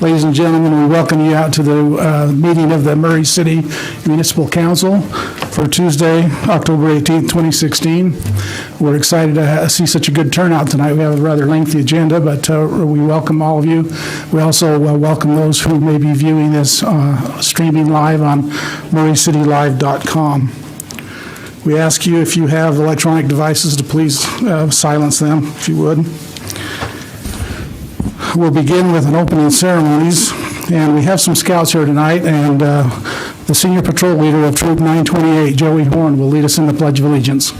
Ladies and gentlemen, we welcome you out to the meeting of the Murray City Municipal Council for Tuesday, October 18th, 2016. We're excited to see such a good turnout tonight. We have a rather lengthy agenda, but we welcome all of you. We also welcome those who may be viewing this streaming live on murraycitylive.com. We ask you, if you have electronic devices, to please silence them, if you would. We'll begin with an opening ceremonies, and we have some scouts here tonight, and the senior patrol leader of Troop 928, Joey Horn, will lead us in the Pledge of Allegiance.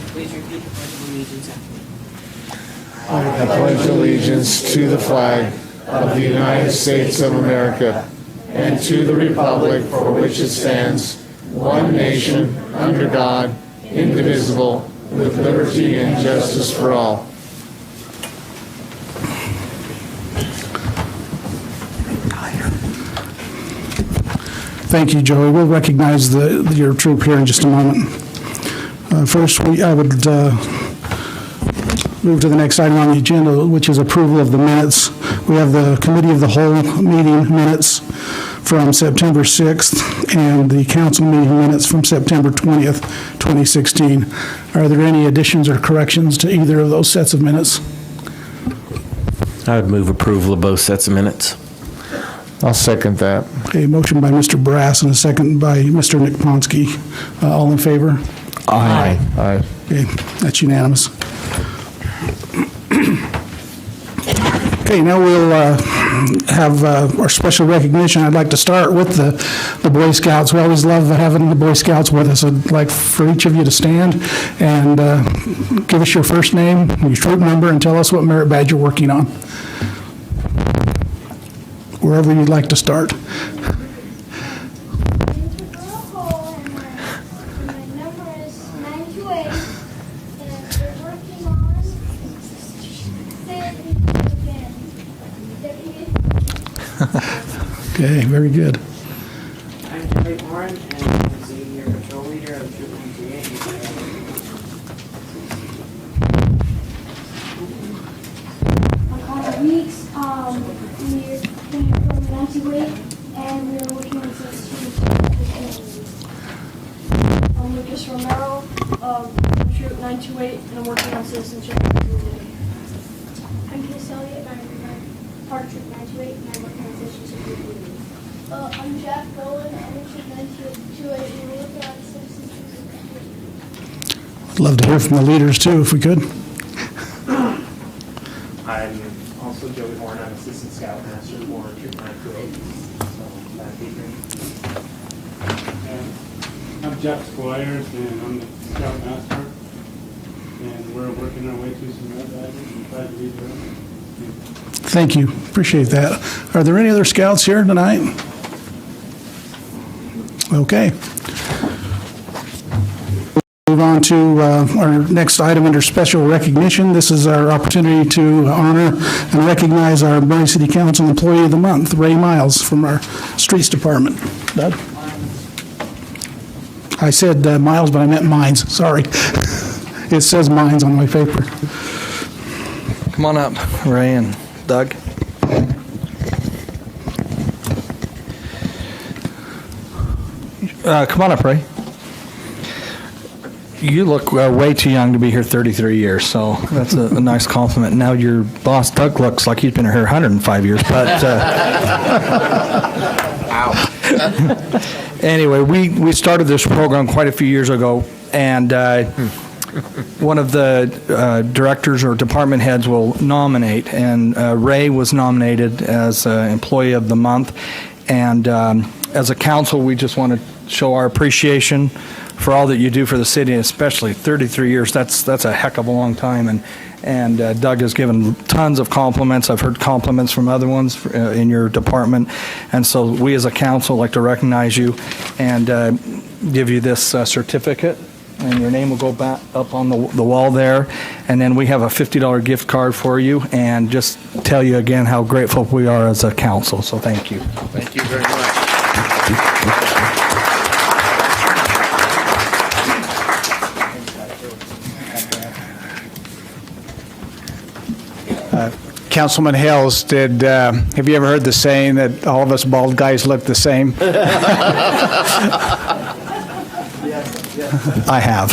Please repeat the Pledge of Allegiance after me. I pledge allegiance to the flag of the United States of America and to the republic for which it stands, one nation, under God, indivisible, with liberty and justice for all. Thank you, Joey. We'll recognize your troop here in just a moment. First, I would move to the next item on the agenda, which is approval of the minutes. We have the Committee of the Whole meeting minutes from September 6th and the council meeting minutes from September 20th, 2016. Are there any additions or corrections to either of those sets of minutes? I would move approval of both sets of minutes. I'll second that. A motion by Mr. Brass and a second by Mr. Nick Ponsky. All in favor? Aye. Aye. Okay, that's unanimous. Okay, now we'll have our special recognition. I'd like to start with the Boy Scouts. We always love having the Boy Scouts with us. I'd like for each of you to stand and give us your first name, your troop number, and tell us what merit badge you're working on. Wherever you'd like to start. Okay, very good. I'm Joey Horn, and I'm the senior patrol leader of Troop 928. I'm Connor Weeks. We're from 98, and we're working on since 2. I'm Lucas Romero, from Troop 928, and I'm working on citizenship. I'm Kiss Elliott, and I'm part of Troop 928, and I'm working on citizenship. I'm Jack Bowen, and I'm Troop 928, and we're working on citizenship. I'd love to hear from the leaders too, if we could. I'm also Joey Horn. I'm Assistant Scoutmaster for Troop 928. So that'd be great. And I'm Jeff Squires, and I'm the Scoutmaster. And we're working our way through some red badges and glad to be here. Thank you. Appreciate that. Are there any other scouts here tonight? Okay. Move on to our next item under special recognition. This is our opportunity to honor and recognize our Murray City Council Employee of the Month, Ray Miles, from our Streets Department. Doug? I said Miles, but I meant Mines. Sorry. It says Mines on my paper. Come on up, Ray and Doug. Come on up, Ray. You look way too young to be here 33 years, so that's a nice compliment. Now your boss, Doug, looks like he's been here 105 years, but... Anyway, we started this program quite a few years ago, and one of the directors or department heads will nominate, and Ray was nominated as Employee of the Month. And as a council, we just want to show our appreciation for all that you do for the city, especially 33 years. That's a heck of a long time. And Doug has given tons of compliments. I've heard compliments from other ones in your department. And so we as a council like to recognize you and give you this certificate. And your name will go back up on the wall there. And then we have a $50 gift card for you. And just tell you again how grateful we are as a council. So thank you. Thank you very much. Councilman Hills, have you ever heard the saying that all of us bald guys look the same? I have.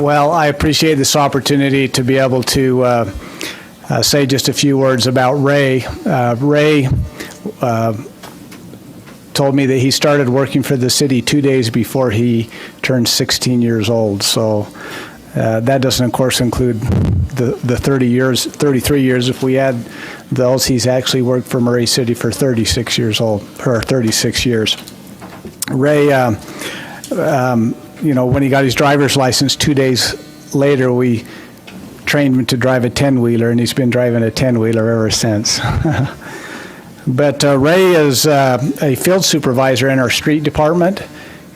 Well, I appreciate this opportunity to be able to say just a few words about Ray. Ray told me that he started working for the city 2 days before he turned 16 years old. So that doesn't, of course, include the 33 years. If we add those, he's actually worked for Murray City for 36 years old, or 36 years. Ray, when he got his driver's license 2 days later, we trained him to drive a 10-wheeler, and he's been driving a 10-wheeler ever since. But Ray is a field supervisor in our street department,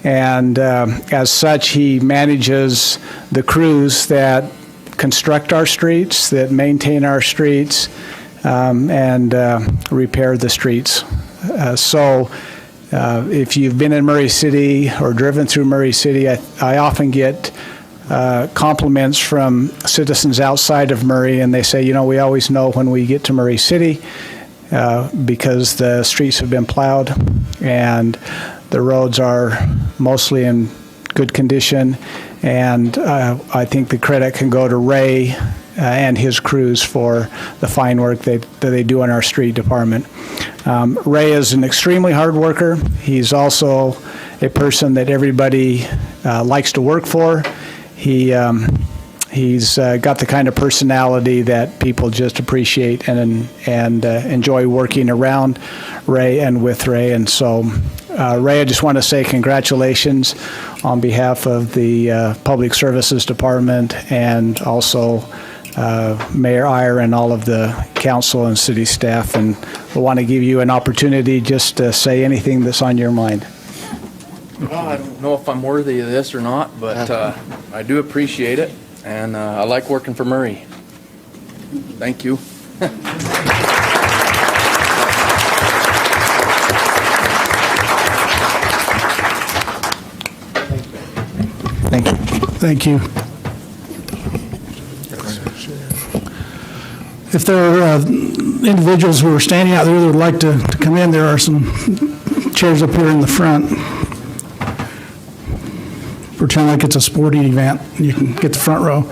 and as such, he manages the crews that construct our streets, that maintain our streets, and repair the streets. So if you've been in Murray City or driven through Murray City, I often get compliments from citizens outside of Murray, and they say, we always know when we get to Murray City because the streets have been plowed and the roads are mostly in good condition, and I think the credit can go to Ray and his crews for the fine work that they do in our street department. Ray is an extremely hard worker. He's also a person that everybody likes to work for. He's got the kind of personality that people just appreciate and enjoy working around Ray and with Ray. And so, Ray, I just want to say congratulations on behalf of the Public Services Department and also Mayor Iyer and all of the council and city staff. And we want to give you an opportunity just to say anything that's on your mind. Well, I don't know if I'm worthy of this or not, but I do appreciate it, and I like working for Murray. Thank you. Thank you. Thank you. If there are individuals who are standing out there that would like to come in, there are some chairs up here in the front. Pretend like it's a sporting event. You can get the front row.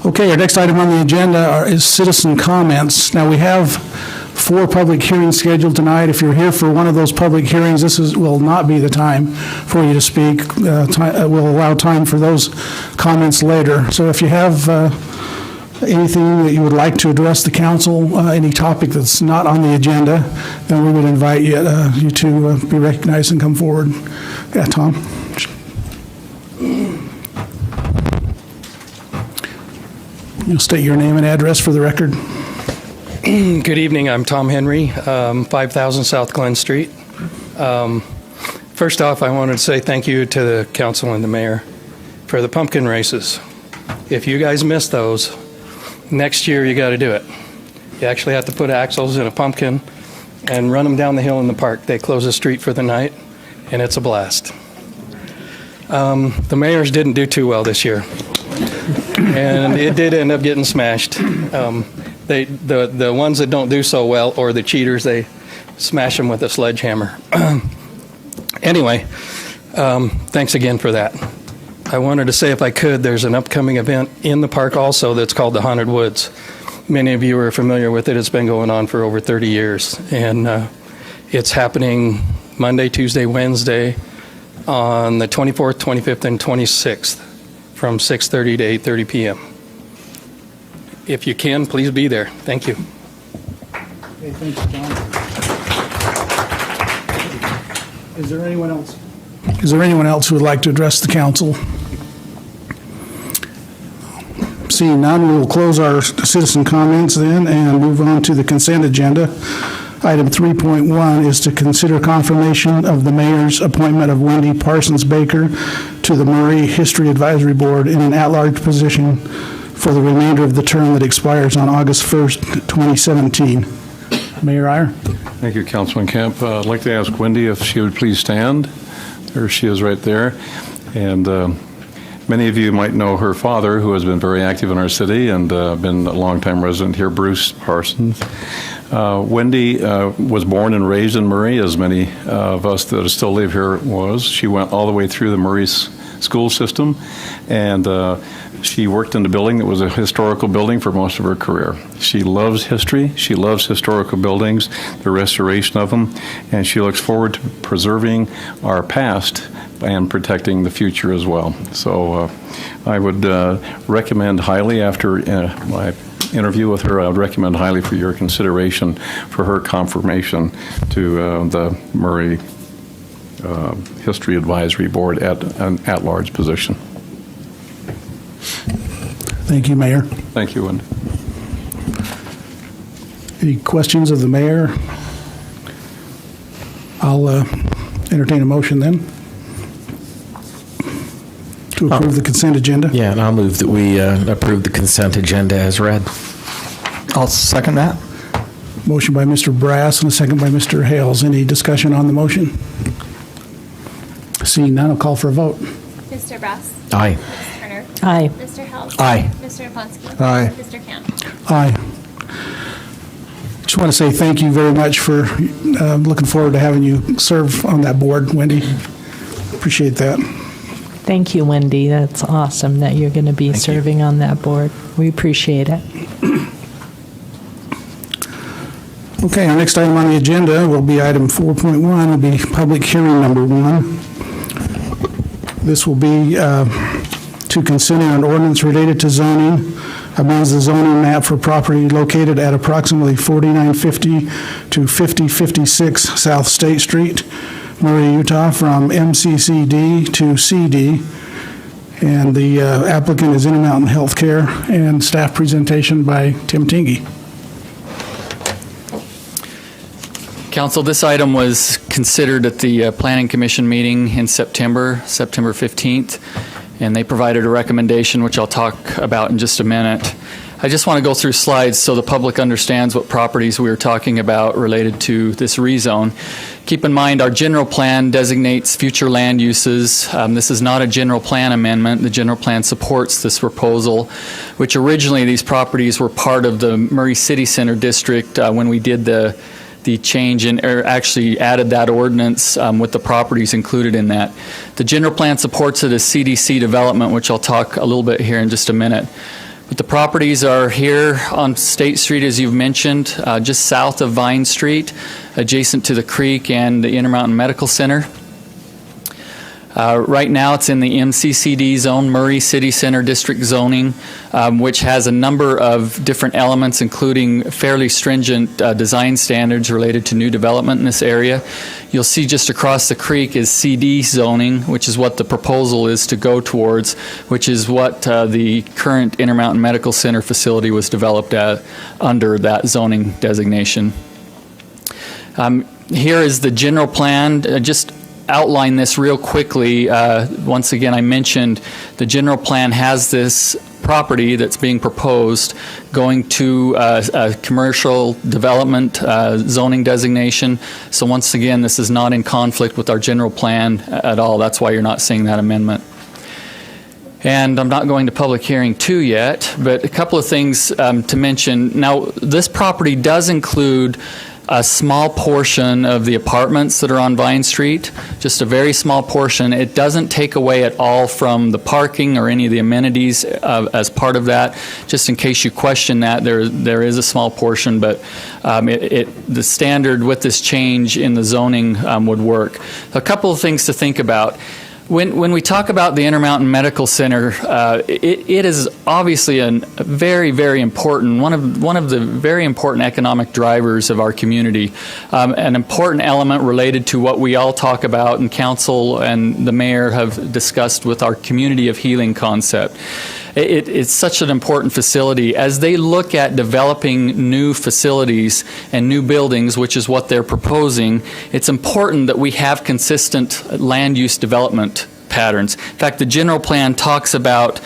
Okay, our next item on the agenda is citizen comments. Now, we have 4 public hearings scheduled tonight. If you're here for one of those public hearings, will not be the time for you to speak. We'll allow time for those comments later. So if you have anything that you would like to address the council, any topic that's not on the agenda, then we would invite you to be recognized and come forward. Yeah, Tom. You'll state your name and address for the record. Good evening. I'm Tom Henry, 5000 South Glen Street. First off, I wanted to say thank you to the council and the mayor for the pumpkin races. If you guys miss those, next year you got to do it. You actually have to put axles in a pumpkin and run them down the hill in the park. They close the street for the night, and it's a blast. The mayor's didn't do too well this year, and it did end up getting smashed. The ones that don't do so well, or the cheaters, they smash them with a sledgehammer. Anyway, thanks again for that. I wanted to say, if I could, there's an upcoming event in the park also that's called the Haunted Woods. Many of you are familiar with it. It's been going on for over 30 years. And it's happening Monday, Tuesday, Wednesday on the 24th, 25th, and 26th from 6:30 to 8:30 p.m. If you can, please be there. Thank you. Okay, thanks, John. Is there anyone else? Is there anyone else who would like to address the council? Seeing none, we will close our citizen comments then and move on to the consent agenda. Item 3.1 is to consider confirmation of the mayor's appointment of Wendy Parsons Baker to the Murray History Advisory Board in an at-large position for the remainder of the term that expires on August 1st, 2017. Mayor Iyer. Thank you, Councilman Kemp. I'd like to ask Wendy if she would please stand. There she is right there. And Many of you might know her father, who has been very active in our city and been a longtime resident here, Bruce Parsons. Wendy was born and raised in Murray, as many of us that still live here was. She went all the way through the Murray school system, and she worked in the building that was a historical building for most of her career. She loves history. She loves historical buildings, the restoration of them, and she looks forward to preserving our past and protecting the future as well. So I would recommend highly, after my interview with her, I would recommend highly for your consideration for her confirmation to the Murray History Advisory Board at an at-large position. Thank you, Mayor. Thank you, Wendy. Any questions of the mayor? I'll entertain a motion then to approve the consent agenda. Yeah, and I'll move that we approve the consent agenda as read. I'll second that. Motion by Mr. Brass and a second by Mr. Hales. Any discussion on the motion? Seeing none, I'll call for a vote. Mr. Brass. Aye. Ms. Turner. Aye. Mr. Held. Aye. Mr. Raponski. Aye. Mr. Camp. Aye. Just want to say thank you very much for looking forward to having you serve on that board, Wendy. Appreciate that. Thank you, Wendy. That's awesome that you're going to be serving on that board. We appreciate it. Okay, our next item on the agenda will be item 4.1, will be public hearing number 1. This will be to consider an ordinance related to zoning, amends the zoning map for property located at approximately 4950 to 5056 South State Street, Murray, Utah, from MCCD to CD. And the applicant is Intermountain Healthcare, and staff presentation by Tim Tingey. Council, this item was considered at the Planning Commission meeting in September 15th, and they provided a recommendation, which I'll talk about in just a minute. I just want to go through slides so the public understands what properties we are talking about related to this rezone. Keep in mind, our general plan designates future land uses. This is not a general plan amendment. The general plan supports this proposal, which originally these properties were part of the Murray City Center District when we did the change and actually added that ordinance with the properties included in that. The general plan supports it as CDC development, which I'll talk a little bit here in just a minute. But the properties are here on State Street, as you've mentioned, just south of Vine Street, adjacent to the creek and the Intermountain Medical Center. Right now it's in the MCCD zone, Murray City Center District zoning, which has a number of different elements, including fairly stringent design standards related to new development in this area. You'll see just across the creek is CD zoning, which is what the proposal is to go towards, which is what the current Intermountain Medical Center facility was developed under that zoning designation. Here is the general plan. Just outline this real quickly. Once again, I mentioned the general plan has this property that's being proposed going to a commercial development zoning designation. So once again, this is not in conflict with our general plan at all. That's why you're not seeing that amendment. And I'm not going to public hearing 2 yet, but a couple of things to mention. Now, this property does include a small portion of the apartments that are on Vine Street, just a very small portion. It doesn't take away at all from the parking or any of the amenities as part of that. Just in case you question that, there is a small portion, but the standard with this change in the zoning would work. A couple of things to think about. When we talk about the Intermountain Medical Center, it is obviously a very, very important, one of the very important economic drivers of our community, an important element related to what we all talk about and council and the mayor have discussed with our community of healing concept. It's such an important facility. As they look at developing new facilities and new buildings, which is what they're proposing, it's important that we have consistent land use development patterns. In fact, the general plan talks about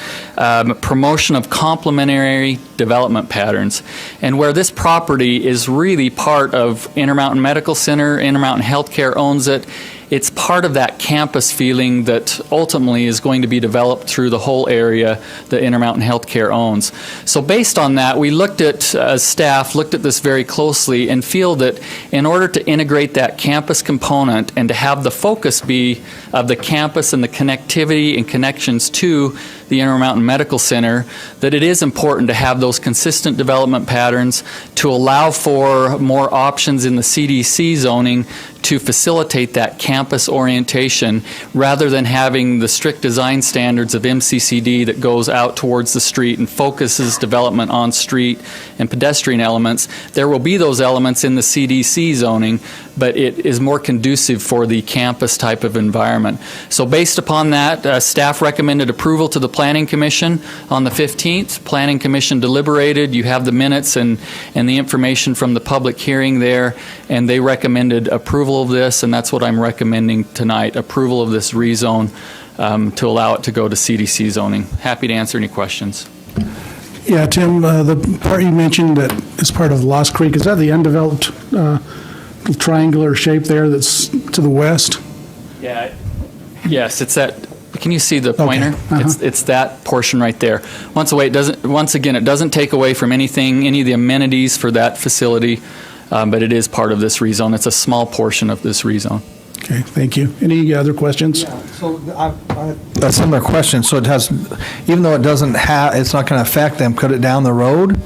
promotion of complementary development patterns. And where this property is really part of Intermountain Medical Center, Intermountain Healthcare owns it, it's part of that campus feeling that ultimately is going to be developed through the whole area that Intermountain Healthcare owns. So based on that, we looked at, as staff, looked at this very closely and feel that in order to integrate that campus component and to have the focus be of the campus and the connectivity and connections to the Intermountain Medical Center, that it is important to have those consistent development patterns to allow for more options in the CDC zoning to facilitate that campus orientation rather than having the strict design standards of MCCD that goes out towards the street and focuses development on street and pedestrian elements. There will be those elements in the CDC zoning, but it is more conducive for the campus type of environment. So based upon that, staff recommended approval to the Planning Commission on the 15th. Planning Commission deliberated. You have the minutes and the information from the public hearing there, and they recommended approval of this, and that's what I'm recommending tonight, approval of this rezone to allow it to go to CDC zoning. Happy to answer any questions. Yeah, Tim, the part you mentioned that is part of Lost Creek, is that the undeveloped triangular shape there that's to the west? Yeah. Yes, it's that. Can you see the pointer? Okay. It's that portion right there. Once again, it doesn't take away from anything, any of the amenities for that facility, but it is part of this rezone. It's a small portion of this rezone. Okay, thank you. Any other questions? Yeah, so a similar question. So it has, even though it doesn't have, it's not going to affect them. Could it down the road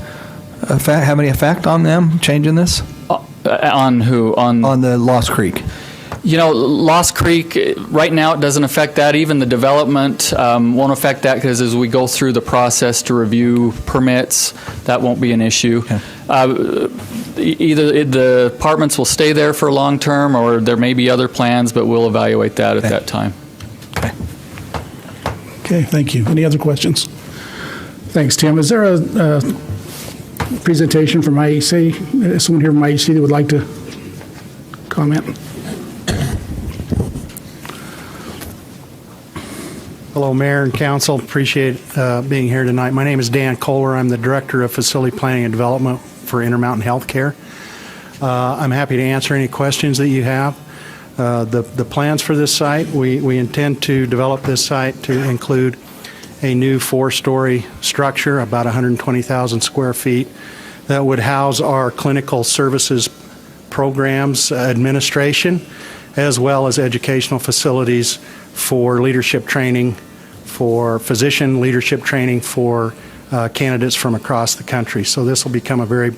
have any effect on them changing this? On who? On the Lost Creek. You know, Lost Creek, right now it doesn't affect that. Even the development won't affect that because as we go through the process to review permits, that won't be an issue. Okay. Either the apartments will stay there for long term or there may be other plans, but we'll evaluate that at that time. Okay. Okay, thank you. Any other questions? Thanks, Tim. Is there a presentation from IEC? Someone here from IEC that would like to comment? Hello, Mayor and Council. Appreciate being here tonight. My name is Dan Kohler. I'm the Director of Facility Planning and Development for Intermountain Healthcare. I'm happy to answer any questions that you have. The plans for this site, we intend to develop this site to include a new 4-story structure, about 120,000 square feet, that would house our clinical services programs administration, as well as educational facilities for leadership training, for physician leadership training for candidates from across the country. So this will become a very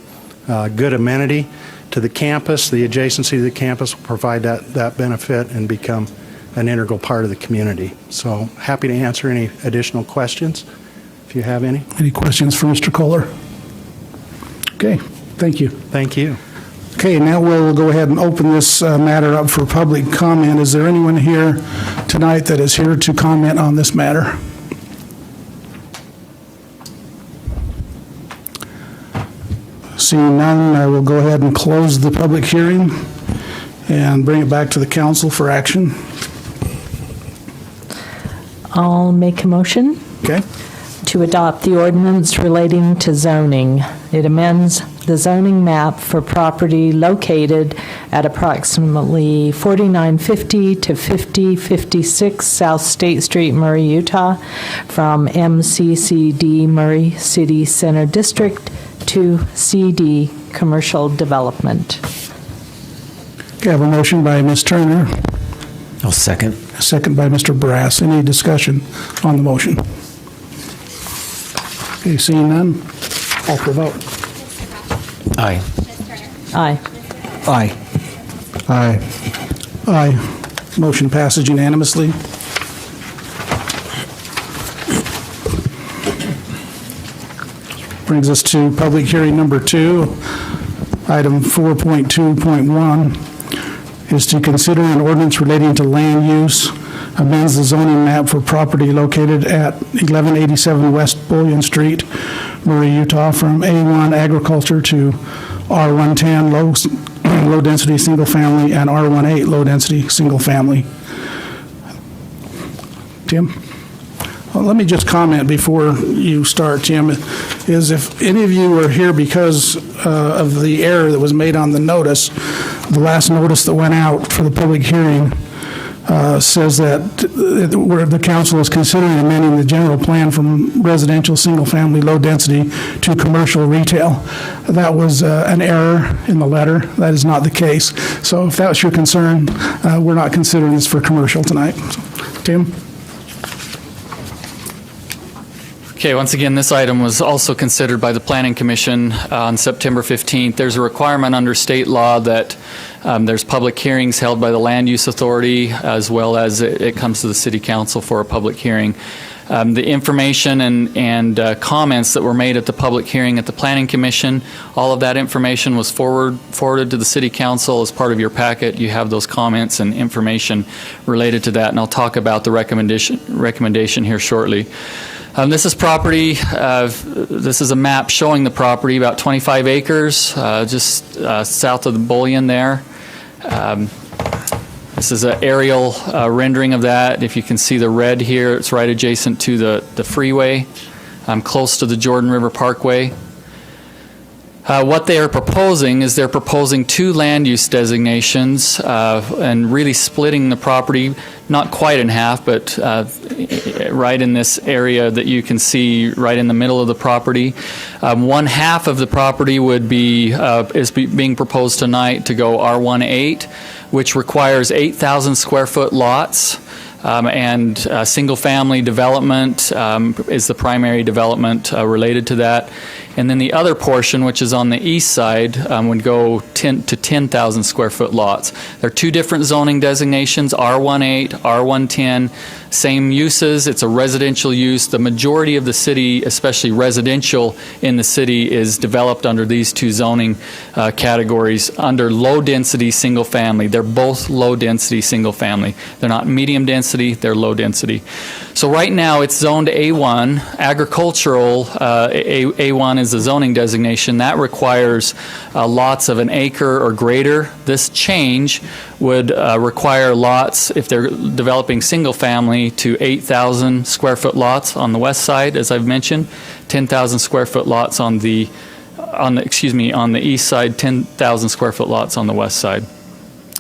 good amenity to the campus. The adjacency to the campus will provide that benefit and become an integral part of the community. So happy to answer any additional questions if you have any. Any questions for Mr. Kohler? Okay, thank you. Thank you. Okay, now we'll go ahead and open this matter up for public comment. Is there anyone here tonight that is here to comment on this matter? Seeing none, I will go ahead and close the public hearing and bring it back to the council for action. I'll make a motion. Okay. To adopt the ordinance relating to zoning. It amends the zoning map for property located at approximately 4950 to 5056 South State Street, Murray, Utah, from MCCD Murray City Center District to CD Commercial Development. Okay, I have a motion by Ms. Turner. I'll second. A second by Mr. Brass. Any discussion on the motion? Okay, seeing none, call for vote. Aye. Aye. Aye. Aye. Aye. Motion passes unanimously. Brings us to public hearing number 2. Item 4.2.1 is to consider an ordinance relating to land use, amends the zoning map for property located at 1187 West Bullion Street, Murray, Utah, from A1 agriculture to R110 low-density single-family and R18 low-density single-family. Tim? Well, let me just comment before you start, Tim, is if any of you were here because of the error that was made on the notice, the last notice that went out for the public hearing says that where the council is considering amending the general plan from residential, single-family, low-density to commercial retail. That was an error in the letter. That is not the case. So if that's your concern, we're not considering this for commercial tonight. Tim? Okay, once again, this item was also considered by the Planning Commission on September 15th. There's a requirement under state law that there's public hearings held by the Land Use Authority, as well as it comes to the City Council for a public hearing. The information and comments that were made at the public hearing at the Planning Commission, all of that information was forwarded to the City Council as part of your packet. You have those comments and information related to that, and I'll talk about the recommendation here shortly. This is property. This is a map showing the property, about 25 acres, just south of the Bullion there. This is an aerial rendering of that. If you can see the red here, it's right adjacent to the freeway, close to the Jordan River Parkway. What they are proposing is they're proposing 2 land use designations and really splitting the property, not quite in half, but right in this area that you can see right in the middle of the property. One half of the property would be being proposed tonight to go R18, which requires 8,000 square foot lots. And single-family development is the primary development related to that. And then the other portion, which is on the east side, would go to 10,000 square foot lots. There are 2 different zoning designations, R18, R110, same uses. It's a residential use. The majority of the city, especially residential in the city, is developed under these 2 zoning categories under low-density single-family. They're both low-density single-family. They're not medium density, they're low-density. So right now it's zoned A1. Agricultural A1 is the zoning designation. That requires lots of an acre or greater. This change would require lots, if they're developing single-family, to 8,000 square foot lots on the west side, as I've mentioned, 10,000 square foot lots on the east side, 10,000 square foot lots on the west side.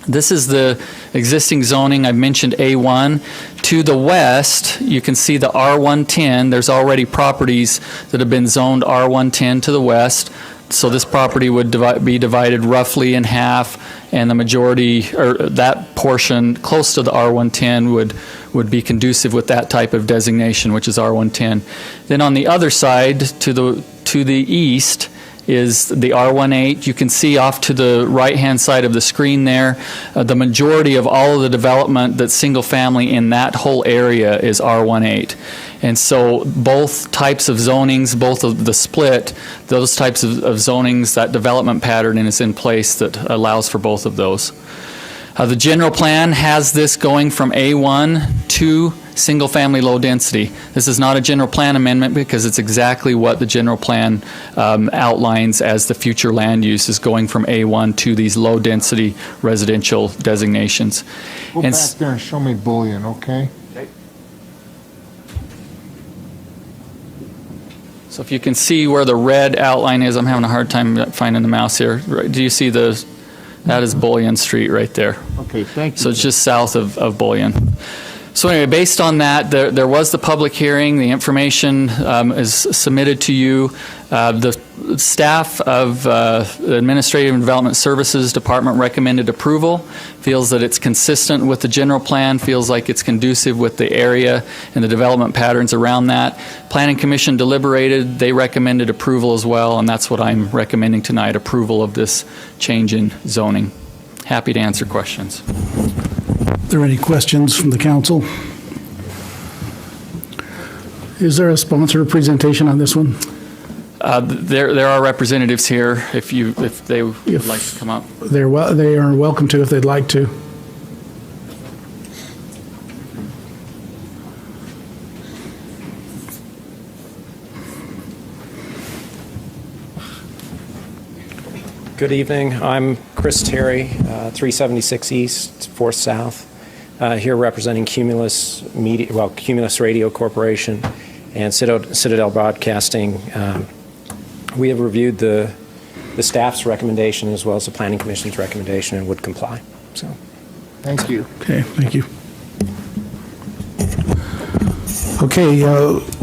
This is the existing zoning. I mentioned A1. To the west, you can see the R110. There's already properties that have been zoned R110 to the west. So this property would be divided roughly in half, and the majority, or that portion close to the R110 would be conducive with that type of designation, which is R110. Then on the other side, to the east, is the R18. You can see off to the right-hand side of the screen there, the majority of all of the development that's single-family in that whole area is R18. And so both types of zonings, both of the split, those types of zonings, that development pattern is in place that allows for both of those. The general plan has this going from A1 to single-family low density. This is not a general plan amendment because it's exactly what the general plan outlines as the future land use is going from A1 to these low-density residential designations. Go back there and show me Bullion, okay? So if you can see where the red outline is, I'm having a hard time finding the mouse here. Do you see that is Bullion Street right there. Okay, thank you. So it's just south of Bullion. So anyway, based on that, there was the public hearing. The information is submitted to you. The staff of the Administrative and Development Services Department recommended approval, feels that it's consistent with the general plan, feels like it's conducive with the area and the development patterns around that. Planning Commission deliberated. They recommended approval as well, and that's what I'm recommending tonight, approval of this change in zoning. Happy to answer questions. Are there any questions from the council? Is there a sponsor presentation on this one? There are representatives here if they would like to come up. They are welcome to if they'd like to. Good evening. I'm Chris Terry, 376 East, 4th South. Here representing Cumulus Radio Corporation and Citadel Broadcasting. We have reviewed the staff's recommendation as well as the Planning Commission's recommendation and would comply. So, thank you. Okay, thank you. Okay,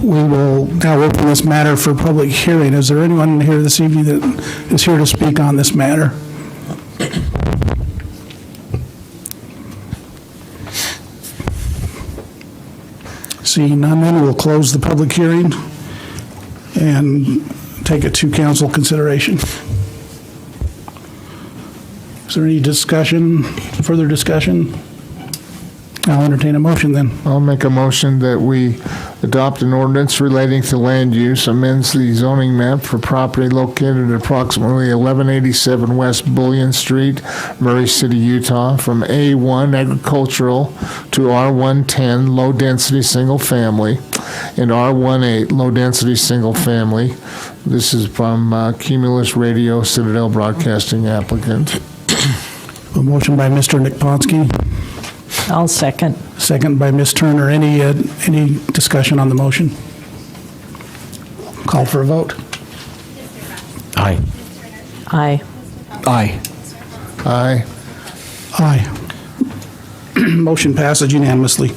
we will now open this matter for public hearing. Is there anyone here this evening that is here to speak on this matter? Seeing none, then we'll close the public hearing and take it to council consideration. Is there any discussion, further discussion? I'll entertain a motion then. I'll make a motion that we adopt an ordinance relating to land use, amends the zoning map for property located at approximately 1187 West Bullion Street, Murray City, Utah, from A1 agricultural to R110 low-density single-family and R18 low-density single-family. This is from Cumulus Radio Citadel Broadcasting applicant. A motion by Mr. Nick Ponsky. I'll second. Second by Ms. Turner. Any discussion on the motion? Call for a vote. Aye. Aye. Aye. Aye. Aye. Motion passes unanimously.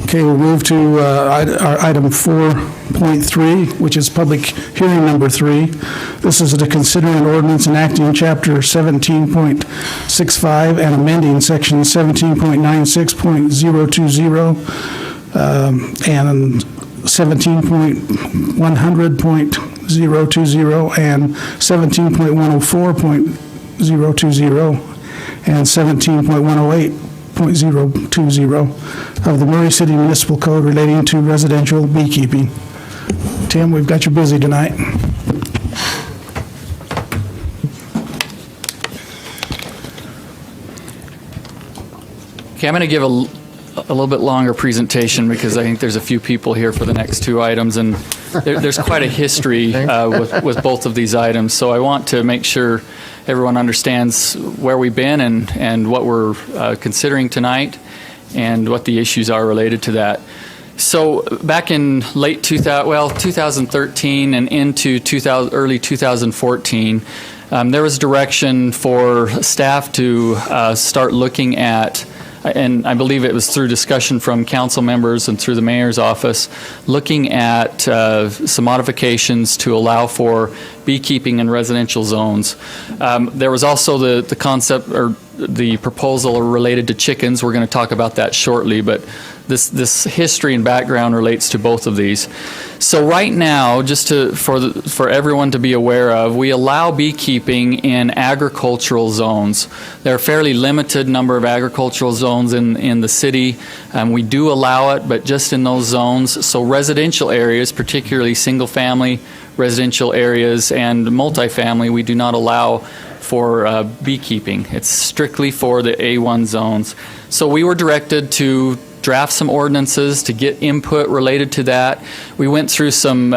Okay, we'll move to our item 4.3, which is public hearing number 3. This is to consider an ordinance enacting Chapter 17.65 and amending Section 17.96.020 and 17.100.020 and 17.104.020 and 17.108.020 of the Murray City Municipal Code relating to residential beekeeping. Tim, we've got you busy tonight. Okay, I'm going to give a little bit longer presentation because I think there's a few people here for the next two items, and there's quite a history with both of these items. So I want to make sure everyone understands where we've been and what we're considering tonight and what the issues are related to that. So back in late 2013 and into early 2014, there was direction for staff to start looking at, and I believe it was through discussion from council members and through the mayor's office, looking at some modifications to allow for beekeeping in residential zones. There was also the concept or the proposal related to chickens. We're going to talk about that shortly, but this history and background relates to both of these. So right now, just for everyone to be aware of, we allow beekeeping in agricultural zones. There are a fairly limited number of agricultural zones in the city. We do allow it, but just in those zones. So residential areas, particularly single-family residential areas and multifamily, we do not allow for beekeeping. It's strictly for the A1 zones. So we were directed to draft some ordinances to get input related to that. We went through some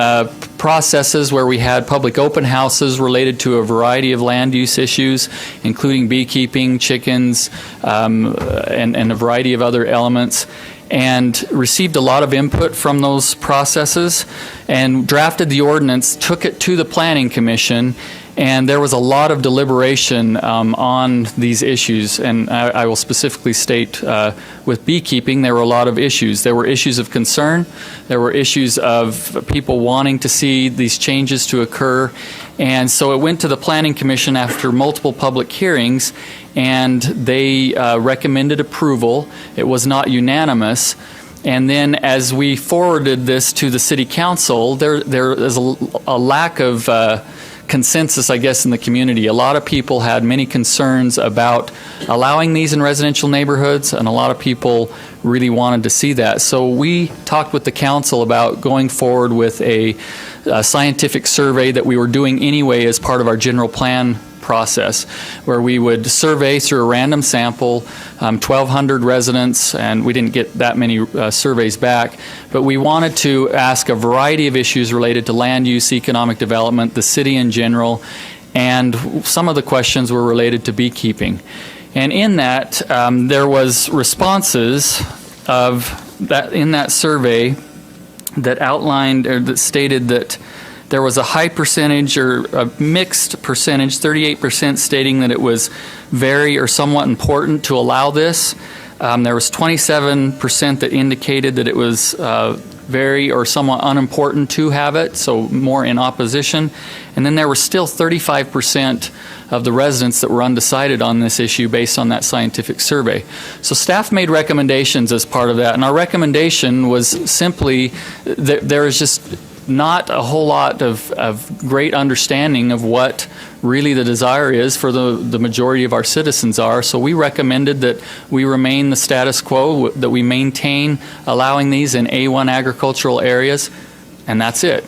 processes where we had public open houses related to a variety of land use issues, including beekeeping, chickens, and a variety of other elements, and received a lot of input from those processes and drafted the ordinance, took it to the Planning Commission, and there was a lot of deliberation on these issues. And I will specifically state with beekeeping, there were a lot of issues. There were issues of concern. There were issues of people wanting to see these changes to occur. And so it went to the Planning Commission after multiple public hearings, and they recommended approval. It was not unanimous. And then as we forwarded this to the City Council, there is a lack of consensus, I guess, in the community. A lot of people had many concerns about allowing these in residential neighborhoods, and a lot of people really wanted to see that. So we talked with the council about going forward with a scientific survey that we were doing anyway as part of our general plan process, where we would survey through a random sample 1,200 residents, and we didn't get that many surveys back, but we wanted to ask a variety of issues related to land use, economic development, the city in general, and some of the questions were related to beekeeping. And in that, there was responses of that in that survey that outlined or that stated that there was a high percentage or a mixed percentage, 38% stating that it was very or somewhat important to allow this. There was 27% that indicated that it was very or somewhat unimportant to have it, so more in opposition. And then there were still 35% of the residents that were undecided on this issue based on that scientific survey. So staff made recommendations as part of that, and our recommendation was simply that there is just not a whole lot of great understanding of what really the desire is for the majority of our citizens are. So we recommended that we remain the status quo, that we maintain allowing these in A1 agricultural areas, and that's it.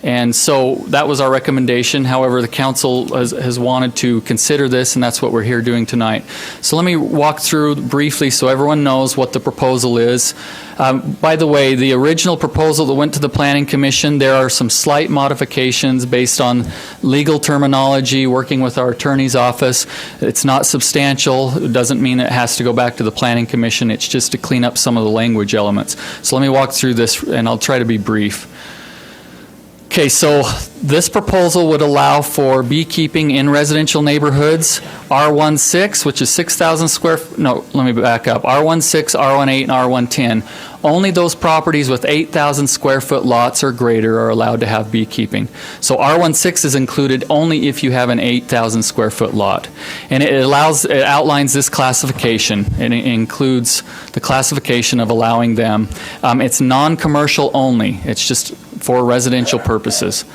And so that was our recommendation. However, the council has wanted to consider this, and that's what we're here doing tonight. So let me walk through briefly so everyone knows what the proposal is. By the way, the original proposal that went to the Planning Commission, there are some slight modifications based on legal terminology, working with our attorney's office. It's not substantial. It doesn't mean it has to go back to the Planning Commission. It's just to clean up some of the language elements. So let me walk through this, and I'll try to be brief. Okay, so this proposal would allow for beekeeping in residential neighborhoods, R16, which is 6,000 square, no, let me back up, R16, R18, and R110. Only those properties with 8,000 square foot lots or greater are allowed to have beekeeping. So R16 is included only if you have an 8,000 square foot lot. And it outlines this classification, and it includes the classification of allowing them. It's non-commercial only. It's just for residential purposes.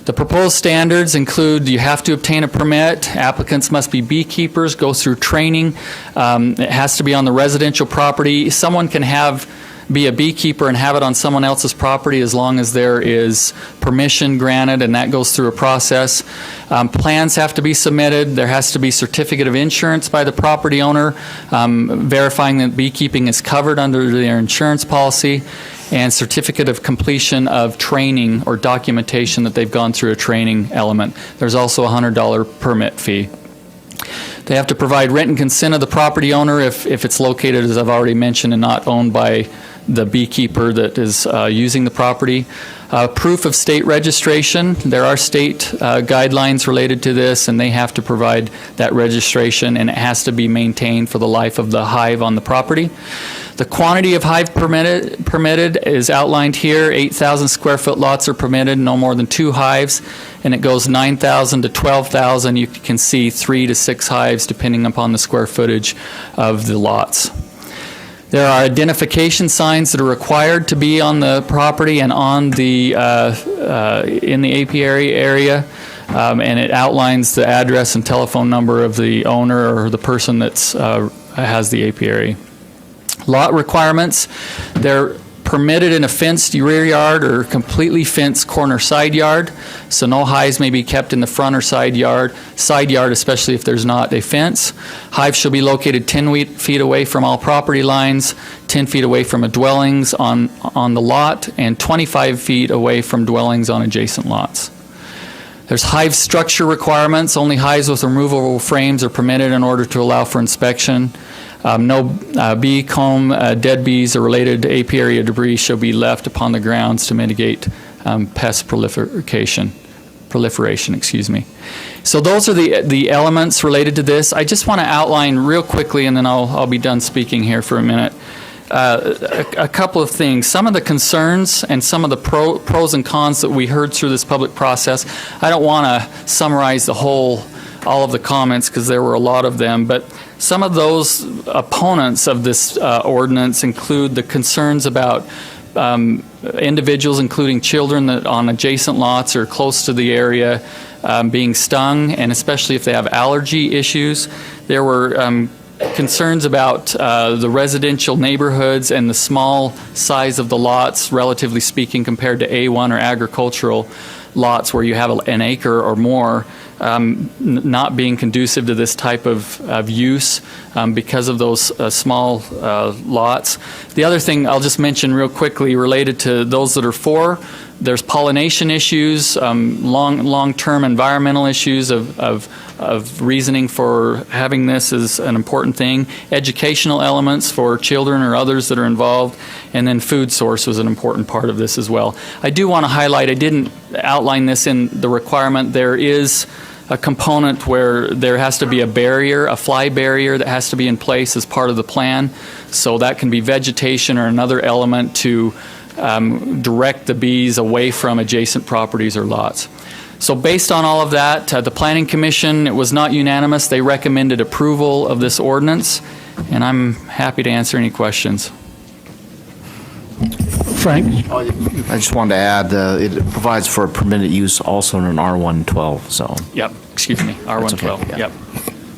The proposed standards include you have to obtain a permit, applicants must be beekeepers, go through training, it has to be on the residential property. Someone can be a beekeeper and have it on someone else's property as long as there is permission granted, and that goes through a process. Plans have to be submitted. There has to be certificate of insurance by the property owner, verifying that beekeeping is covered under their insurance policy, and certificate of completion of training or documentation that they've gone through a training element. There's also a $100 permit fee. They have to provide written consent of the property owner if it's located, as I've already mentioned, and not owned by the beekeeper that is using the property. Proof of state registration. There are state guidelines related to this, and they have to provide that registration, and it has to be maintained for the life of the hive on the property. The quantity of hive permitted is outlined here. 8,000 square foot lots are permitted, no more than 2 hives, and it goes 9,000 to 12,000. You can see 3 to 6 hives depending upon the square footage of the lots. There are identification signs that are required to be on the property and on the in the apiary area, and it outlines the address and telephone number of the owner or the person that's has the apiary. Lot requirements, they're permitted in a fenced rear yard or completely fenced corner side yard. So no hives may be kept in the front or side yard, especially if there's not a fence. Hives shall be located 10 feet away from all property lines, 10 feet away from dwellings on the lot, and 25 feet away from dwellings on adjacent lots. There's hive structure requirements. Only hives with removable frames are permitted in order to allow for inspection. No bee comb, dead bees, or related apiary debris shall be left upon the grounds to mitigate pest proliferation. So those are the elements related to this. I just want to outline real quickly, and then I'll be done speaking here for a minute. A couple of things. Some of the concerns and some of the pros and cons that we heard through this public process. I don't want to summarize all of the comments because there were a lot of them, but some of those opponents of this ordinance include the concerns about individuals, including children that on adjacent lots or close to the area being stung, and especially if they have allergy issues. There were concerns about the residential neighborhoods and the small size of the lots, relatively speaking, compared to A1 or agricultural lots where you have an acre or more, not being conducive to this type of use because of those small lots. The other thing I'll just mention real quickly related to those that are for There's pollination issues, long-term environmental issues of reasoning for having this is an important thing, educational elements for children or others that are involved, and then food source was an important part of this as well. I do want to highlight, I didn't outline this in the requirement, there is a component where there has to be a barrier, a fly barrier that has to be in place as part of the plan. So that can be vegetation or another element to direct the bees away from adjacent properties or lots. So based on all of that, the Planning Commission, it was not unanimous. They recommended approval of this ordinance, and I'm happy to answer any questions. Frank? I just wanted to add, it provides for a permitted use also in an R112 zone. Yep, excuse me, R112, okay, yeah. yep.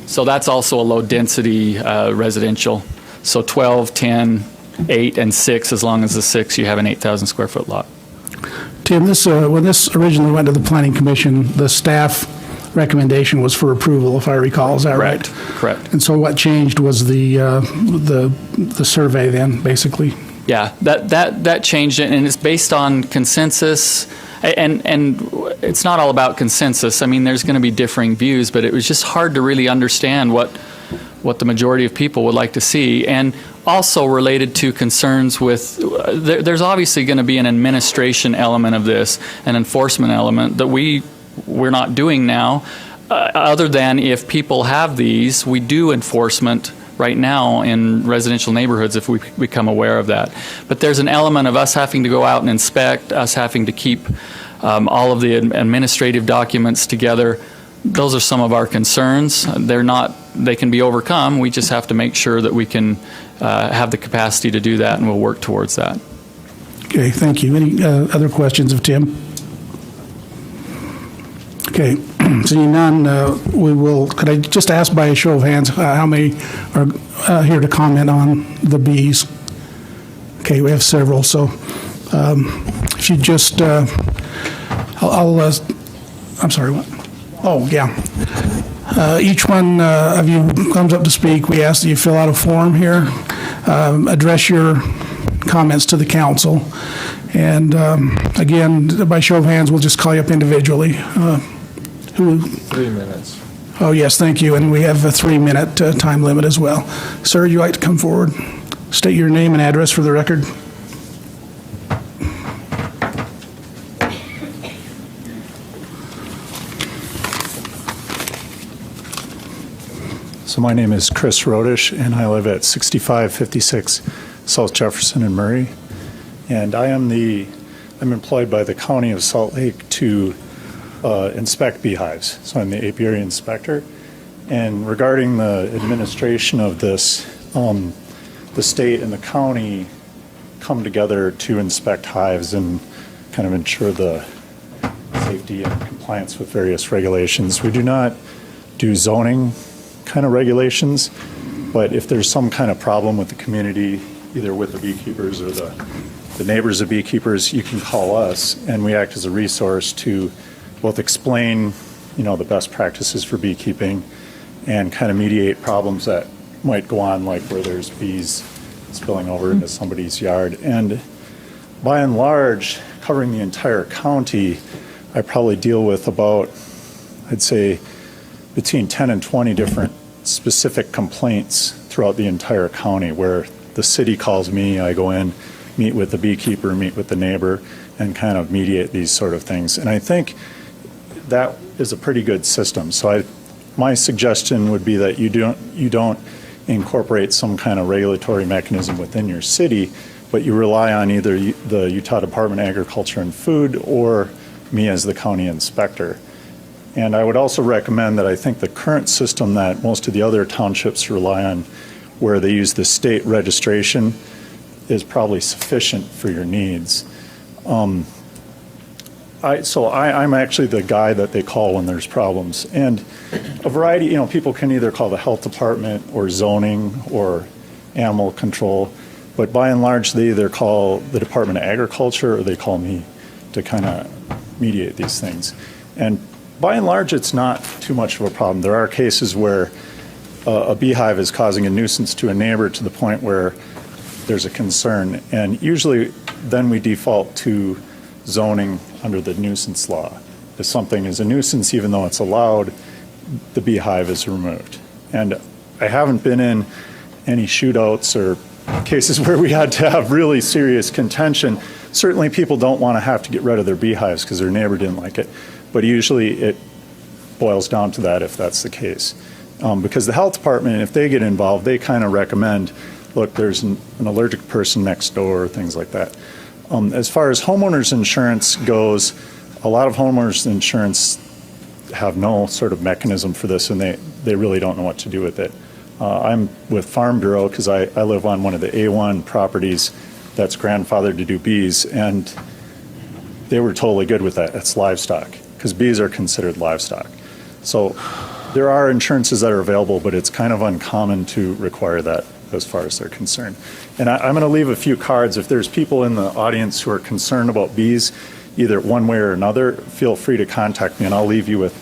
So that's also a low-density residential. So 12, 10, 8, and 6, as long as the 6, you have an 8,000 square foot lot. Tim, when this originally went to the Planning Commission, the staff recommendation was for approval, if I recall. Is that right? Correct. And so what changed was the survey then, basically? Yeah, that changed it, and it's based on consensus, and it's not all about consensus. I mean, there's going to be differing views, but it was just hard to really understand what the majority of people would like to see, and also related to concerns with, there's obviously going to be an administration element of this, an enforcement element that we're not doing now, other than if people have these, we do enforcement right now in residential neighborhoods if we become aware of that. But there's an element of us having to go out and inspect, us having to keep all of the administrative documents together. Those are some of our concerns. They can be overcome. We just have to make sure that we can have the capacity to do that, and we'll work towards that. Okay, thank you. Any other questions of Tim? Okay, seeing none, could I just ask by a show of hands how many are here to comment on the bees? Okay, we have several, so if you just, I'm sorry, what? Oh, yeah. Each one of you comes up to speak. We ask that you fill out a form here, address your comments to the council, and again, by show of hands, we'll just call you up individually. 3 minutes. Oh, yes, thank you, and we have a 3-minute time limit as well. Sir, would you like to come forward? State your name and address for the record. So my name is Chris Rodish, and I live at 6556 South Jefferson in Murray. And I'm employed by the County of Salt Lake to inspect beehives. So I'm the apiary inspector. And regarding the administration of this, the state and the county come together to inspect hives and kind of ensure the safety and compliance with various regulations. We do not do zoning kind of regulations, but if there's some kind of problem with the community, either with the beekeepers or the neighbors of beekeepers, you can call us, and we act as a resource to both explain, the best practices for beekeeping and kind of mediate problems that might go on, like where there's bees spilling over into somebody's yard. And by and large, covering the entire county, I probably deal with about, I'd say, between 10 and 20 different specific complaints throughout the entire county, where the city calls me, I go in, meet with the beekeeper, meet with the neighbor, and kind of mediate these sort of things. And I think that is a pretty good system. So my suggestion would be that you don't incorporate some kind of regulatory mechanism within your city, but you rely on either the Utah Department of Agriculture and Food or me as the county inspector. And I would also recommend that I think the current system that most of the other townships rely on, where they use the state registration, is probably sufficient for your needs. I'm actually the guy that they call when there's problems. And a variety, people can either call the health department or zoning or animal control, but by and large, they either call the Department of Agriculture or they call me to kind of mediate these things. And by and large, it's not too much of a problem. There are cases where a beehive is causing a nuisance to a neighbor to the point where there's a concern. And usually then we default to zoning under the nuisance law. If something is a nuisance, even though it's allowed, the beehive is removed. And I haven't been in any shootouts or cases where we had to have really serious contention. Certainly people don't want to have to get rid of their beehives because their neighbor didn't like it, but usually it boils down to that if that's the case. Because the health department, if they get involved, they kind of recommend, look, there's an allergic person next door, things like that. As far as homeowners insurance goes, a lot of homeowners insurance have no sort of mechanism for this, and they really don't know what to do with it. I'm with Farm Bureau because I live on one of the A1 properties that's grandfathered to do bees, and they were totally good with that. It's livestock, because bees are considered livestock. So there are insurances that are available, but it's kind of uncommon to require that as far as they're concerned. And I'm going to leave a few cards. If there's people in the audience who are concerned about bees, either one way or another, feel free to contact me, and I'll leave you with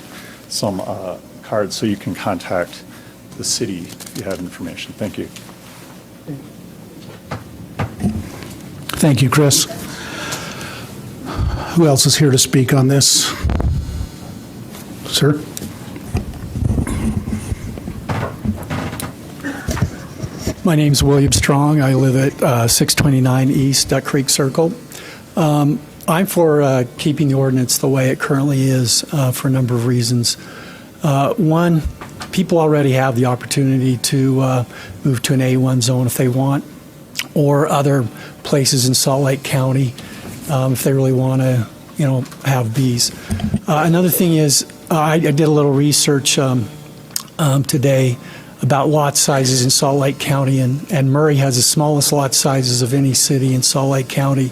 some cards so you can contact the city if you have information. Thank you. Thank you, Chris. Who else is here to speak on this? Sir? My name's William Strong. I live at 629 East Duck Creek Circle. I'm for keeping the ordinance the way it currently is for a number of reasons. One, people already have the opportunity to move to an A1 zone if they want, or other places in Salt Lake County if they really want to, have bees. Another thing is, I did a little research today about lot sizes in Salt Lake County, and Murray has the smallest lot sizes of any city in Salt Lake County.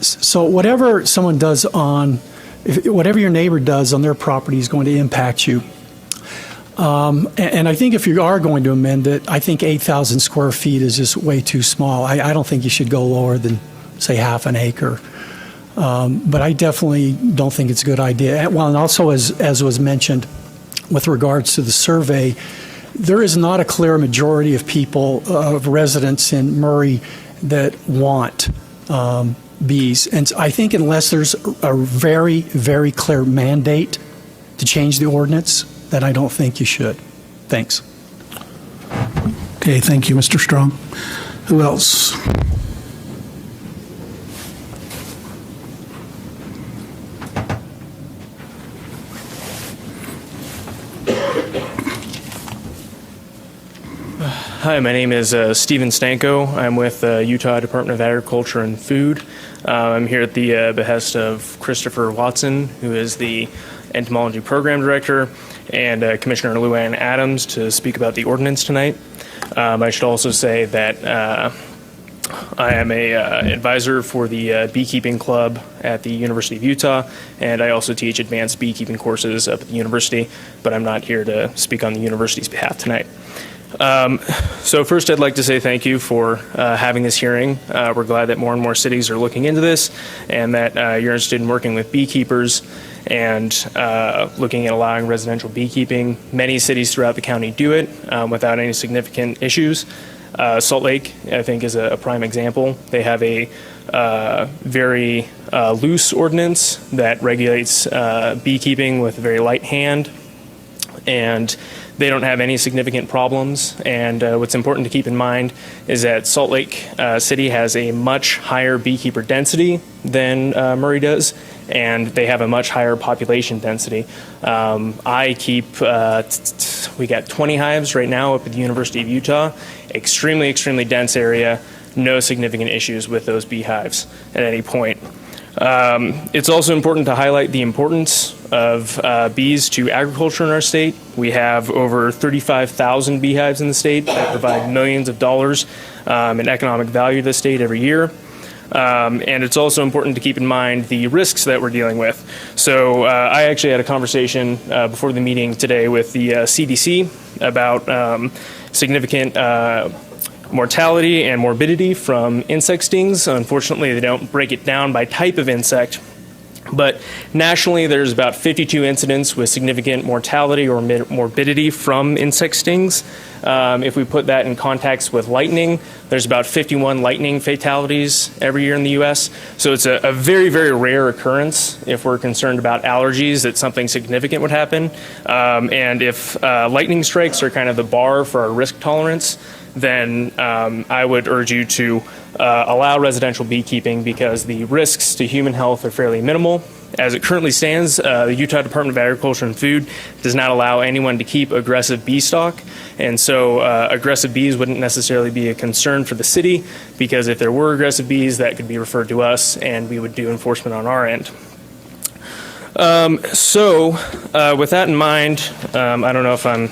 So whatever someone does whatever your neighbor does on their property is going to impact you. And I think if you are going to amend it, I think 8,000 square feet is just way too small. I don't think you should go lower than, say, half an acre. But I definitely don't think it's a good idea. Well, and also, as was mentioned, with regards to the survey, there is not a clear majority of people, of residents in Murray, that want bees. And I think unless there's a very, very clear mandate to change the ordinance, then I don't think you should. Thanks. Okay, thank you, Mr. Strong. Who else? Hi, my name is Stephen Stanko. I'm with Utah Department of Agriculture and Food. I'm here at the behest of Christopher Watson, who is the Entomology Program Director, and Commissioner Luann Adams to speak about the ordinance tonight. I should also say that I am a advisor for the Beekeeping Club at the University of Utah, and I also teach advanced beekeeping courses up at the university, but I'm not here to speak on the university's behalf tonight. So first, I'd like to say thank you for having this hearing. We're glad that more and more cities are looking into this, and that you're interested in working with beekeepers and looking at allowing residential beekeeping. Many cities throughout the county do it without any significant issues. Salt Lake, I think, is a prime example. They have a very loose ordinance that regulates beekeeping with a very light hand, and they don't have any significant problems. And what's important to keep in mind is that Salt Lake City has a much higher beekeeper density than Murray does, and they have a much higher population density. I keep, we got 20 hives right now up at the University of Utah. Extremely, extremely dense area. No significant issues with those beehives at any point. It's also important to highlight the importance of bees to agriculture in our state. We have over 35,000 beehives in the state that provide millions of dollars in economic value to the state every year. And it's also important to keep in mind the risks that we're dealing with. So I actually had a conversation before the meeting today with the CDC about significant mortality and morbidity from insect stings. Unfortunately, they don't break it down by type of insect, But nationally, there's about 52 incidents with significant mortality or morbidity from insect stings. If we put that in context with lightning, there's about 51 lightning fatalities every year in the U.S. So it's a very, very rare occurrence if we're concerned about allergies, that something significant would happen. And if lightning strikes are kind of the bar for our risk tolerance, then I would urge you to allow residential beekeeping because the risks to human health are fairly minimal. As it currently stands, the Utah Department of Agriculture and Food does not allow anyone to keep aggressive bee stock, and so aggressive bees wouldn't necessarily be a concern for the city, because if there were aggressive bees, that could be referred to us, and we would do enforcement on our end. With that in mind, I don't know if I'm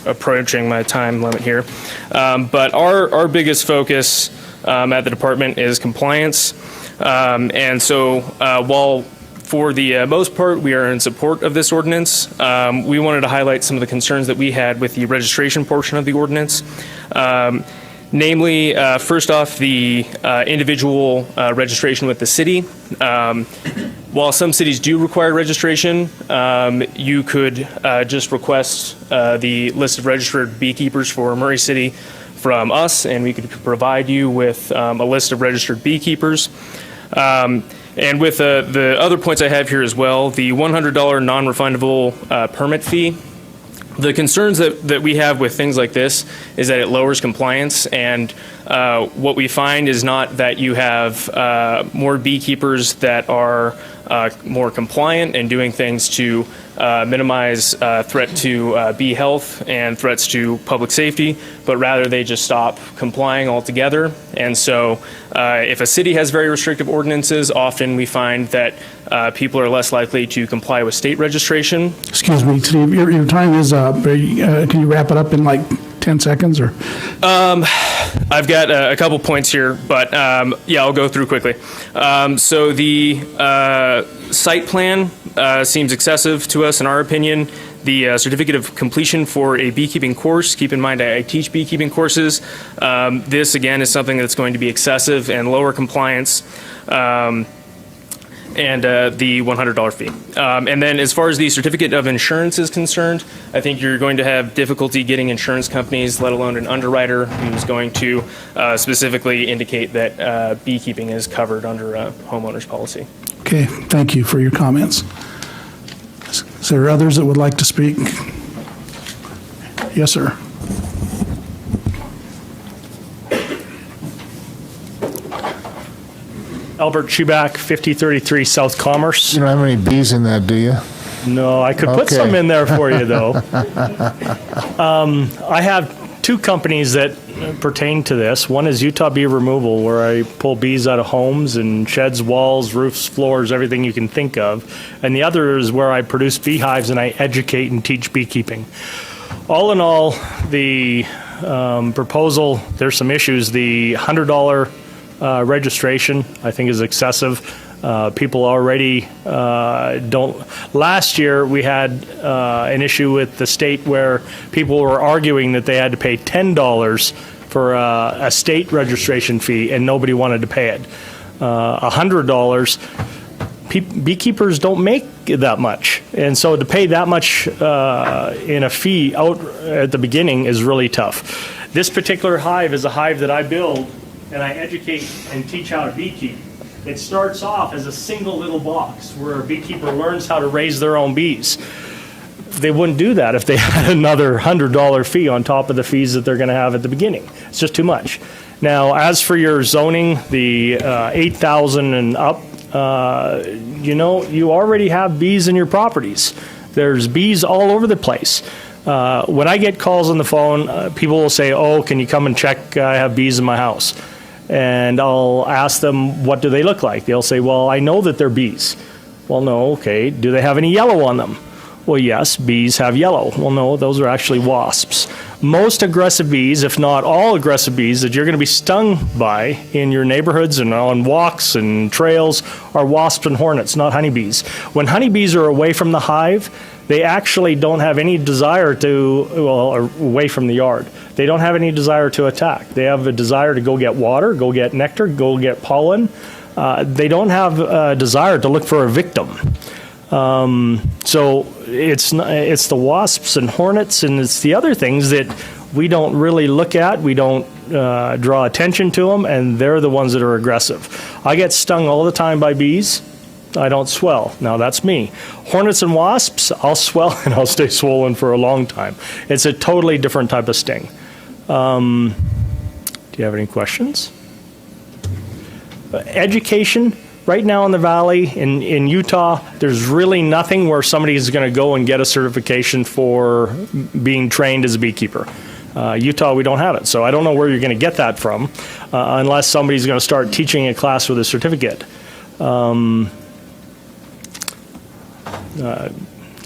approaching my time limit here, but our biggest focus at the department is compliance, and so while for the most part, we are in support of this ordinance. We wanted to highlight some of the concerns that we had with the registration portion of the ordinance. Namely, first off, the individual registration with the city. While some cities do require registration, you could just request the list of registered beekeepers for Murray City from us, and we could provide you with a list of registered beekeepers. And with the other points I have here as well, the $100 non-refundable permit fee, the concerns that we have with things like this is that it lowers compliance, and what we find is not that you have more beekeepers that are more compliant and doing things to minimize threat to bee health and threats to public safety, but rather they just stop complying altogether. And so if a city has very restrictive ordinances, often we find that people are less likely to comply with state registration. Excuse me, Steve, your time is up. Can you wrap it up in like 10 seconds or? I've got a couple points here, but yeah, I'll go through quickly. So the site plan seems excessive to us in our opinion. The certificate of completion for a beekeeping course, keep in mind I teach beekeeping courses. This again is something that's going to be excessive and lower compliance. And the $100 fee. And then as far as the certificate of insurance is concerned, I think you're going to have difficulty getting insurance companies, let alone an underwriter who's going to specifically indicate that beekeeping is covered under a homeowner's policy. Okay, thank you for your comments. Is there others that would like to speak? Yes, sir. Albert Schubach, 5033 South Commerce. You don't have any bees in that, do you? No, I could put some in there for you, though. I have two companies that pertain to this. One is Utah Bee Removal, where I pull bees out of homes and sheds, walls, roofs, floors, everything you can think of. And the other is where I produce beehives and I educate and teach beekeeping. All in all, the proposal, there's some issues. The $100 registration, I think, is excessive. People already don't. Last year, we had an issue with the state where people were arguing that they had to pay $10 for a state registration fee, and nobody wanted to pay it. $100, beekeepers don't make that much, and so to pay that much in a fee out at the beginning is really tough. This particular hive is a hive that I build and I educate and teach how to beekeep. It starts off as a single little box where a beekeeper learns how to raise their own bees. They wouldn't do that if they had another $100 fee on top of the fees that they're going to have at the beginning. It's just too much. Now, as for your zoning, the 8,000 and up, you already have bees in your properties. There's bees all over the place. When I get calls on the phone, people will say, "Oh, can you come and check? I have bees in my house." And I'll ask them, what do they look like? They'll say, "Well, I know that they're bees." Well, no, okay. Do they have any yellow on them? Well, yes, bees have yellow. Well, no, those are actually wasps. Most aggressive bees, if not all aggressive bees that you're going to be stung by in your neighborhoods and on walks and trails are wasps and hornets, not honeybees. When honeybees are away from the hive, they actually don't have any desire away from the yard. They don't have any desire to attack. They have a desire to go get water, go get nectar, go get pollen. they don't have a desire to look for a victim. So it's the wasps and hornets, and it's the other things that we don't really look at. We don't draw attention to them, and they're the ones that are aggressive. I get stung all the time by bees. I don't swell. Now, that's me. Hornets and wasps, I'll swell and I'll stay swollen for a long time. It's a totally different type of sting. Do you have any questions? Education. Right now in the Valley, in Utah, there's really nothing where somebody is going to go and get a certification for being trained as a beekeeper. Utah, we don't have it. So I don't know where you're going to get that from unless somebody's going to start teaching a class with a certificate.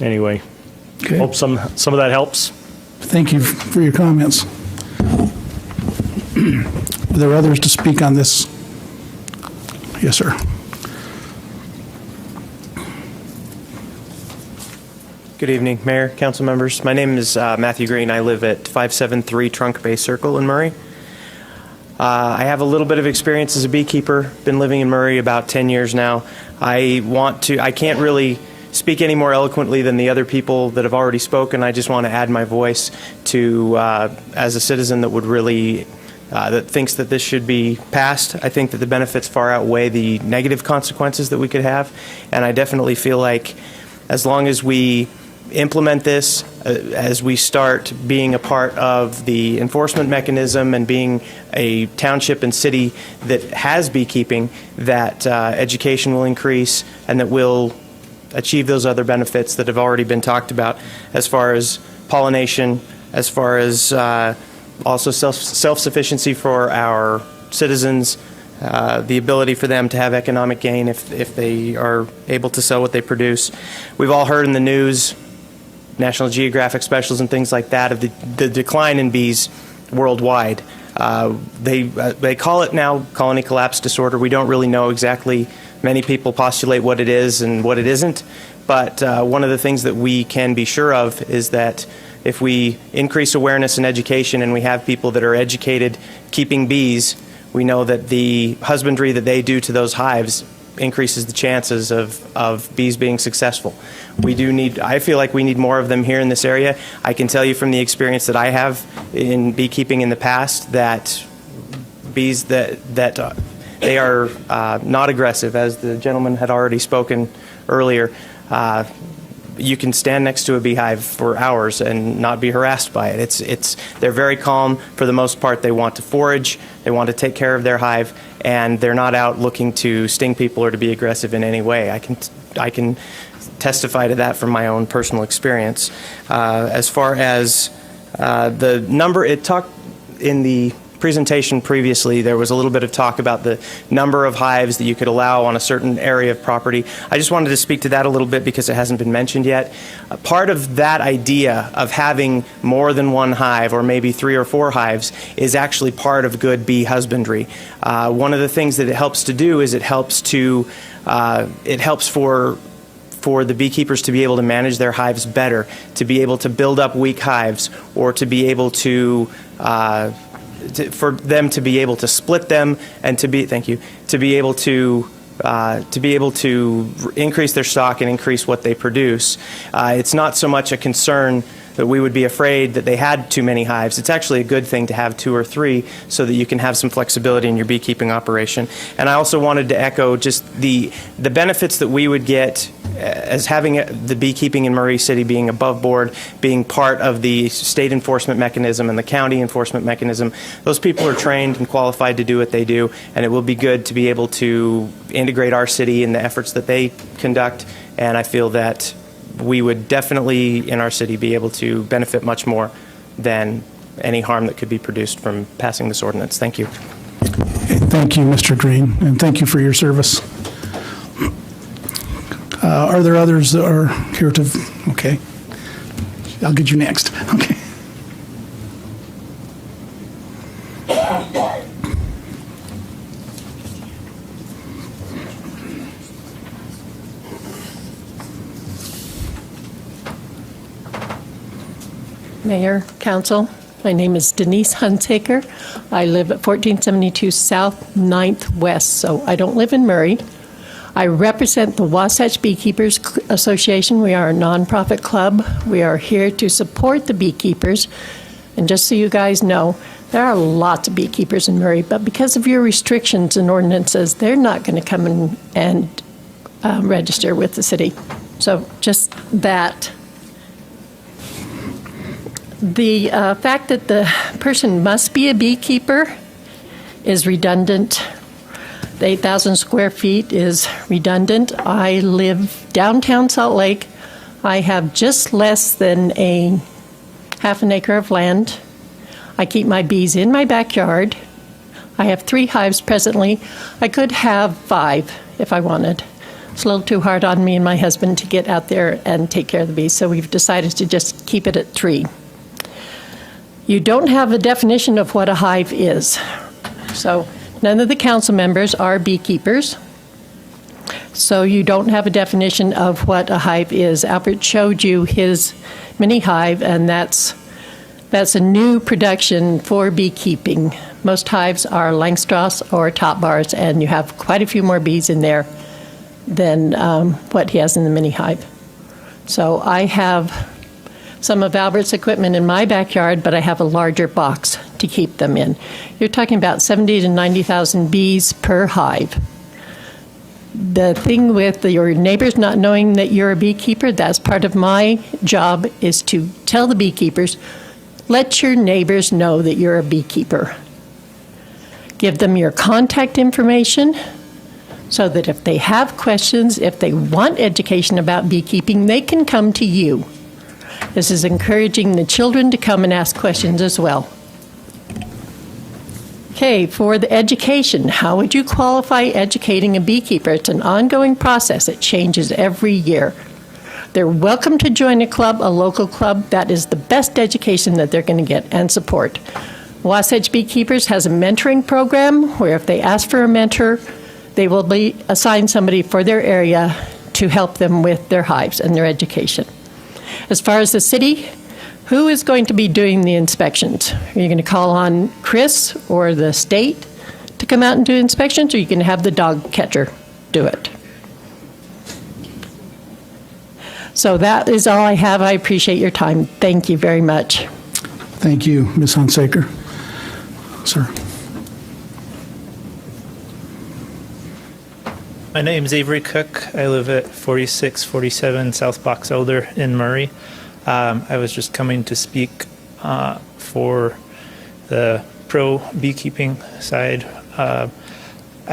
Anyway, hope some of that helps. Thank you for your comments. Are there others to speak on this? Yes, sir. Good evening, Mayor, council members. My name is Matthew Green. I live at 573 Trunk Bay Circle in Murray. I have a little bit of experience as a beekeeper. Been living in Murray about 10 years now. I can't really speak any more eloquently than the other people that have already spoken. I just want to add my voice to, as a citizen that would really, that thinks that this should be passed. I think that the benefits far outweigh the negative consequences that we could have. And I definitely feel like as long as we implement this, as we start being a part of the enforcement mechanism and being a township and city that has beekeeping, that education will increase and that we'll achieve those other benefits that have already been talked about as far as pollination, as far as also self-sufficiency for our citizens, the ability for them to have economic gain if they are able to sell what they produce. We've all heard in the news, National Geographic specials and things like that, of the decline in bees worldwide. They call it now colony collapse disorder. We don't really know exactly. Many people postulate what it is and what it isn't. But one of the things that we can be sure of is that if we increase awareness and education and we have people that are educated keeping bees, we know that the husbandry that they do to those hives increases the chances of bees being successful. I feel like we need more of them here in this area. I can tell you from the experience that I have in beekeeping in the past that bees that they are not aggressive, as the gentleman had already spoken earlier. You can stand next to a beehive for hours and not be harassed by it. They're very calm for the most part. They want to forage, they want to take care of their hive, and they're not out looking to sting people or to be aggressive in any way. I can testify to that from my own personal experience. As far as the number, it talked in the presentation previously, there was a little bit of talk about the number of hives that you could allow on a certain area of property. I just wanted to speak to that a little bit because it hasn't been mentioned yet. Part of that idea of having more than one hive, or maybe 3 or 4 hives, is actually part of good bee husbandry. One of the things that it helps to do is it helps for the beekeepers to be able to manage their hives better, to be able to build up weak hives, or to be able to for them to be able to split them and to be able to increase their stock and increase what they produce. It's not so much a concern that we would be afraid that they had too many hives. It's actually a good thing to have 2 or 3 so that you can have some flexibility in your beekeeping operation. And I also wanted to echo just the benefits that we would get as having the beekeeping in Murray City being above board, being part of the state enforcement mechanism and the county enforcement mechanism. Those people are trained and qualified to do what they do, and it will be good to be able to integrate our city in the efforts that they conduct. And I feel that we would definitely in our city be able to benefit much more than any harm that could be produced from passing this ordinance. Thank you. Thank you, Mr. Green, and thank you for your service. Are there others that are here to, okay. I'll get you next. Okay. Mayor, Council, My name is Denise Hunsaker. I live at 1472 South 9th West, so I don't live in Murray. I represent the Wasatch Beekeepers Association. We are a nonprofit club. We are here to support the beekeepers. And just so you guys know, there are lots of beekeepers in Murray, but because of your restrictions and ordinances, they're not going to come in and register with the city. So just that. The fact that the person must be a beekeeper is redundant. The 8,000 square feet is redundant. I live downtown Salt Lake. I have just less than a half an acre of land. I keep my bees in my backyard. I have 3 hives presently. I could have 5 if I wanted. It's a little too hard on me and my husband to get out there and take care of the bees, so we've decided to just keep it at 3. You don't have a definition of what a hive is. So none of the council members are beekeepers. So you don't have a definition of what a hive is. Albert showed you his mini hive, and that's a new production for beekeeping. Most hives are Langstroths or top bars, and you have quite a few more bees in there than what he has in the mini hive. So I have some of Albert's equipment in my backyard, but I have a larger box to keep them in. You're talking about 70 to 90,000 bees per hive. The thing with your neighbors not knowing that you're a beekeeper, that's part of my job, is to tell the beekeepers, let your neighbors know that you're a beekeeper. Give them your contact information so that if they have questions, if they want education about beekeeping, they can come to you. This is encouraging the children to come and ask questions as well. Okay, for the education, how would you qualify educating a beekeeper? It's an ongoing process. It changes every year. They're welcome to join a club, a local club. That is the best education that they're going to get and support. Wasatch Beekeepers has a mentoring program where if they ask for a mentor, they will be assigned somebody for their area to help them with their hives and their education. As far as the city, who is going to be doing the inspections? Are you going to call on Chris or the state to come out and do inspections, or are you going to have the dog catcher do it? So that is all I have. I appreciate your time. Thank you very much. Thank you, Ms. Hunsaker. Sir. My name is Avery Cook. I live at 4647 South Box Elder in Murray. I was just coming to speak for the pro beekeeping side. I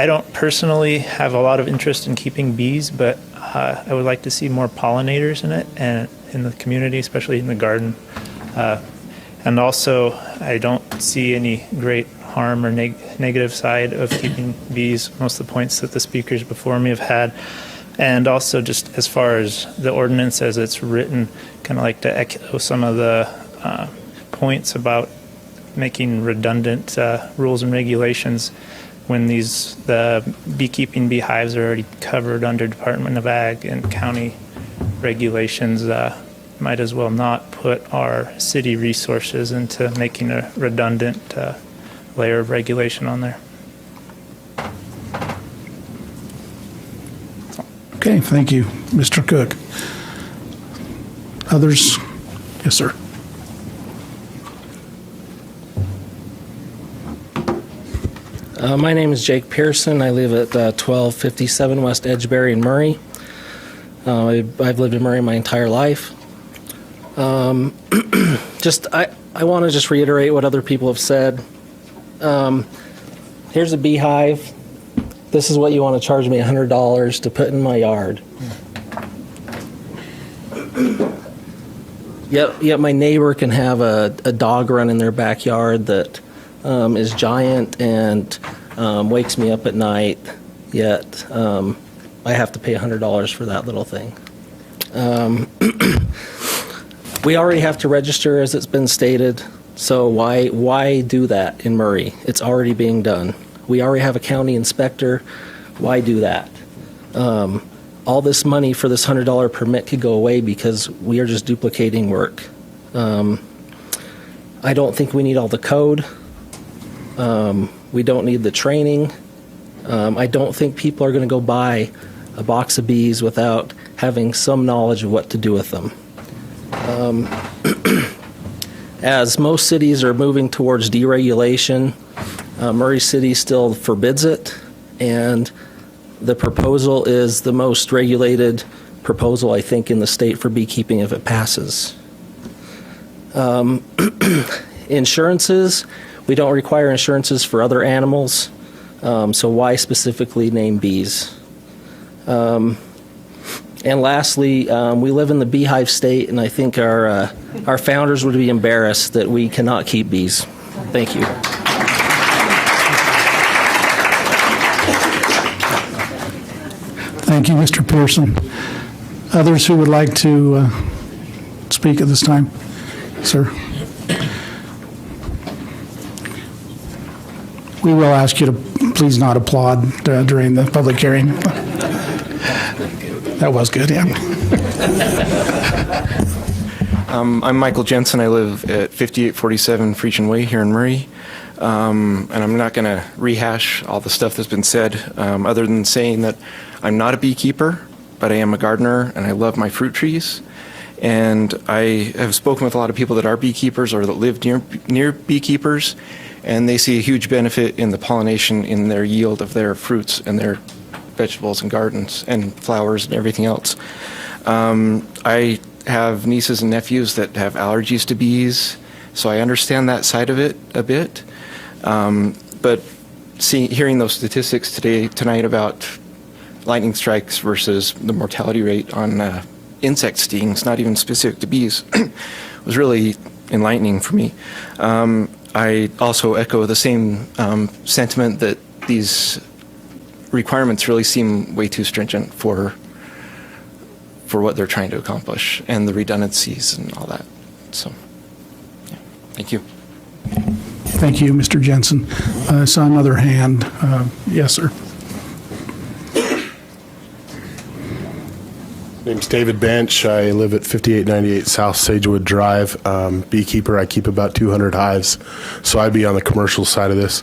don't personally have a lot of interest in keeping bees, but I would like to see more pollinators in it and in the community, especially in the garden. And also, I don't see any great harm or negative side of keeping bees, most of the points that the speakers before me have had. And also just as far as the ordinance as it's written, kind of like to echo some of the points about making redundant rules and regulations when the beekeeping beehives are already covered under Department of Ag and county regulations. Might as well not put our city resources into making a redundant layer of regulation on there. Okay, thank you, Mr. Cook. Others? Yes, sir. My name is Jake Pearson. I live at 1257 West Edgebury in Murray. I've lived in Murray my entire life. I want to just reiterate what other people have said. Here's a beehive. This is what you want to charge me $100 to put in my yard. Yet my neighbor can have a dog run in their backyard that is giant and wakes me up at night, yet I have to pay $100 for that little thing. We already have to register, as it's been stated, so why do that in Murray? It's already being done. We already have a county inspector. Why do that? All this money for this $100 permit could go away because we are just duplicating work. I don't think we need all the code. We don't need the training. I don't think people are going to go buy a box of bees without having some knowledge of what to do with them. As most cities are moving towards deregulation, Murray City still forbids it, and the proposal is the most regulated proposal, I think, in the state for beekeeping if it passes. Insurances, we don't require insurances for other animals, so why specifically name bees? And lastly, we live in the beehive state, and I think our founders would be embarrassed that we cannot keep bees. Thank you. Thank you, Mr. Pearson. Others who would like to speak at this time? Sir? We will ask you to please not applaud during the public hearing. That was good, yeah. I'm Michael Jensen. I live at 5847 Freechin Way here in Murray. And I'm not going to rehash all the stuff that's been said, other than saying that I'm not a beekeeper, but I am a gardener, and I love my fruit trees. And I have spoken with a lot of people that are beekeepers or that live near beekeepers, and they see a huge benefit in the pollination in their yield of their fruits and their vegetables and gardens and flowers and everything else. I have nieces and nephews that have allergies to bees, so I understand that side of it a bit. But hearing those statistics tonight about lightning strikes versus the mortality rate on insect stings, not even specific to bees, was really enlightening for me. I also echo the same sentiment that these requirements really seem way too stringent for what they're trying to accomplish, and the redundancies and all that. So, yeah. Thank you. Thank you, Mr. Jensen. I saw another hand. Yes, sir. Name's David Bench. I live at 5898 South Sagewood Drive. Beekeeper. I keep about 200 hives, so I'd be on the commercial side of this.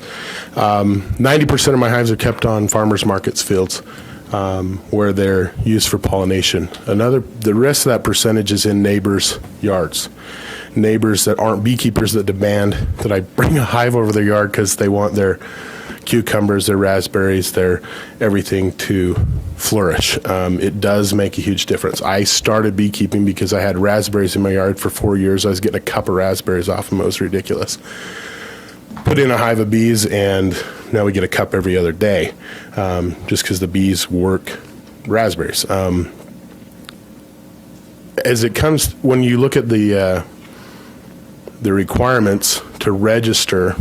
90% of my hives are kept on farmers markets fields, where they're used for pollination. The rest of that percentage is in neighbors' yards. Neighbors that aren't beekeepers that demand that I bring a hive over their yard because they want their cucumbers, their raspberries, their everything to flourish. It does make a huge difference. I started beekeeping because I had raspberries in my yard for 4 years. I was getting a cup of raspberries off them. It was ridiculous. Put in a hive of bees, and now we get a cup every other day, just because the bees work raspberries. As it comes, when you look at the requirements to register,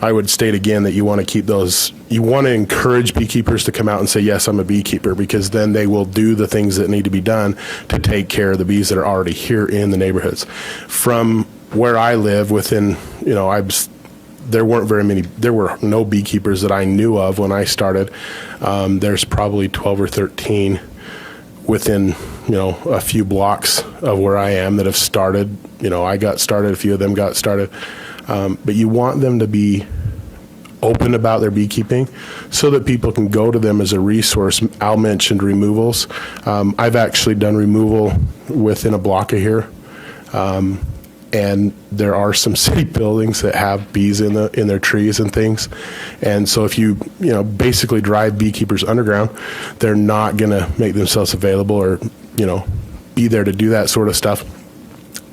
I would state again that you want to keep those, you want to encourage beekeepers to come out and say, yes, I'm a beekeeper, because then they will do the things that need to be done to take care of the bees that are already here in the neighborhoods. From where I live, within, there were no beekeepers that I knew of when I started. There's probably 12 or 13 within, a few blocks of where I am that have started. I got started, a few of them got started. But you want them to be open about their beekeeping so that people can go to them as a resource. Al mentioned removals. I've actually done removal within a block of here. And there are some city buildings that have bees in their trees and things. And so if you basically drive beekeepers underground, they're not going to make themselves available or, be there to do that sort of stuff.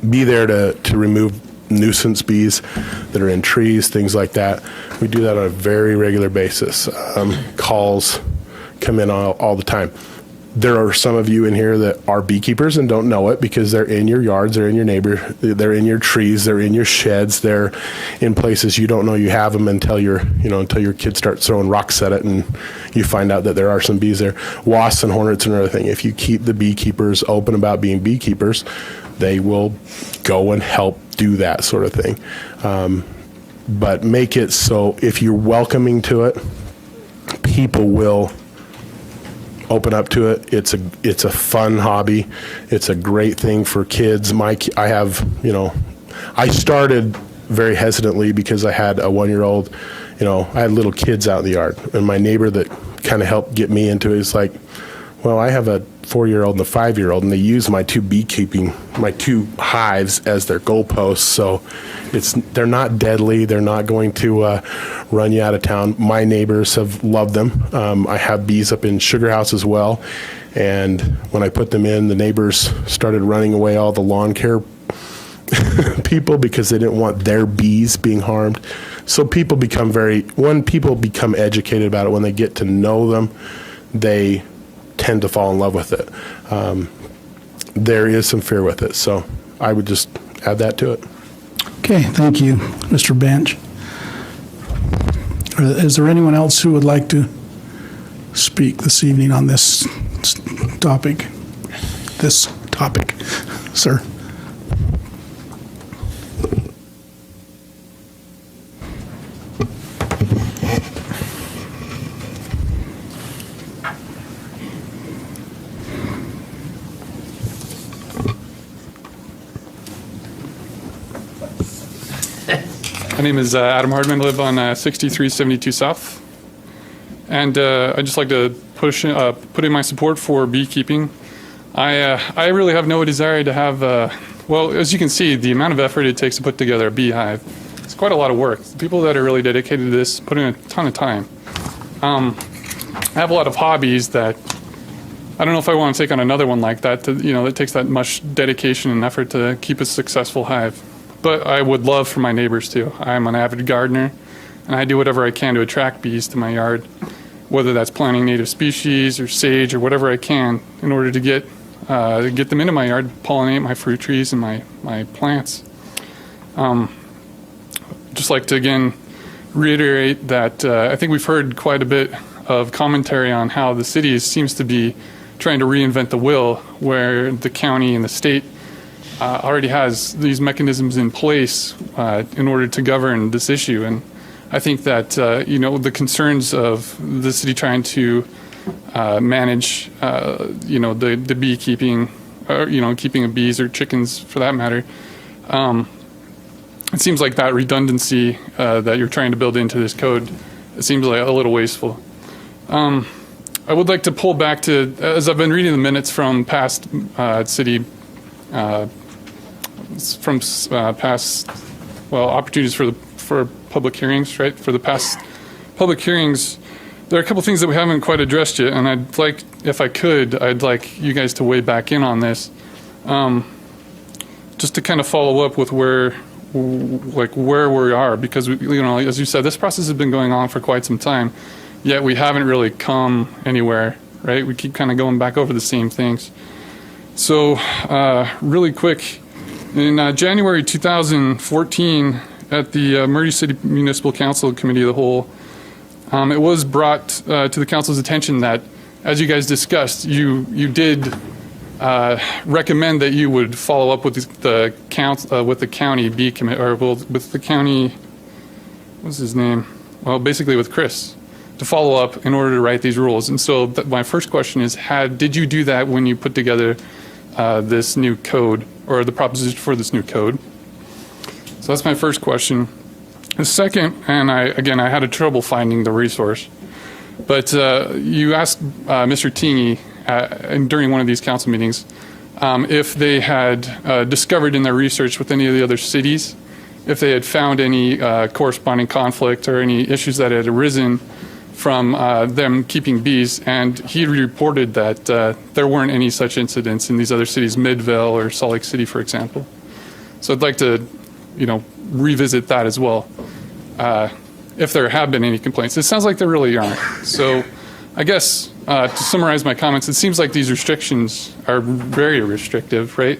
Be there to remove nuisance bees that are in trees, things like that. We do that on a very regular basis. Calls come in all the time. There are some of you in here that are beekeepers and don't know it because they're in your yards, they're in your they're in your trees, they're in your sheds, they're in places you don't know you have them until until your kids start throwing rocks at it and you find out that there are some bees there. Wasps and hornets and another thing. If you keep the beekeepers open about being beekeepers, they will go and help do that sort of thing. But make it so if you're welcoming to it, people will open up to it. It's a fun hobby. It's a great thing for kids. I started very hesitantly because I had a 1-year-old, I had little kids out in the yard. And my neighbor that kind of helped get me into it is like, well, I have a 4-year-old and a 5-year-old, and they use my two hives as their goalposts. So they're not deadly. They're not going to run you out of town. My neighbors have loved them. I have bees up in Sugar House as well. And when I put them in, the neighbors started running away all the lawn care people because they didn't want their bees being harmed. So people become educated about it, when they get to know them, they tend to fall in love with it. There is some fear with it, so I would just add that to it. Okay, thank you, Mr. Bench. Is there anyone else who would like to speak this evening on this topic? Sir. My name is Adam Hardman. I live on 6372 South. And I'd just like to put in my support for beekeeping. I really have no desire to have, well, as you can see, the amount of effort it takes to put together a beehive, it's quite a lot of work. The people that are really dedicated to this put in a ton of time. I have a lot of hobbies that I don't know if I want to take on another one like that, that takes that much dedication and effort to keep a successful hive. But I would love for my neighbors too. I'm an avid gardener, and I do whatever I can to attract bees to my yard, whether that's planting native species or sage or whatever I can in order to get them into my yard, pollinate my fruit trees and my plants. Just like to again reiterate that I think we've heard quite a bit of commentary on how the city seems to be trying to reinvent the wheel, where the county and the state already has these mechanisms in place in order to govern this issue. And I think that, the concerns of the city trying to manage, the beekeeping, or, keeping of bees or chickens for that matter, it seems like that redundancy that you're trying to build into this code, it seems like a little wasteful. I would like to pull back to, as I've been reading the minutes from past city opportunities for public hearings, right? For the past public hearings, there are a couple things that we haven't quite addressed yet, and I'd like, if I could, I'd like you guys to weigh back in on this, just to kind of follow up with where we are, because as you said, this process has been going on for quite some time, yet we haven't really come anywhere, right? We keep kind of going back over the same things. So, really quick. In January 2014, at the Murray City Municipal Council Committee of the Whole, it was brought to the council's attention that, as you guys discussed, you did recommend that you would follow up with the county bee committee, or with the county. What's his name? Well, basically with Chris, to follow up in order to write these rules. And so, my first question is: did you do that when you put together this new code, or the proposition for this new code? So that's my first question. The second, and I had a trouble finding the resource, but you asked Mr. Tingy during one of these council meetings if they had discovered in their research with any of the other cities, if they had found any corresponding conflict or any issues that had arisen from them keeping bees, and he reported that there weren't any such incidents in these other cities, Midvale or Salt Lake City, for example. So I'd like to, revisit that as well, if there have been any complaints. It sounds like there really aren't. So I guess to summarize my comments, it seems like these restrictions are very restrictive, right?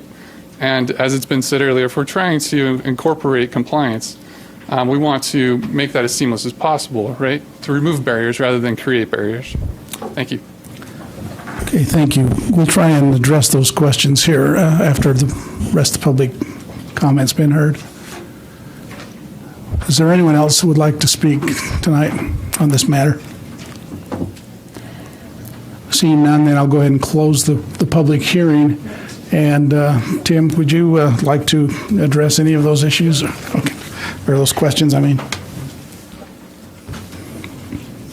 And as it's been said earlier, if we're trying to incorporate compliance, we want to make that as seamless as possible, right? To remove barriers rather than create barriers. Thank you. Okay, thank you. We'll try and address those questions here after the rest of the public comments been heard. Is there anyone else who would like to speak tonight on this matter? Seeing none, then I'll go ahead and close the public hearing. And Tim, would you like to address any of those issues? Okay. or those questions, I mean.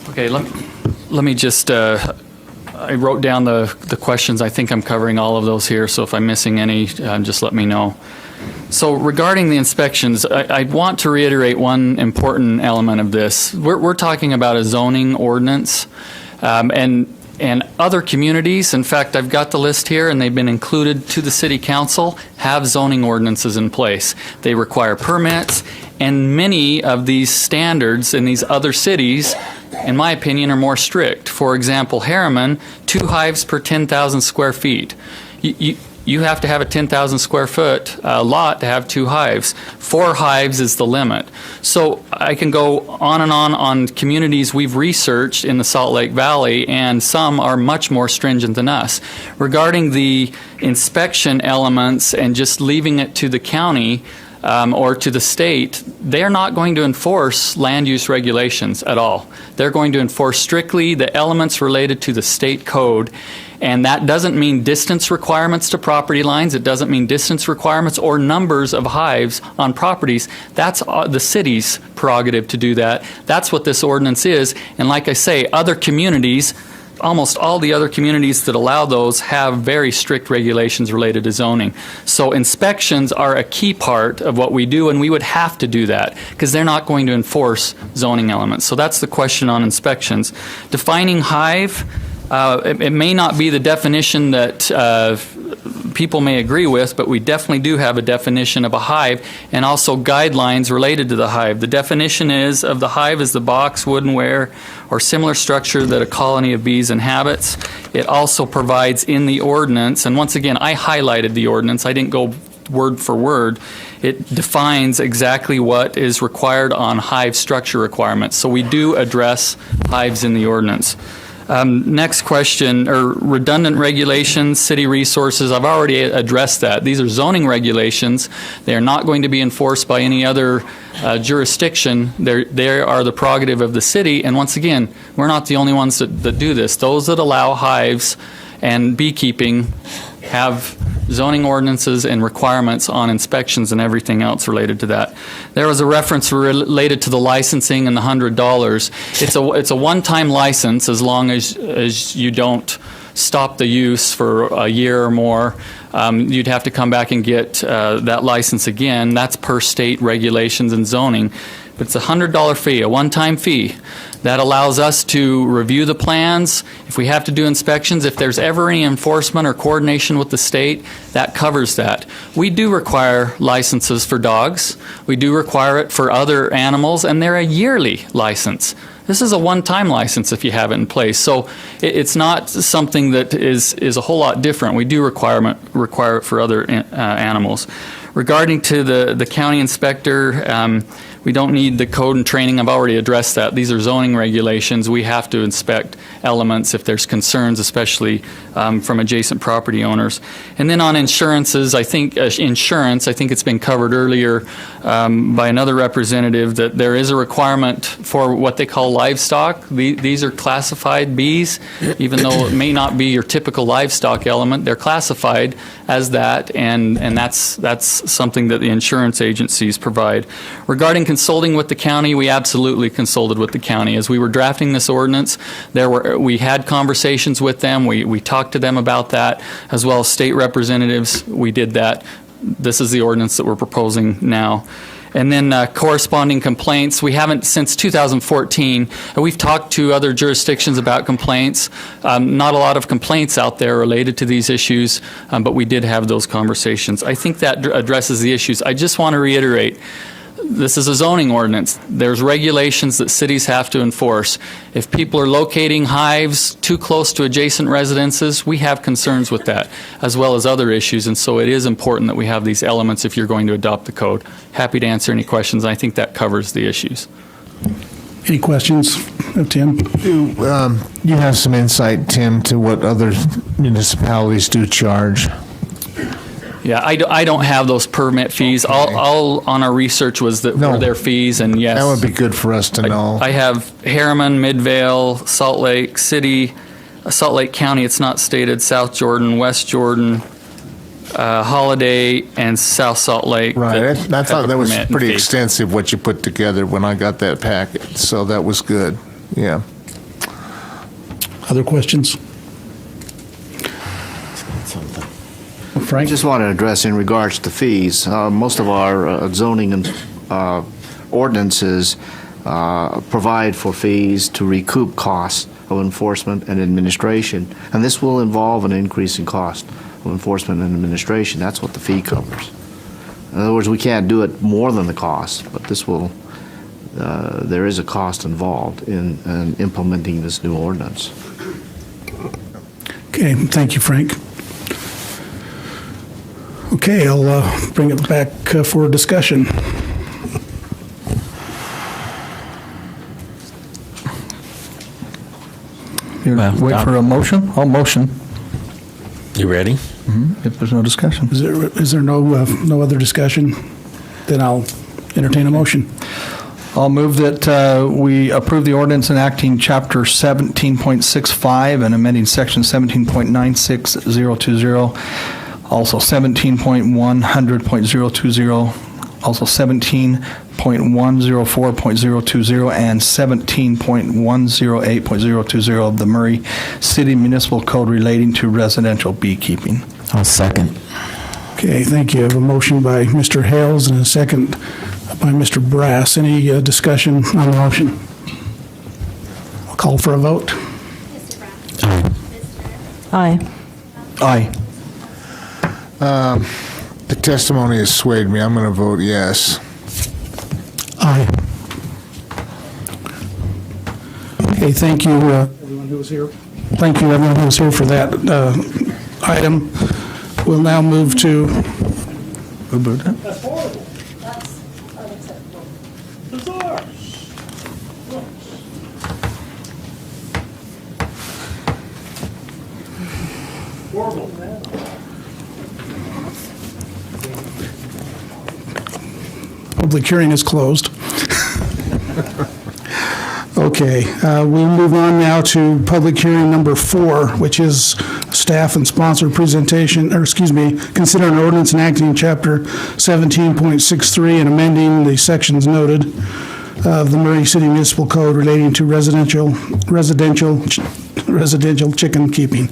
Okay, let me just, I wrote down the questions. I think I'm covering all of those here, so if I'm missing any, just let me know. So regarding the inspections, I want to reiterate one important element of this. We're talking about a zoning ordinance, and other communities, in fact, I've got the list here, and they've been included to the city council, have zoning ordinances in place. They require permits, and many of these standards in these other cities, in my opinion, are more strict. For example, Harriman, 2 hives per 10,000 square feet. You have to have a 10,000 square foot lot to have 2 hives. 4 hives is the limit. So I can go on and on communities we've researched in the Salt Lake Valley, and some are much more stringent than us. Regarding the inspection elements and just leaving it to the county or to the state, they're not going to enforce land use regulations at all. They're going to enforce strictly the elements related to the state code. And that doesn't mean distance requirements to property lines. It doesn't mean distance requirements or numbers of hives on properties. That's the city's prerogative to do that. That's what this ordinance is. And like I say, other communities, almost all the other communities that allow those have very strict regulations related to zoning. So inspections are a key part of what we do, and we would have to do that because they're not going to enforce zoning elements. So that's the question on inspections. Defining hive, it may not be the definition that people may agree with, but we definitely do have a definition of a hive and also guidelines related to the hive. The definition of the hive is the box, woodenware, or similar structure that a colony of bees inhabits. It also provides in the ordinance, and once again, I highlighted the ordinance. I didn't go word for word. It defines exactly what is required on hive structure requirements. So we do address hives in the ordinance. Next question, or redundant regulations, city resources. I've already addressed that. These are zoning regulations. They are not going to be enforced by any other jurisdiction. They are the prerogative of the city. And once again, we're not the only ones that do this. Those that allow hives and beekeeping have zoning ordinances and requirements on inspections and everything else related to that. There was a reference related to the licensing and the $100. It's a one-time license as long as you don't stop the use for a year or more. You'd have to come back and get that license again. That's per state regulations and zoning. But it's a $100 fee, a one-time fee. That allows us to review the plans. If we have to do inspections, if there's ever any enforcement or coordination with the state, that covers that. We do require licenses for dogs. We do require it for other animals, and they're a yearly license. This is a one-time license if you have it in place. So it's not something that is a whole lot different. We do require it for other animals. Regarding to the county inspector, we don't need the code and training. I've already addressed that. These are zoning regulations. We have to inspect elements if there's concerns, especially from adjacent property owners. And then on insurances, I think it's been covered earlier by another representative that there is a requirement for what they call livestock. These are classified bees, even though it may not be your typical livestock element. They're classified as that, and that's something that the insurance agencies provide. Regarding consulting with the county, we absolutely consulted with the county. As we were drafting this ordinance, we had conversations with them. We talked to them about that, as well as state representatives. We did that. This is the ordinance that we're proposing now. And then corresponding complaints. We haven't, since 2014, we've talked to other jurisdictions about complaints. Not a lot of complaints out there related to these issues, but we did have those conversations. I think that addresses the issues. I just want to reiterate, this is a zoning ordinance. There's regulations that cities have to enforce. If people are locating hives too close to adjacent residences, we have concerns with that, as well as other issues, and so it is important that we have these elements if you're going to adopt the code. Happy to answer any questions. I think that covers the issues. Any questions of Tim? You have some insight, Tim, to what other municipalities do charge. Yeah, I don't have those permit fees. Okay. All on our research was that were their fees, and yes. That would be good for us to know. I have Harriman, Midvale, Salt Lake City, Salt Lake County, it's not stated, South Jordan, West Jordan, Holiday, and South Salt Lake. Right. I thought that was permit and pretty fee. extensive what you put together when I got that packet, so that was good. Yeah. Other questions? Frank? Just want to address in regards to fees. Most of our zoning and ordinances provide for fees to recoup costs of enforcement and administration, and this will involve an increase in cost of enforcement and administration. That's what the fee covers. In other words, we can't do it more than the cost, but this will. There is a cost involved in implementing this new ordinance. Okay, thank you, Frank. Okay, I'll bring it back for discussion. Wait for a motion? I'll motion. You ready? If there's no discussion. Is there no other discussion? Then I'll entertain a motion. I'll move that we approve the ordinance enacting Chapter 17.65 and amending Section 17.96020, also 17.100.020, also 17.104.020, and 17.108.020 of the Murray City Municipal Code relating to residential beekeeping. I'll second. Okay, thank you. I have a motion by Mr. Hales and a second by Mr. Brass. Any discussion on the motion? I'll call for a vote. Aye. Aye. The testimony has swayed me. I'm going to vote yes. Aye. Okay, thank you, everyone who was here. Thank you, everyone who was here for that item. We'll now move to. That's horrible. That's unacceptable. Bizarre. Horrible. Public hearing is closed. Okay, we'll move on now to public hearing number 4, which is staff and sponsored presentation, or excuse me, consider an ordinance enacting Chapter 17.63 and amending the sections noted of the Murray City Municipal Code relating to residential chicken keeping.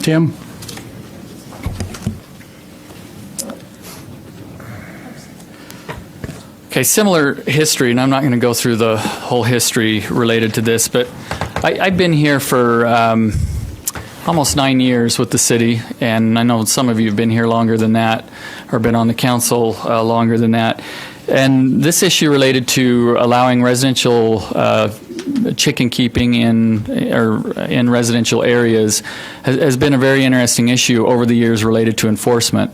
Tim? Okay, similar history, and I'm not going to go through the whole history related to this, but I've been here for almost 9 years with the city, and I know some of you have been here longer than that, or been on the council longer than that. And this issue related to allowing residential chicken keeping in residential areas has been a very interesting issue over the years related to enforcement.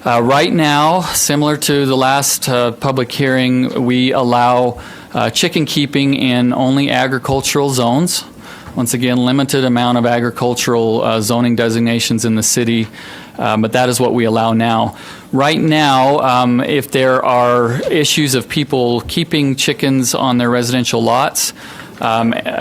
Right now, similar to the last public hearing, we allow chicken keeping in only agricultural zones. Once again, limited amount of agricultural zoning designations in the city, but that is what we allow now. Right now, if there are issues of people keeping chickens on their residential lots,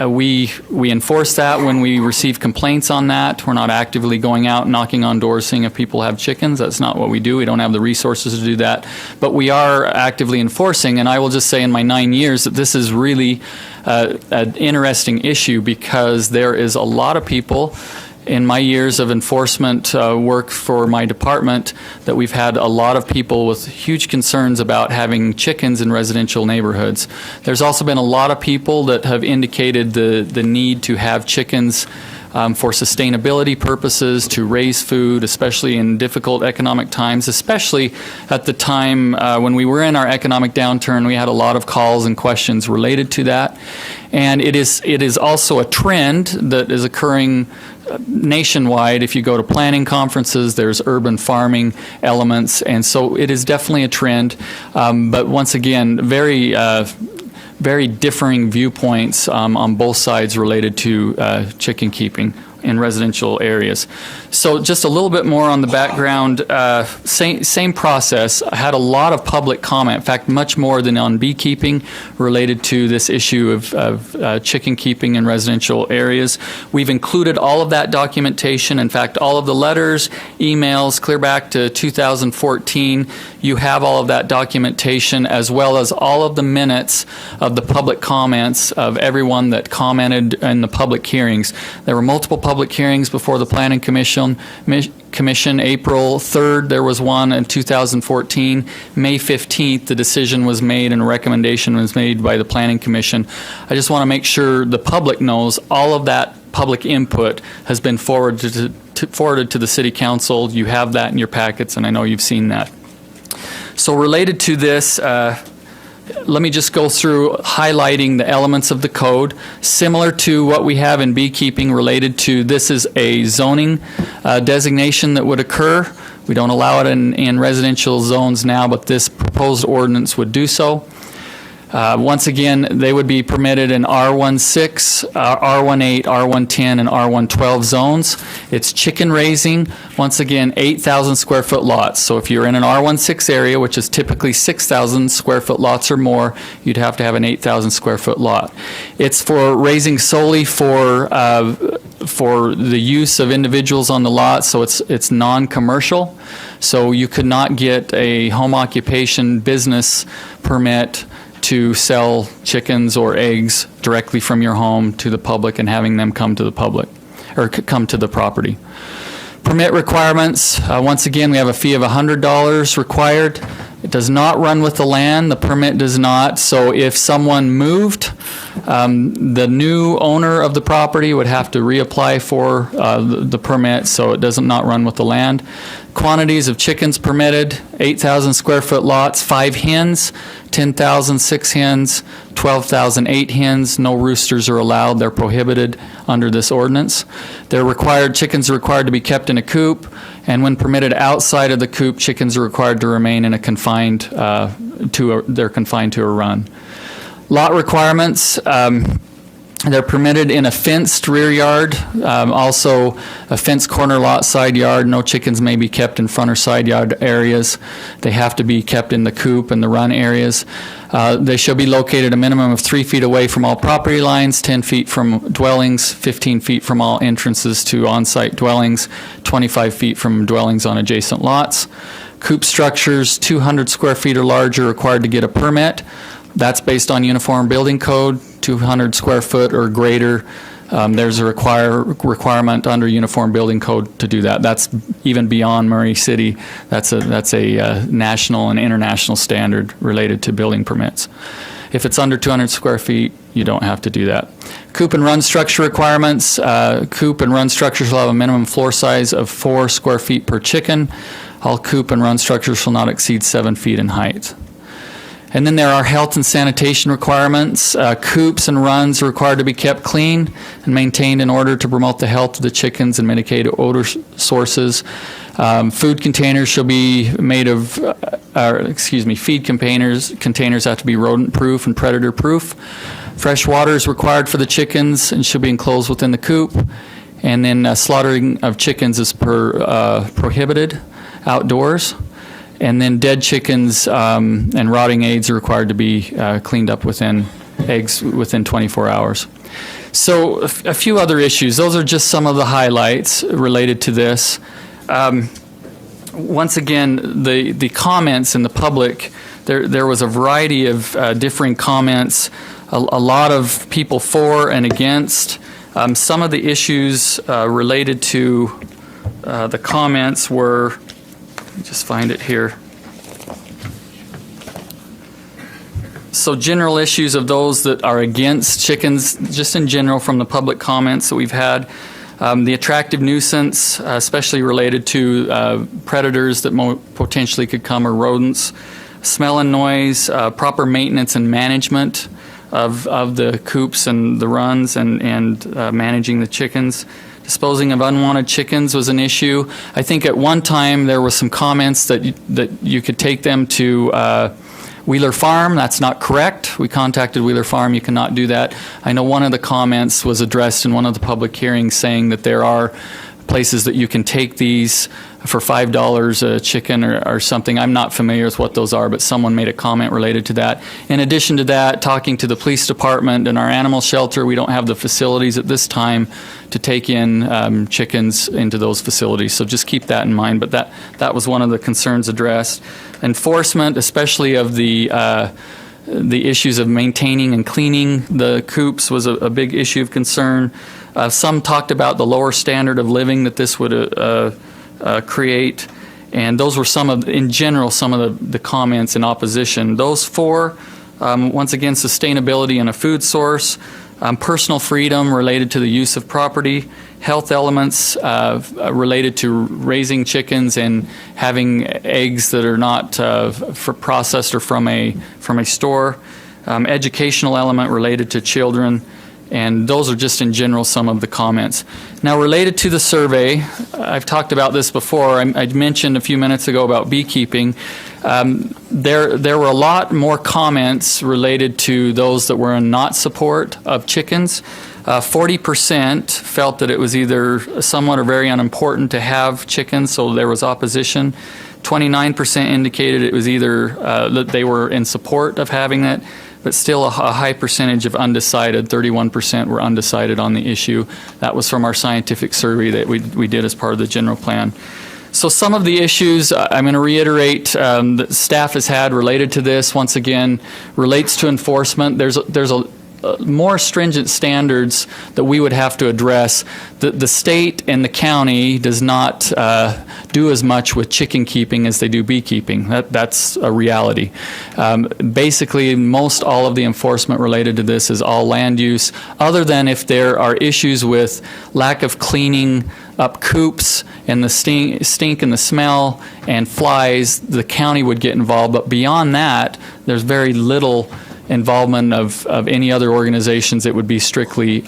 we enforce that when we receive complaints on that. We're not actively going out knocking on doors seeing if people have chickens. That's not what we do. We don't have the resources to do that. But we are actively enforcing, and I will just say in my 9 years that this is really an interesting issue because there is a lot of people in my years of enforcement work for my department that we've had a lot of people with huge concerns about having chickens in residential neighborhoods. There's also been a lot of people that have indicated the need to have chickens for sustainability purposes, to raise food, especially in difficult economic times, especially at the time when we were in our economic downturn. We had a lot of calls and questions related to that. And it is also a trend that is occurring nationwide. If you go to planning conferences, there's urban farming elements, and so it is definitely a trend. But once again, very differing viewpoints on both sides related to chicken keeping in residential areas. So just a little bit more on the background. Same process. I had a lot of public comment. In fact, much more than on beekeeping related to this issue of chicken keeping in residential areas. We've included all of that documentation. In fact, all of the letters, emails, clear back to 2014. You have all of that documentation, as well as all of the minutes of the public comments of everyone that commented in the public hearings. There were multiple public hearings before the Planning Commission. April 3rd, there was one in 2014. May 15th, the decision was made and a recommendation was made by the Planning Commission. I just want to make sure the public knows all of that public input has been forwarded to the City Council. You have that in your packets, and I know you've seen that. So related to this, let me just go through highlighting the elements of the code. Similar to what we have in beekeeping related to, this is a zoning designation that would occur. We don't allow it in residential zones now, but this proposed ordinance would do so. Once again, they would be permitted in R16, R18, R110, and R112 zones. It's chicken raising, once again, 8,000 square foot lots. So if you're in an R16 area, which is typically 6,000 square foot lots or more, you'd have to have an 8,000 square foot lot. It's for raising solely for the use of individuals on the lot, so it's non-commercial. So you could not get a home occupation business permit to sell chickens or eggs directly from your home to the public and having them come to the public or come to the property. Permit requirements, once again, we have a fee of $100 required. It does not run with the land. The permit does not. So if someone moved, the new owner of the property would have to reapply for the permit, so it does not run with the land. Quantities of chickens permitted, 8,000 square foot lots, 5 hens, 10,000 6 hens, 12,000 8 hens. No roosters are allowed. They're prohibited under this ordinance. Chickens are required to be kept in a coop, and when permitted outside of the coop, chickens are required to remain in a confined they're confined to a run. Lot requirements. They're permitted in a fenced rear yard, also a fenced corner lot side yard. No chickens may be kept in front or side yard areas. They have to be kept in the coop and the run areas. They shall be located a minimum of 3 feet away from all property lines, 10 feet from dwellings, 15 feet from all entrances to on-site dwellings, 25 feet from dwellings on adjacent lots. Coop structures 200 square feet or larger are required to get a permit. That's based on Uniform Building Code. 200 square foot or greater, there's a requirement under Uniform Building Code to do that. That's even beyond Murray City. That's a national and international standard related to building permits. If it's under 200 square feet, you don't have to do that. Coop and run structure requirements. Coop and run structures will have a minimum floor size of 4 square feet per chicken. All coop and run structures shall not exceed 7 feet in height. And then there are health and sanitation requirements. Coops and runs are required to be kept clean and maintained in order to promote the health of the chickens and mitigate odor sources. Food containers shall be made of, feed containers have to be rodent-proof and predator-proof. Fresh water is required for the chickens and should be enclosed within the coop. And then slaughtering of chickens is prohibited outdoors. And then dead chickens and rotting eggs are required to be cleaned up within 24 hours. So a few other issues. Those are just some of the highlights related to this. Once again, the comments in the public, there was a variety of differing comments, a lot of people for and against. Some of the issues related to the comments were, let me just find it here. So general issues of those that are against chickens, just in general from the public comments that we've had. The attractive nuisance, especially related to predators that potentially could come, or rodents. Smell and noise, proper maintenance and management of the coops and the runs and managing the chickens. Disposing of unwanted chickens was an issue. I think at one time there were some comments that you could take them to Wheeler Farm. That's not correct. We contacted Wheeler Farm. You cannot do that. I know one of the comments was addressed in one of the public hearings saying that there are places that you can take these for $5 a chicken or something. I'm not familiar with what those are, but someone made a comment related to that. In addition to that, talking to the police department and our animal shelter, we don't have the facilities at this time to take in chickens into those facilities. So just keep that in mind. But that was one of the concerns addressed. Enforcement, especially of the issues of maintaining and cleaning the coops, was a big issue of concern. Some talked about the lower standard of living that this would create, and those were in general, some of the comments in opposition. Those four, once again, sustainability and a food source, personal freedom related to the use of property, health elements related to raising chickens and having eggs that are not processed or from a store, educational element related to children, and those are just in general some of the comments. Now, related to the survey, I've talked about this before. I mentioned a few minutes ago about beekeeping. There were a lot more comments related to those that were in not support of chickens. 40% felt that it was either somewhat or very unimportant to have chickens, so there was opposition. 29% indicated it was either that they were in support of having it, but still a high percentage of undecided. 31% were undecided on the issue. That was from our scientific survey that we did as part of the general plan. So some of the issues I'm going to reiterate that staff has had related to this, once again, relates to enforcement. There's a more stringent standards that we would have to address. The state and the county does not do as much with chicken keeping as they do beekeeping. That's a reality. Basically, most all of the enforcement related to this is all land use, other than if there are issues with lack of cleaning up coops and the stink and the smell and flies, the county would get involved. But beyond that, there's very little involvement of any other organizations. It would be strictly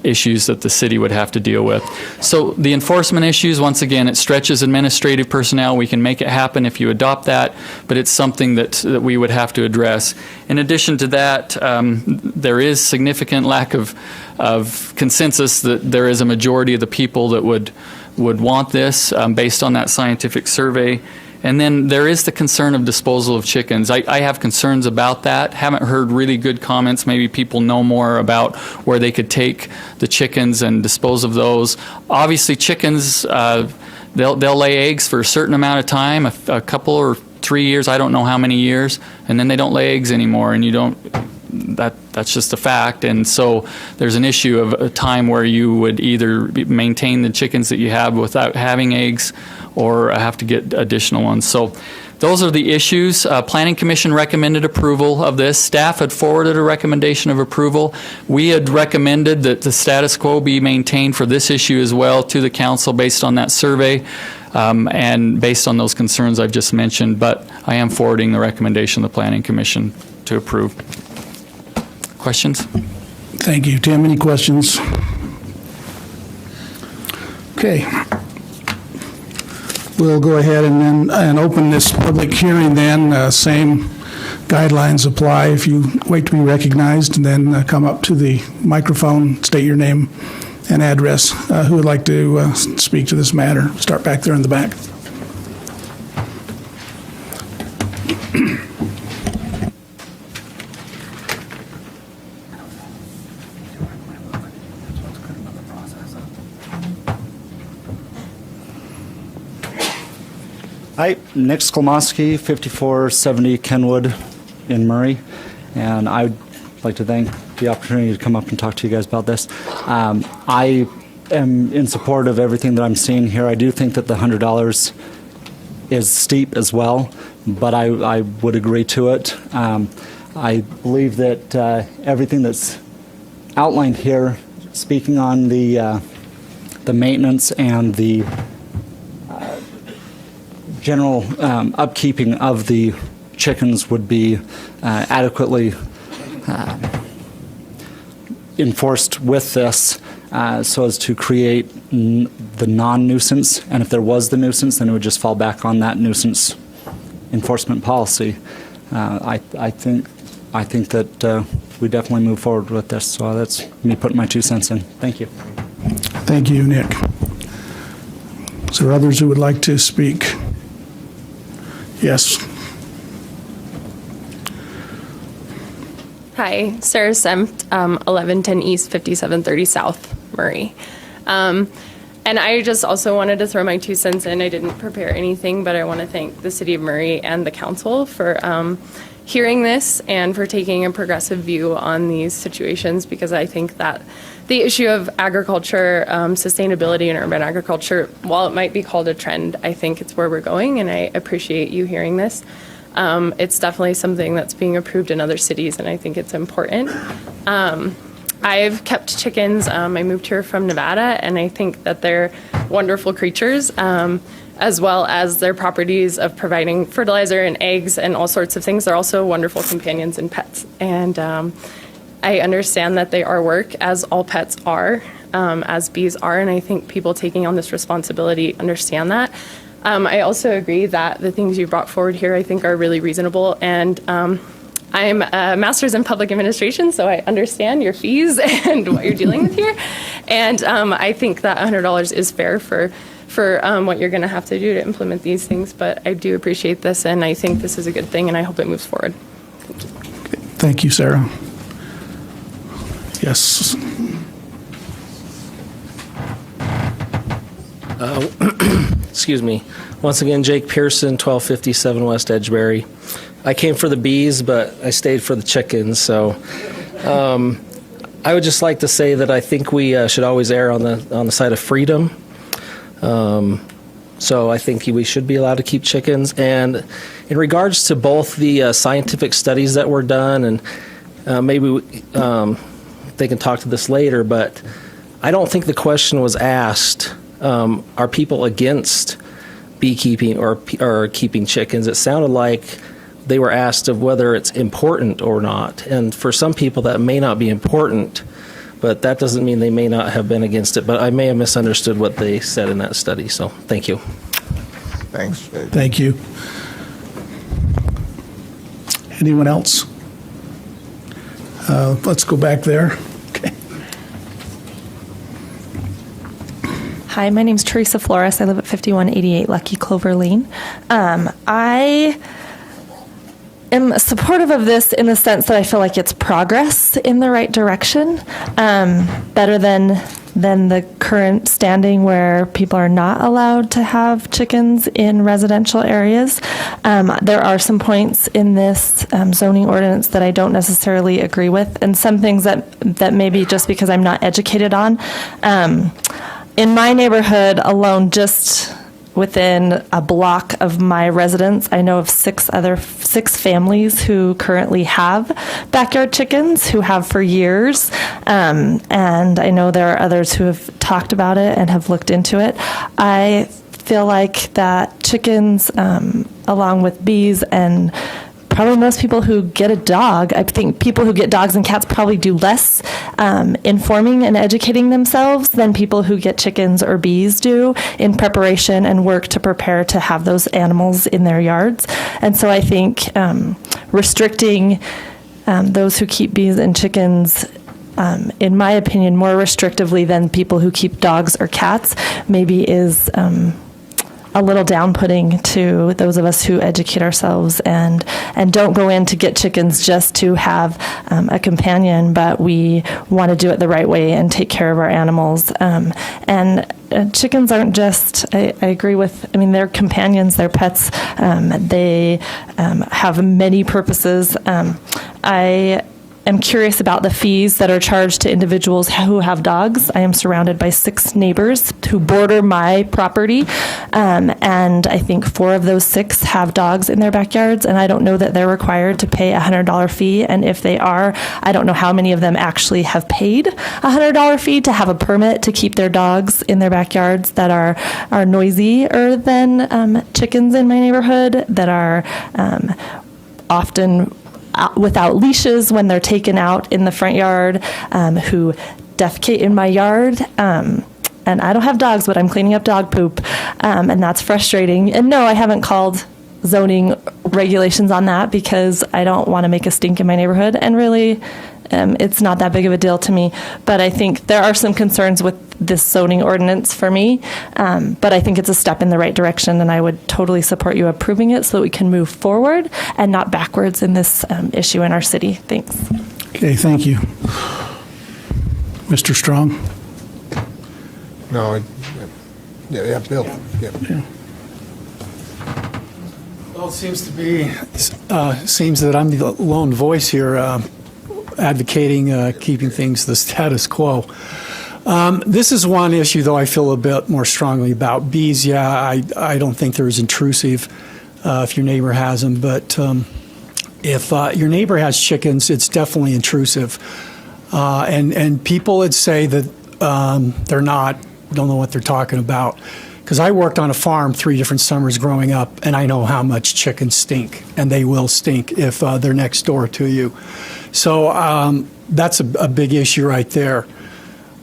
issues that the city would have to deal with. So the enforcement issues, once again, it stretches administrative personnel. We can make it happen if you adopt that, but it's something that we would have to address. In addition to that, there is significant lack of consensus that there is a majority of the people that would want this based on that scientific survey. And then there is the concern of disposal of chickens. I have concerns about that. Haven't heard really good comments. Maybe people know more about where they could take the chickens and dispose of those. Obviously, chickens, they'll lay eggs for a certain amount of time, a couple or 3 years, I don't know how many years, and then they don't lay eggs anymore, and you don't. That's just a fact. And so there's an issue of a time where you would either maintain the chickens that you have without having eggs or have to get additional ones. So those are the issues. Planning Commission recommended approval of this. Staff had forwarded a recommendation of approval. We had recommended that the status quo be maintained for this issue as well to the council based on that survey and based on those concerns I've just mentioned. But I am forwarding the recommendation of the Planning Commission to approve. Questions? Thank you. Tim, any questions? Okay. We'll go ahead and open this public hearing then. Same guidelines apply. If you wait to be recognized and then come up to the microphone, state your name and address. Who would like to speak to this matter? Start back there in the back. Hi, Nick Skolmoski, 5470 Kenwood in Murray, and I'd like to thank the opportunity to come up and talk to you guys about this. I am in support of everything that I'm seeing here. I do think that the $100 is steep as well, but I would agree to it. I believe that everything that's outlined here, speaking on the maintenance and the general upkeeping of the chickens would be adequately enforced with this so as to create the non-nuisance. And if there was the nuisance, then it would just fall back on that nuisance enforcement policy. I think that we definitely move forward with this. So that's me putting my 2 cents in. Thank you. Thank you, Nick. Is there others who would like to speak? Yes. Hi, Sarah Sempt, 1110 East, 5730 South, Murray. And I just also wanted to throw my 2 cents in. I didn't prepare anything, but I want to thank the City of Murray and the Council for hearing this and for taking a progressive view on these situations, because I think that the issue of agriculture, sustainability in urban agriculture, while it might be called a trend, I think it's where we're going, and I appreciate you hearing this. It's definitely something that's being approved in other cities, and I think it's important. I've kept chickens. I moved here from Nevada, and I think that they're wonderful creatures, as well as their properties of providing fertilizer and eggs and all sorts of things. They're also wonderful companions and pets. And I understand that they are work, as all pets are, as bees are, and I think people taking on this responsibility understand that. I also agree that the things you brought forward here I think are really reasonable, and I'm a master's in public administration, so I understand your fees and what you're dealing with here, and I think that $100 is fair for what you're going to have to do to implement these things, but I do appreciate this, and I think this is a good thing, and I hope it moves forward. Thank you, Sarah. Yes. Excuse me. Once again, Jake Pearson, 1257 West Edgebury. I came for the bees, but I stayed for the chickens. So I would just like to say that I think we should always err on the side of freedom. So I think we should be allowed to keep chickens. And in regards to both the scientific studies that were done, and maybe they can talk to this later, but I don't think the question was asked, are people against beekeeping or keeping chickens? It sounded like they were asked of whether it's important or not. And for some people that may not be important, but that doesn't mean they may not have been against it. But I may have misunderstood what they said in that study. So thank you. Thanks. Thank you. Anyone else? Let's go back there. Okay. Hi, my name's Teresa Flores. I live at 5188 Lucky Clover Lane. I am supportive of this in the sense that I feel like it's progress in the right direction, better than the current standing where people are not allowed to have chickens in residential areas. There are some points in this zoning ordinance that I don't necessarily agree with, and some things that maybe just because I'm not educated on. In my neighborhood alone, just within a block of my residence, I know of six families who currently have backyard chickens, who have for years. And I know there are others who have talked about it and have looked into it. I feel like that chickens, along with bees and probably most people who get a dog, I think people who get dogs and cats probably do less informing and educating themselves than people who get chickens or bees do in preparation and work to prepare to have those animals in their yards. And so I think restricting those who keep bees and chickens, in my opinion, more restrictively than people who keep dogs or cats maybe is a little down-putting to those of us who educate ourselves and don't go in to get chickens just to have a companion, but we want to do it the right way and take care of our animals. And chickens aren't just, I agree with, I mean, they're companions, they're pets. They have many purposes. I'm curious about the fees that are charged to individuals who have dogs. I am surrounded by 6 neighbors who border my property, and I think 4 of those 6 have dogs in their backyards, and I don't know that they're required to pay a $100 fee, and if they are, I don't know how many of them actually have paid a $100 fee to have a permit to keep their dogs in their backyards that are noisier than chickens in my neighborhood, that are often without leashes when they're taken out in the front yard, who defecate in my yard. And I don't have dogs, but I'm cleaning up dog poop, and that's frustrating. And no, I haven't called zoning regulations on that because I don't want to make a stink in my neighborhood. And really, it's not that big of a deal to me. But I think there are some concerns with this zoning ordinance for me. But I think it's a step in the right direction, and I would totally support you approving it so that we can move forward and not backwards in this issue in our city. Thanks. Okay, thank you. Mr. Strong? No, yeah, Bill. Yeah. Well, it seems to be, seems that I'm the lone voice here advocating keeping things the status quo. This is one issue, though, I feel a bit more strongly about. Bees, yeah, I don't think they're as intrusive if your neighbor has them, but if your neighbor has chickens, it's definitely intrusive. And people would say that they're not, don't know what they're talking about. Because I worked on a farm 3 different summers growing up, and I know how much chickens stink, and they will stink if they're next door to you. So that's a big issue right there.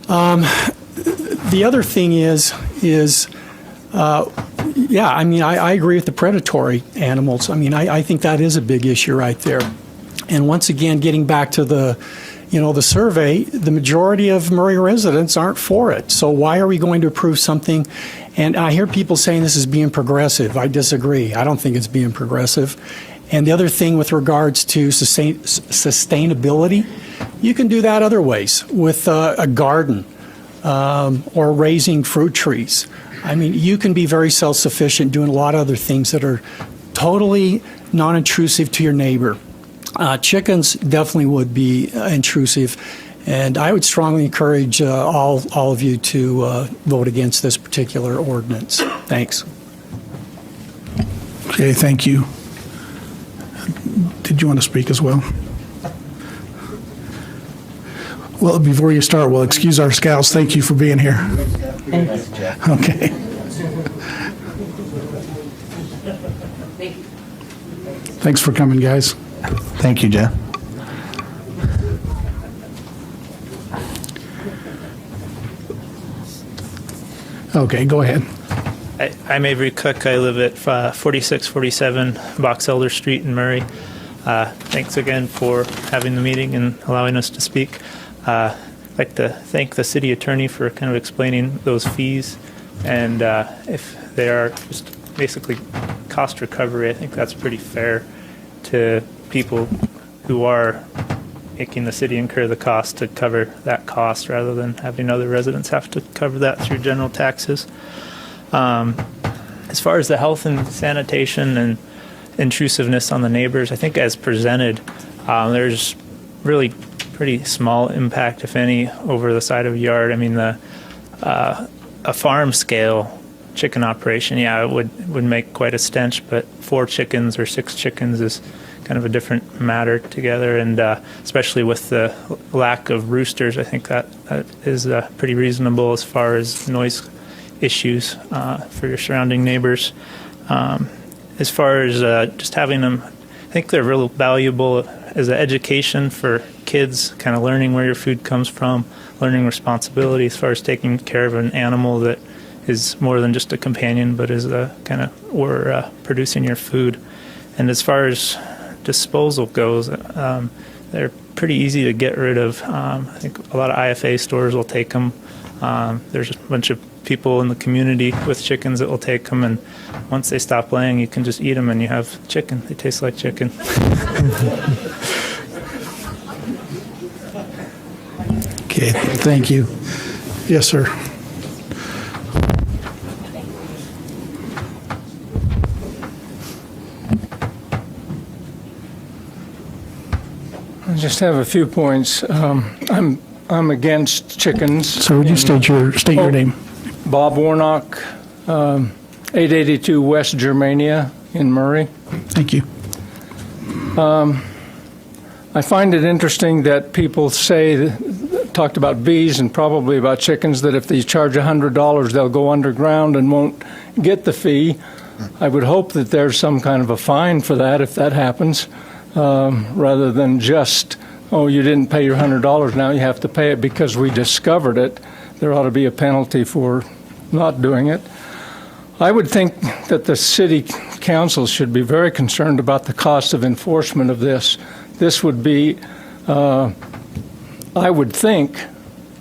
The other thing is yeah, I mean, I agree with the predatory animals. I mean, I think that is a big issue right there. And once again, getting back to the survey, the majority of Murray residents aren't for it. So why are we going to approve something? And I hear people saying this is being progressive. I disagree. I don't think it's being progressive. And the other thing with regards to sustainability, you can do that other ways with a garden or raising fruit trees. I mean, you can be very self-sufficient doing a lot of other things that are totally non-intrusive to your neighbor. Chickens definitely would be intrusive, and I would strongly encourage all of you to vote against this particular ordinance. Thanks. Okay, thank you. Did you want to speak as well? Well, before you start, we'll excuse our scouts. Thank you for being here. Thanks. Okay. Thanks for coming, guys. Thank you, Jeff. Okay, go ahead. I'm Avery Cook. I live at 4647 Box Elder Street in Murray. Thanks again for having the meeting and allowing us to speak. I'd like to thank the city attorney for kind of explaining those fees, and if they are just basically cost recovery, I think that's pretty fair to people who are making the city incur the cost to cover that cost rather than having other residents have to cover that through general taxes. As far as the health and sanitation and intrusiveness on the neighbors, I think as presented, there's really pretty small impact, if any, over the side of a yard. I mean, a farm scale chicken operation, yeah, it would make quite a stench, but 4 chickens or 6 chickens is kind of a different matter together, and especially with the lack of roosters, I think that is pretty reasonable as far as noise issues for your surrounding neighbors. As far as just having them, I think they're real valuable as an education for kids, kind of learning where your food comes from, learning responsibility as far as taking care of an animal that is more than just a companion, but is kind of we're producing your food. And as far as disposal goes, they're pretty easy to get rid of. I think a lot of IFA stores will take them. There's a bunch of people in the community with chickens that will take them, and once they stop laying, you can just eat them and you have chicken. They taste like chicken. Okay, thank you. Yes, sir. I just have a few points. I'm against chickens. So would you state your name? Bob Warnock, 882 West Germania in Murray. Thank you. I find it interesting that people talked about bees and probably about chickens, that if they charge $100, they'll go underground and won't get the fee. I would hope that there's some kind of a fine for that if that happens, rather than just, oh, you didn't pay your $100, now you have to pay it because we discovered it. There ought to be a penalty for not doing it. I would think that the city council should be very concerned about the cost of enforcement of this. This would be I would think,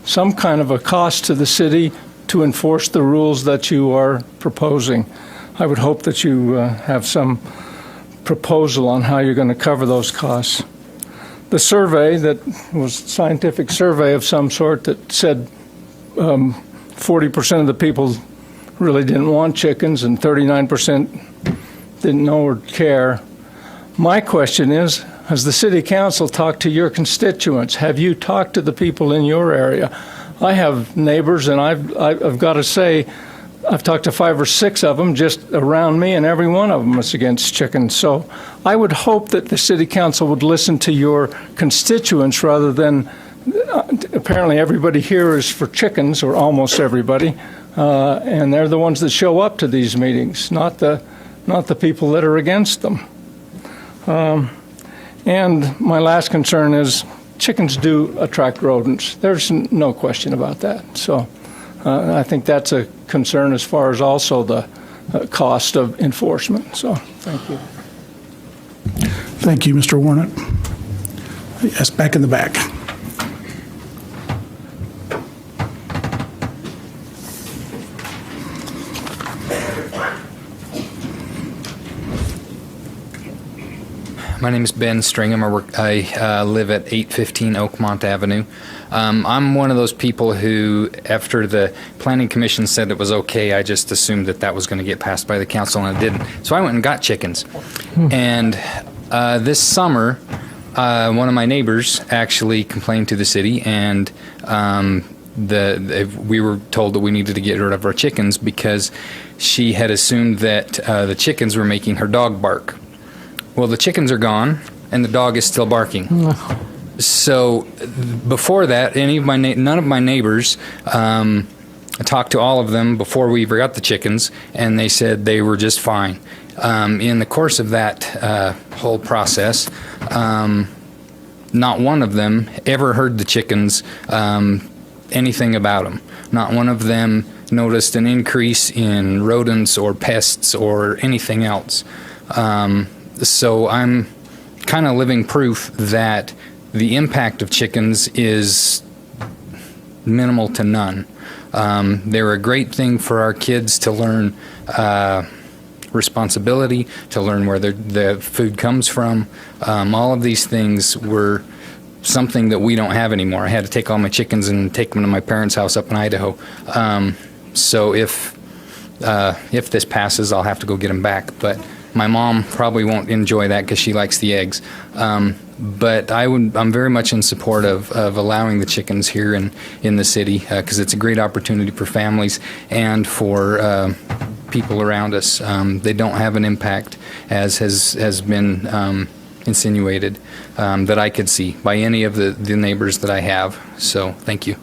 some kind of a cost to the city to enforce the rules that you are proposing. I would hope that you have some proposal on how you're going to cover those costs. The survey that was a scientific survey of some sort that said 40% of the people really didn't want chickens and 39% didn't know or care. My question is, has the city council talked to your constituents? Have you talked to the people in your area? I have neighbors, and I've got to say, I've talked to 5 or 6 of them just around me, and every one of them is against chickens. So I would hope that the city council would listen to your constituents rather than, apparently everybody here is for chickens, or almost everybody, and they're the ones that show up to these meetings, not the people that are against them. And my last concern is chickens do attract rodents. There's no question about that. So I think that's a concern as far as also the cost of enforcement. So thank you. Thank you, Mr. Warnock. Yes, back in the back. My name is Ben Stringham. I live at 815 Oakmont Avenue. I'm one of those people who, after the Planning Commission said it was okay, I just assumed that was going to get passed by the council, and it didn't. So I went and got chickens. And this summer, one of my neighbors actually complained to the city, and we were told that we needed to get rid of our chickens because she had assumed that the chickens were making her dog bark. Well, the chickens are gone, and the dog is still barking. So before that, none of my neighbors, I talked to all of them before we ever got the chickens, and they said they were just fine. In the course of that whole process, not one of them ever heard the chickens anything about them. Not one of them noticed an increase in rodents or pests or anything else. So I'm kind of living proof that the impact of chickens is minimal to none. They're a great thing for our kids to learn responsibility, to learn where the food comes from. All of these things were something that we don't have anymore. I had to take all my chickens and take them to my parents' house up in Idaho. So if this passes, I'll have to go get them back. But my mom probably won't enjoy that because she likes the eggs. But I'm very much in support of allowing the chickens here in the city because it's a great opportunity for families and for people around us. They don't have an impact, as has been insinuated, that I could see by any of the neighbors that I have. So thank you.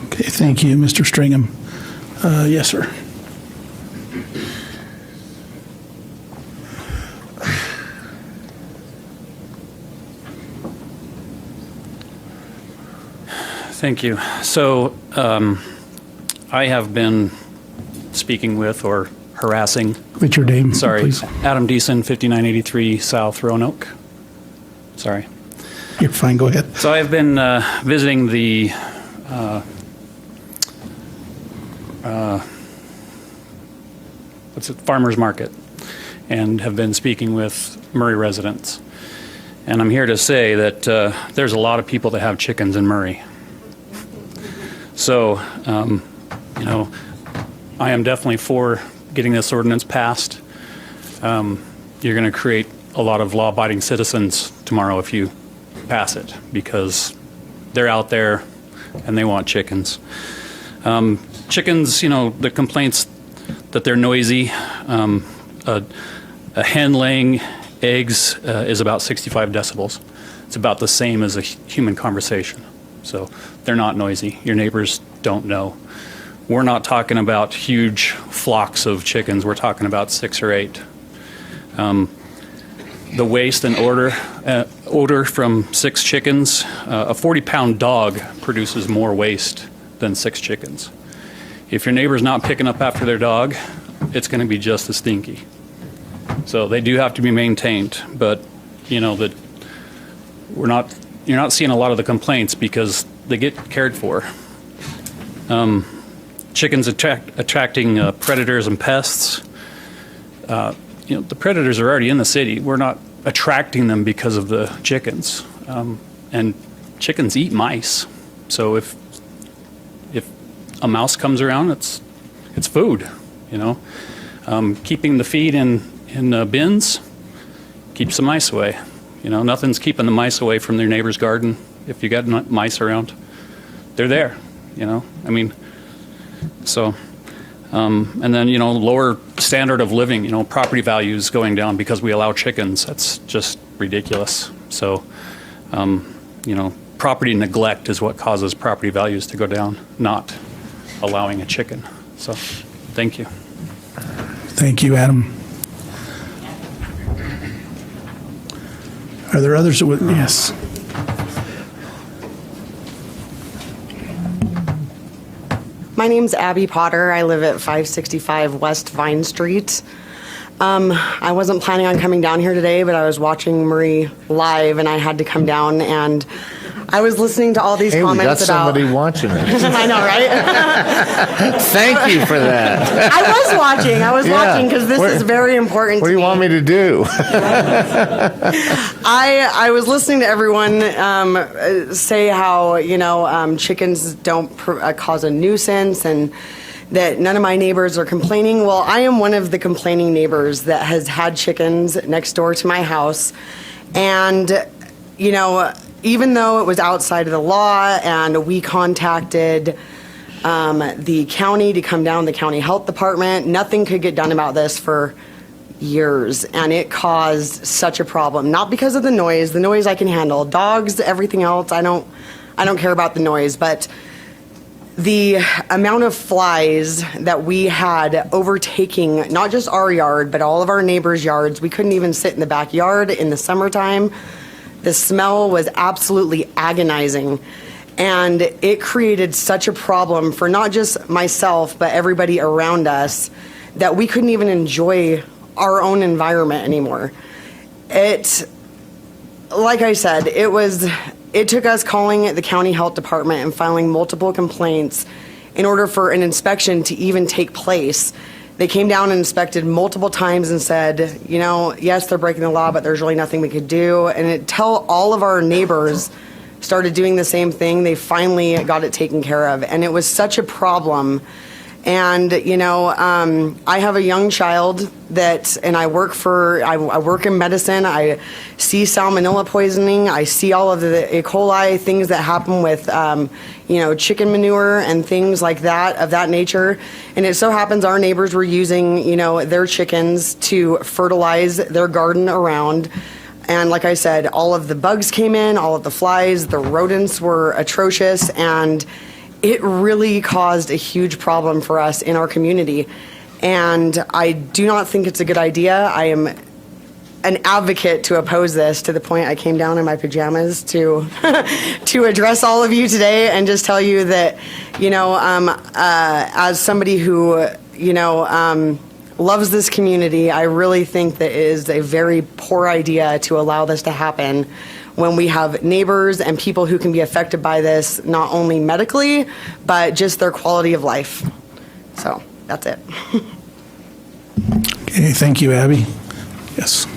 Okay, thank you, Mr. Stringham. Yes, sir. Thank you. So I have been speaking with or harassing. What's your name, Sorry, please? Adam Deason, 5983 South Roanoke. Sorry. You're fine. Go ahead. So I've been visiting the farmers market and have been speaking with Murray residents. And I'm here to say that there's a lot of people that have chickens in Murray. So, I am definitely for getting this ordinance passed. You're going to create a lot of law-abiding citizens tomorrow if you pass it, because they're out there and they want chickens. Chickens, the complaints that they're noisy. A hen laying eggs is about 65 decibels. It's about the same as a human conversation. So they're not noisy. Your neighbors don't know. We're not talking about huge flocks of chickens. We're talking about 6 or 8. The waste and odor from 6 chickens, a 40-pound dog produces more waste than 6 chickens. If your neighbor's not picking up after their dog, it's going to be just as stinky. So they do have to be maintained, but that we're not you're not seeing a lot of the complaints because they get cared for. Chickens attracting predators and pests. The predators are already in the city. We're not attracting them because of the chickens. And chickens eat mice. So if a mouse comes around, it's food, Keeping the feed in bins keeps the mice away. Nothing's keeping the mice away from their neighbor's garden. If you got mice around, they're there, So, and then, lower standard of living, property values going down because we allow chickens. That's just ridiculous. So, property neglect is what causes property values to go down, not allowing a chicken. So, thank you. Thank you, Adam. Are there others that would, yes. My name's Abby Potter. I live at 565 West Vine Street. I wasn't planning on coming down here today, but I was watching Marie live, and I had to come down, and I was listening to all these comments we got about... somebody watching it. I know, right? Thank you for that. I was watching because this is very important What to do you me. want me to do? I was listening to everyone say how, chickens don't cause a nuisance and that none of my neighbors are complaining. Well, I am one of the complaining neighbors that has had chickens next door to my house. And, even though it was outside of the law and we contacted the county to come down, the county health department, nothing could get done about this for years. And it caused such a problem. Not because of the noise I can handle. Dogs, everything else, I don't care about the noise, but the amount of flies that we had overtaking not just our yard, but all of our neighbors' yards. We couldn't even sit in the backyard in the summertime. The smell was absolutely agonizing. And it created such a problem for not just myself, but everybody around us that we couldn't even enjoy our own environment anymore. Like I said, it took us calling the county health department and filing multiple complaints in order for an inspection to even take place. They came down and inspected multiple times and said, yes, they're breaking the law, but there's really nothing we could do. And until all of our neighbors started doing the same thing, they finally got it taken care of. And it was such a problem. And, I have a young child and I work in medicine. I see salmonella poisoning. I see all of the E. coli things that happen with, chicken manure and things like that, of that nature. And it so happens our neighbors were using, their chickens to fertilize their garden around. And like I said, all of the bugs came in, all of the flies, the rodents were atrocious, and it really caused a huge problem for us in our community. And I do not think it's a good idea. I am an advocate to oppose this to the point I came down in my pajamas to to address all of you today and just tell you that, as somebody who, loves this community, I really think that it is a very poor idea to allow this to happen when we have neighbors and people who can be affected by this, not only medically, but just their quality of life. So that's it. Okay, thank you, Abby. Yes.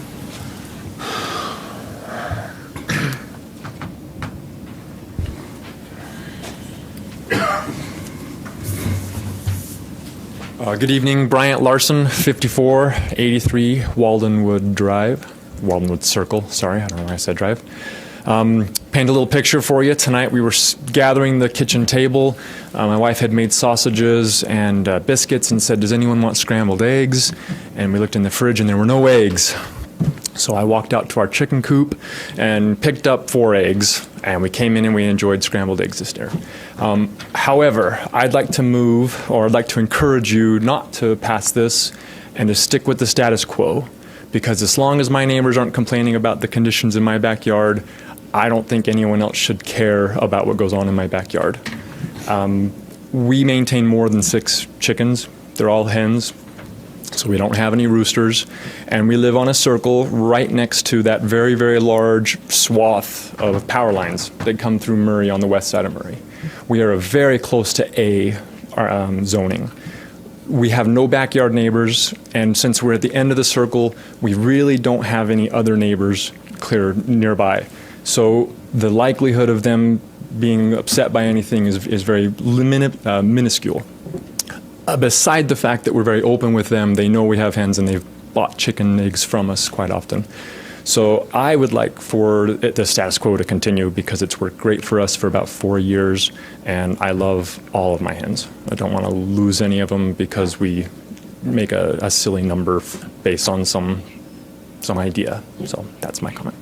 Good evening, Bryant Larson, 5483 Waldenwood Circle. Sorry, I don't know why I said drive. Paint a little picture for you. Tonight we were gathering the kitchen table. My wife had made sausages and biscuits and said, does anyone want scrambled eggs? And we looked in the fridge and there were no eggs. So I walked out to our chicken coop and picked up 4 eggs, and we came in and we enjoyed scrambled eggs this dinner. However, I'd like to encourage you not to pass this and to stick with the status quo, because as long as my neighbors aren't complaining about the conditions in my backyard, I don't think anyone else should care about what goes on in my backyard. We maintain more than 6 chickens. They're all hens. So we don't have any roosters, and we live on a circle right next to that very, very large swath of power lines that come through Murray on the west side of Murray. We are very close to A zoning. We have no backyard neighbors, and since we're at the end of the circle, we really don't have any other neighbors clear nearby. So the likelihood of them being upset by anything is very minuscule. Beside the fact that we're very open with them, they know we have hens and they've bought chicken eggs from us quite often. So I would like for the status quo to continue because it's worked great for us for about 4 years, and I love all of my hens. I don't want to lose any of them because we make a silly number based on some idea. So that's my comment.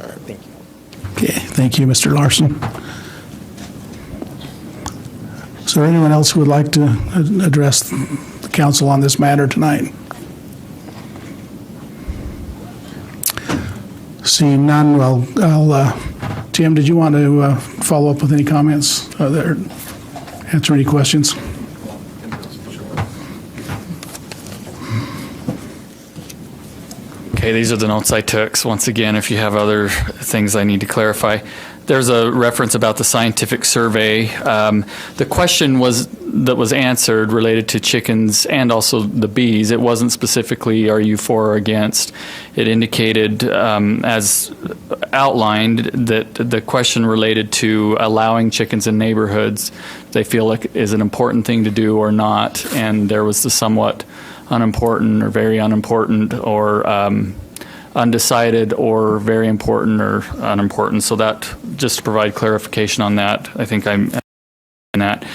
All right, thank you. Okay, thank you, Mr. Larson. Is there anyone else who would like to address the council on this matter tonight? Seeing none, well, Tim, did you want to follow up with any comments there? Answer any questions? Okay, these are the notes I took. So once again, if you have other things I need to clarify. There's a reference about the scientific survey. The question that was answered related to chickens and also the bees. It wasn't specifically, are you for or against? It indicated, as outlined, that the question related to allowing chickens in neighborhoods, they feel like is an important thing to do or not. And there was the somewhat unimportant or very unimportant or undecided or very important or unimportant. So that, just to provide clarification on that, I think I'm in that.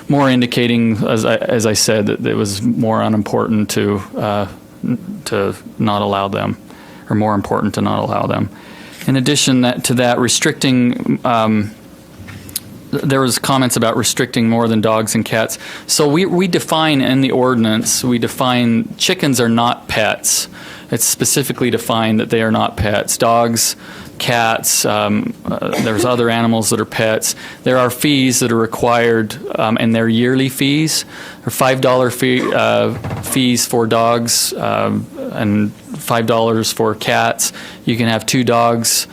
More indicating, as I said, that it was more unimportant to not allow them, or more important to not allow them. In addition to that, restricting, there was comments about restricting more than dogs and cats. So we define in the ordinance, we define chickens are not pets. It's specifically defined that they are not pets. Dogs, cats, there's other animals that are pets. There are fees that are required, and they're yearly fees. There are $5 fees for dogs and $5 for cats. You can have 2 dogs,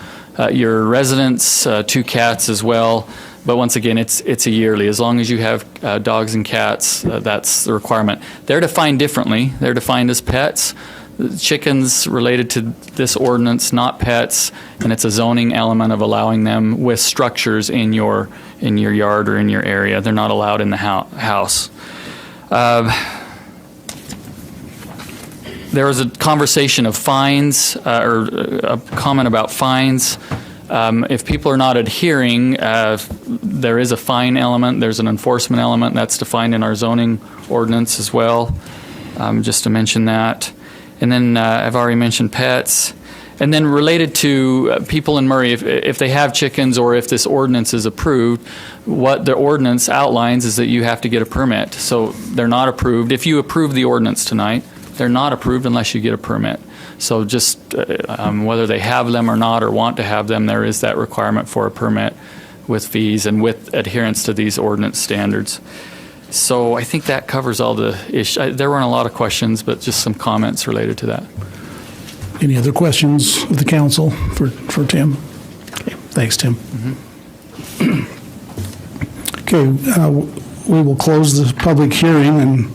your residents, 2 cats as well. But once again, it's a yearly. As long as you have dogs and cats, that's the requirement. They're defined differently. They're defined as pets. Chickens related to this ordinance, not pets, and it's a zoning element of allowing them with structures in your yard or in your area. They're not allowed in the house. There was a conversation of fines, or a comment about fines. If people are not adhering, there is a fine element. There's an enforcement element that's defined in our zoning ordinance as well, just to mention that. And then I've already mentioned pets. And then related to people in Murray, if they have chickens or if this ordinance is approved, what the ordinance outlines is that you have to get a permit. So they're not approved. If you approve the ordinance tonight, they're not approved unless you get a permit. So just whether they have them or not or want to have them, there is that requirement for a permit with fees and with adherence to these ordinance standards. So I think that covers all the issues. There weren't a lot of questions, but just some comments related to that. Any other questions of the council for Tim? Okay, thanks, Tim. Okay, we will close the public hearing and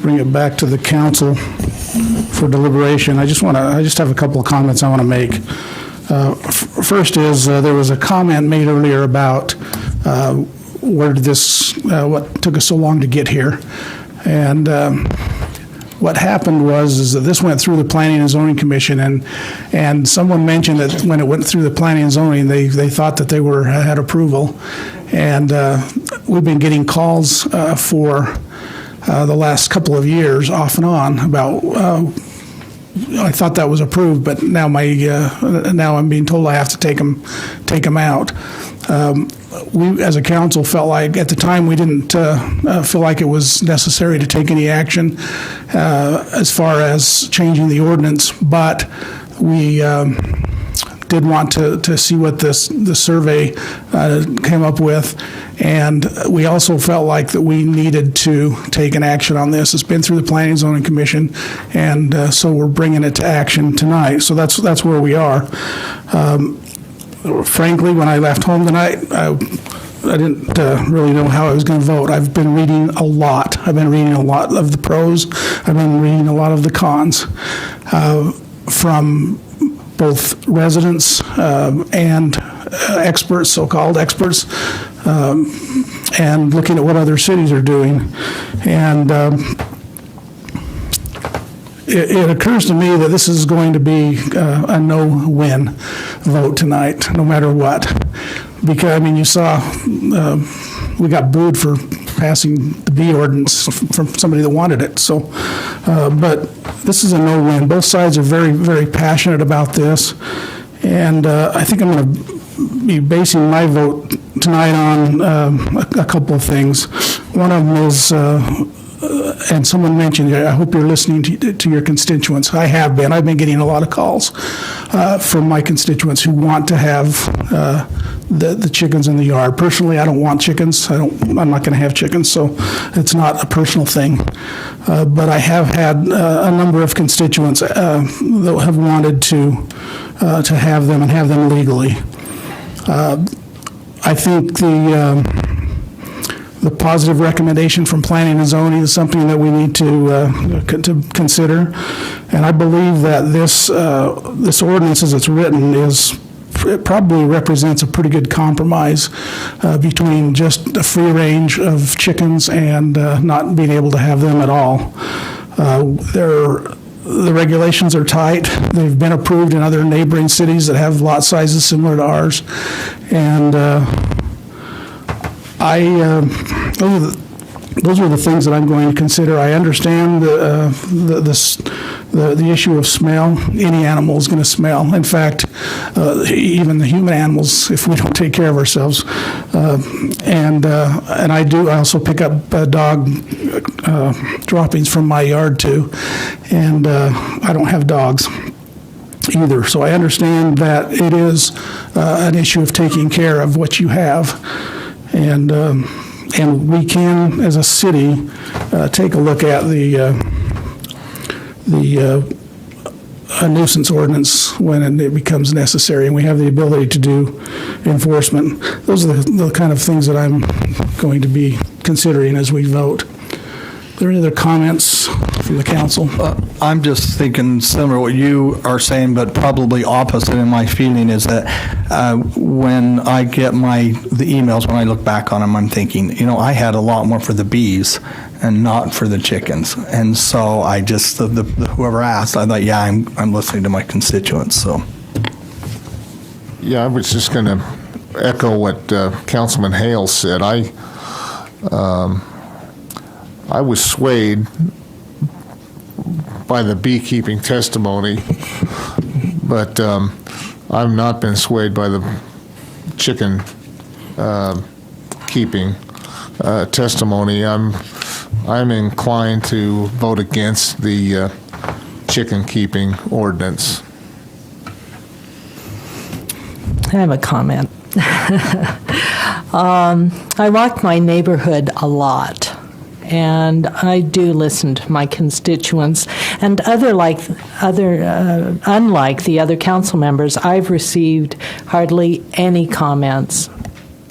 bring it back to the council for deliberation. I just have a couple of comments I want to make. First is there was a comment made earlier about what took us so long to get here, and what happened is that this went through the Planning and Zoning Commission, and someone mentioned that when it went through the Planning and Zoning, they thought that they had approval, and we've been getting calls for the last couple of years, off and on, about. I thought that was approved, but now now I'm being told I have to take them out. We, as a council, felt like at the time we didn't feel like it was necessary to take any action as far as changing the ordinance, but did want to see what the survey came up with. And we also felt like that we needed to take an action on this. It's been through the Planning and Zoning Commission, and so we're bringing it to action tonight. So that's where we are. Frankly, when I left home tonight, I didn't really know how I was going to vote. I've been reading a lot. I've been reading a lot of the pros. I've been reading a lot of the cons from both residents and experts, so-called experts, and looking at what other cities are doing. And it occurs to me that this is going to be a no-win vote tonight, no matter what. Because, I mean, you saw we got booed for passing the B ordinance from somebody that wanted it. So, but this is a no-win. Both sides are very, very passionate about this. And I think I'm going to be basing my vote tonight on a couple of things. One of them is, and someone mentioned, I hope you're listening to your constituents. I have been. I've been getting a lot of calls from my constituents who want to have the chickens in the yard. Personally, I don't want chickens. I'm not going to have chickens, so it's not a personal thing. But I have had a number of constituents that have wanted to have them and have them legally. I think the positive recommendation from Planning and Zoning is something that we need to consider, and I believe that this ordinance, as it's written, it probably represents a pretty good compromise between just a free range of chickens and not being able to have them at all. The regulations are tight. They've been approved in other neighboring cities that have lot sizes similar to ours, and those are the things that I'm going to consider. I understand the issue of smell. Any animal is going to smell. In fact, even the human animals, if we don't take care of ourselves. And I also pick up dog droppings from my yard too, and I don't have dogs either. So I understand that it is an issue of taking care of what you have. And we can, as a city, take a look at the nuisance ordinance when it becomes necessary, and we have the ability to do enforcement. Those are the kind of things that I'm going to be considering as we vote. Are there any other comments from the council? I'm just thinking similar to what you are saying, but probably opposite in my feeling is that when I get the emails, when I look back on them, I'm thinking, I had a lot more for the bees and not for the chickens. And so I just, whoever asked, I thought, yeah, I'm listening to my constituents, so. Yeah, I was just going to echo what Councilman Hale said. I was swayed by the beekeeping testimony, but I've not been swayed by the chicken keeping testimony. I'm inclined to vote against the chicken keeping ordinance. I have a comment. I walk my neighborhood a lot, and I do listen to my constituents. And unlike the other council members, I've received hardly any comments,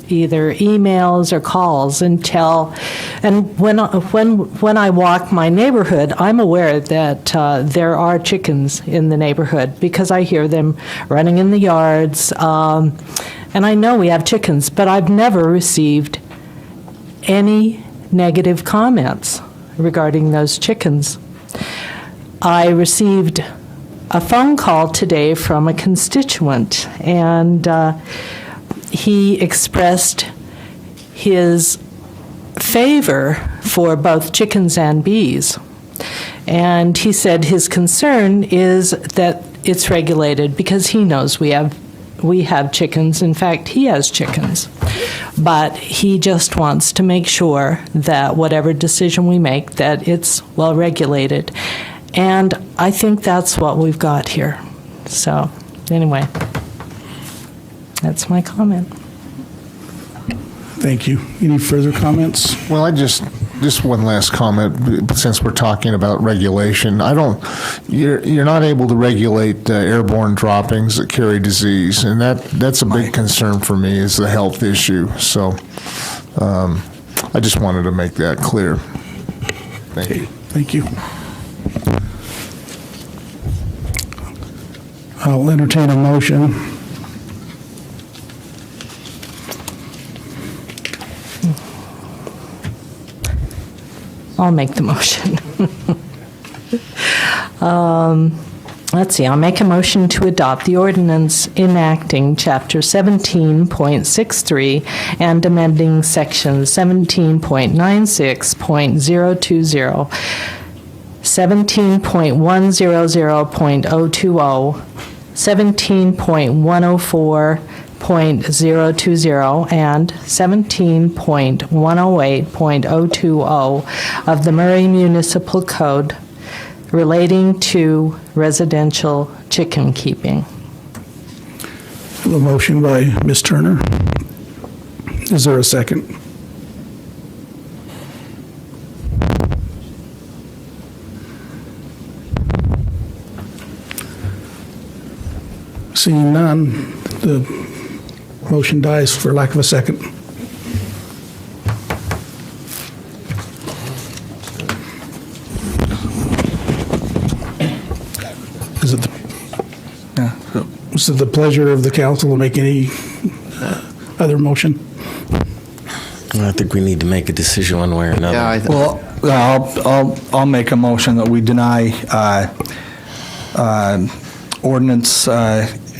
either emails or calls, and when I walk my neighborhood, I'm aware that there are chickens in the neighborhood because I hear them running in the yards, and I know we have chickens, but I've never received any negative comments regarding those chickens. I received a phone call today from a constituent, and he expressed his favor for both chickens and bees. And he said his concern is that it's regulated because he knows we have chickens. In fact, he has chickens. But he just wants to make sure that whatever decision we make, that it's well regulated. And I think that's what we've got here. So, anyway. That's my comment. Thank you. Any further comments? Well, just one last comment, since we're talking about regulation. You're not able to regulate airborne droppings that carry disease, and that's a big concern for me, is the health issue. So I just wanted to make that clear. Thank you. Thank you. I'll entertain a motion. I'll make the motion. Let's see, I'll make a motion to adopt the ordinance enacting Chapter 17.63 and amending Section 17.96.020, 17.100.020, 17.104.020 and 17.108.020 of the Murray Municipal Code relating to residential chicken keeping. A motion by Ms. Turner. Is there a second? Seeing none, the motion dies for lack of a second. Is it the pleasure of the council to make any other motion? I think we need to make a decision one way or another. I'll make a motion that we deny ordinance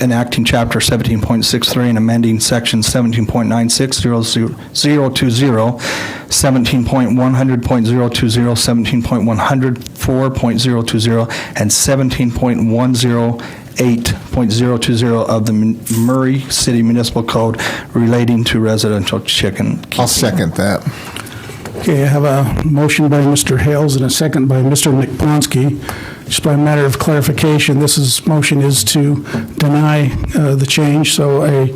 enacting Chapter 17.63 and amending Section 17.96.020, 17.100.020, 17.104.020, and 17.108.020 of the Murray City Municipal Code relating to residential chicken keeping. I'll second that. Okay, I have a motion by Mr. Hales and a second by Mr. McPonsky. Just by a matter of clarification, this motion is to deny the change, so a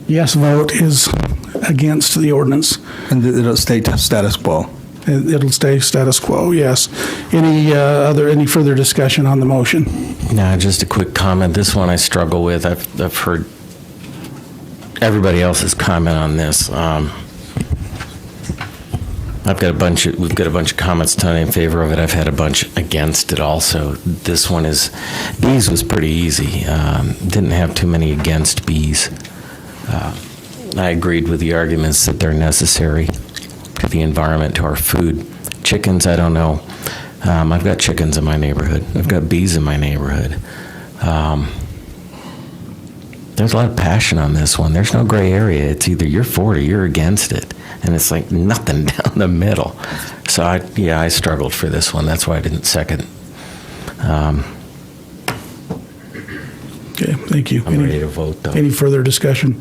yes vote is against the ordinance. And it'll stay status quo. It'll stay status quo, yes. Any further discussion on the motion? No, just a quick comment. This one I struggle with. I've heard everybody else's comment on this. We've got a bunch of comments tonight in favor of it. I've had a bunch against it also. This one bees was pretty easy. Didn't have too many against bees. I agreed with the arguments that they're necessary to the environment, to our food. Chickens, I don't know. I've got chickens in my neighborhood. I've got bees in my neighborhood. There's a lot of passion on this one. There's no gray area. It's either you're for it or you're against it. And it's like nothing down the middle. So I struggled for this one. That's why I didn't second. Okay, thank you. I'm ready to vote, though. Any further discussion?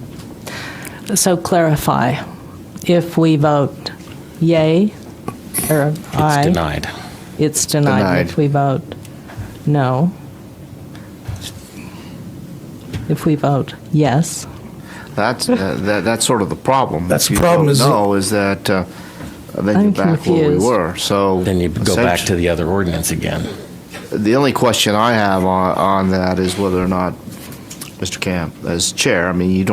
So clarify, if we vote yay or aye. It's denied. It's denied. Denied. If we vote no. If we vote yes. That's sort of the problem. That's If the problem, you is don't know is that then I'm you're back where we confused. were. So Then you go back to the other ordinance again. The only question I have on that is whether or not, Mr. Camp, as chair, I mean, you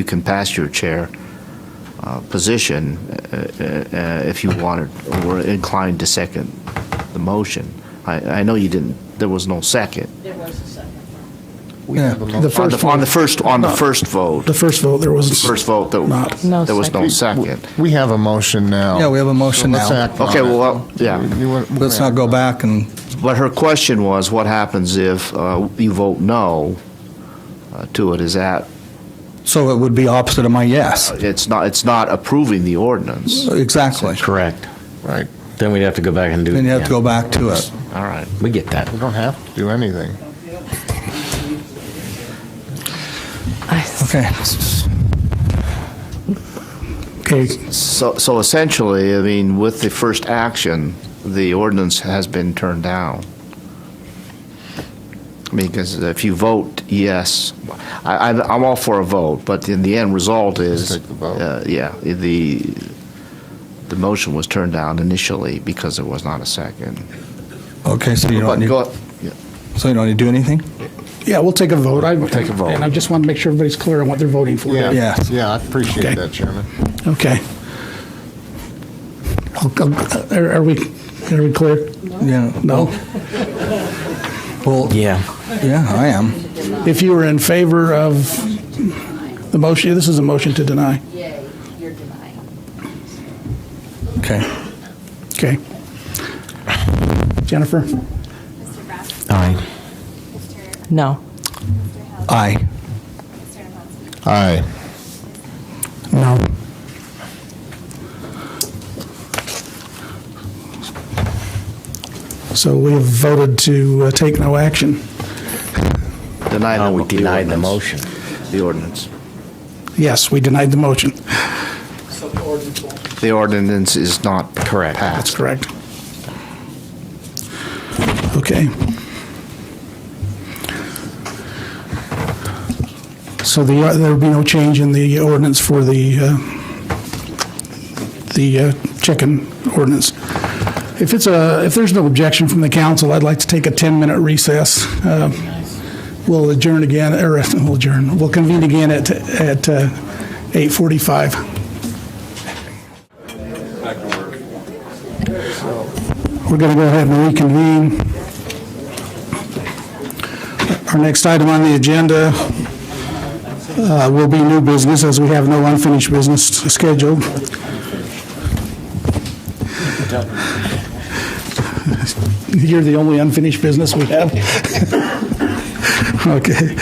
can pass your chair position if you wanted or were inclined to second the motion. I know you didn't. There was no second. There was a second. The first on the first vote. The first vote, there was First vote there was no second. We have a motion now. Yeah, we have a motion Let's now. act on Okay, it. well, yeah. Let's not go back and. But her question was, what happens if you vote no to it? Is that So it would be opposite of my yes. it's not approving the ordinance? Exactly. Correct. Right. Then we'd have to go back and do it Then you have to again. go back to it. All right. We get that. We don't have to do anything. Okay. okay. So essentially, I mean, with the first action, the ordinance has been turned down. I mean, because if you vote yes, I'm all for a vote, but in the end result is, Take the vote. the motion was turned down initially because there was not a second. Okay, so you don't need, so you don't need to do anything? Yeah, we'll take a vote. We'll take a vote. And I just want to make sure everybody's clear on what they're voting for. Yeah, Yes. yeah, I appreciate Okay. that, Chairman. Okay. Are we clear? Yeah. No? Well, Yeah. yeah, I am. If you were in favor of the motion, this is a motion to deny. Okay. Okay. Jennifer? Aye. No. Aye. Aye. No. So we have voted to take no action. Deny We denied the ordinance. motion. The ordinance. Yes, we denied the motion. The ordinance is not Correct. That's passed. correct. Okay. So there will be no change in the ordinance for the chicken ordinance. If there's no objection from the council, I'd like to take a 10-minute recess. We'll adjourn again, we'll convene again at 8:45. We're going to go ahead and reconvene. Our next item on the agenda will be new business, as we have no unfinished business scheduled. You're the only unfinished business we have. Okay.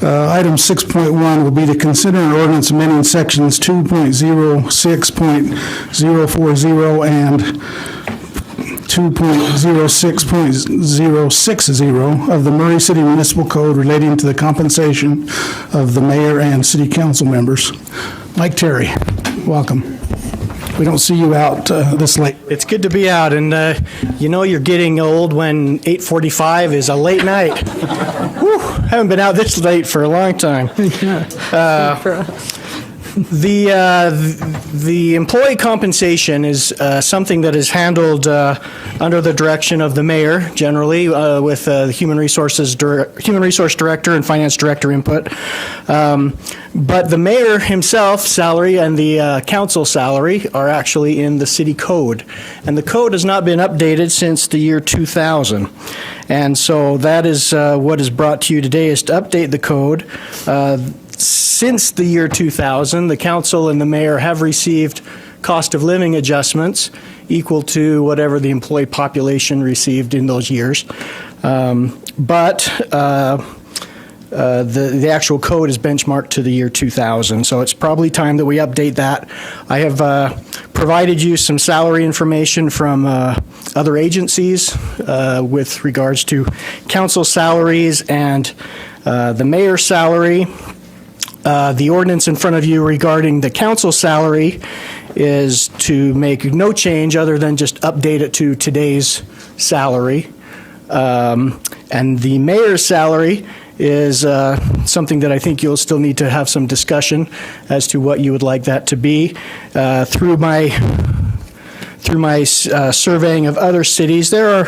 Item 6.1 will be to consider an ordinance amending sections 2.06.040 and 2.06.060 of the Murray City Municipal Code relating to the compensation of the mayor and city council members. Mike Terry, welcome. We don't see you out this late. It's good to be out, and you're getting old when 8:45 is a late night. Whew, haven't been out this late for a long time. The employee compensation is something that is handled under the direction of the mayor, generally, with the human resource director and finance director input. But the mayor himself salary and the council salary are actually in the city code, and the code has not been updated since the year 2000. And so that is what is brought to you today, is to update the code. Since the year 2000, the council and the mayor have received cost of living adjustments equal to whatever the employee population received in those years. But the actual code is benchmarked to the year 2000, so it's probably time that we update that. I have provided you some salary information from other agencies with regards to council salaries and the mayor's salary. The ordinance in front of you regarding the council salary is to make no change other than just update it to today's salary. And the mayor's salary is something that I think you'll still need to have some discussion as to what you would like that to be. Through my surveying of other cities, there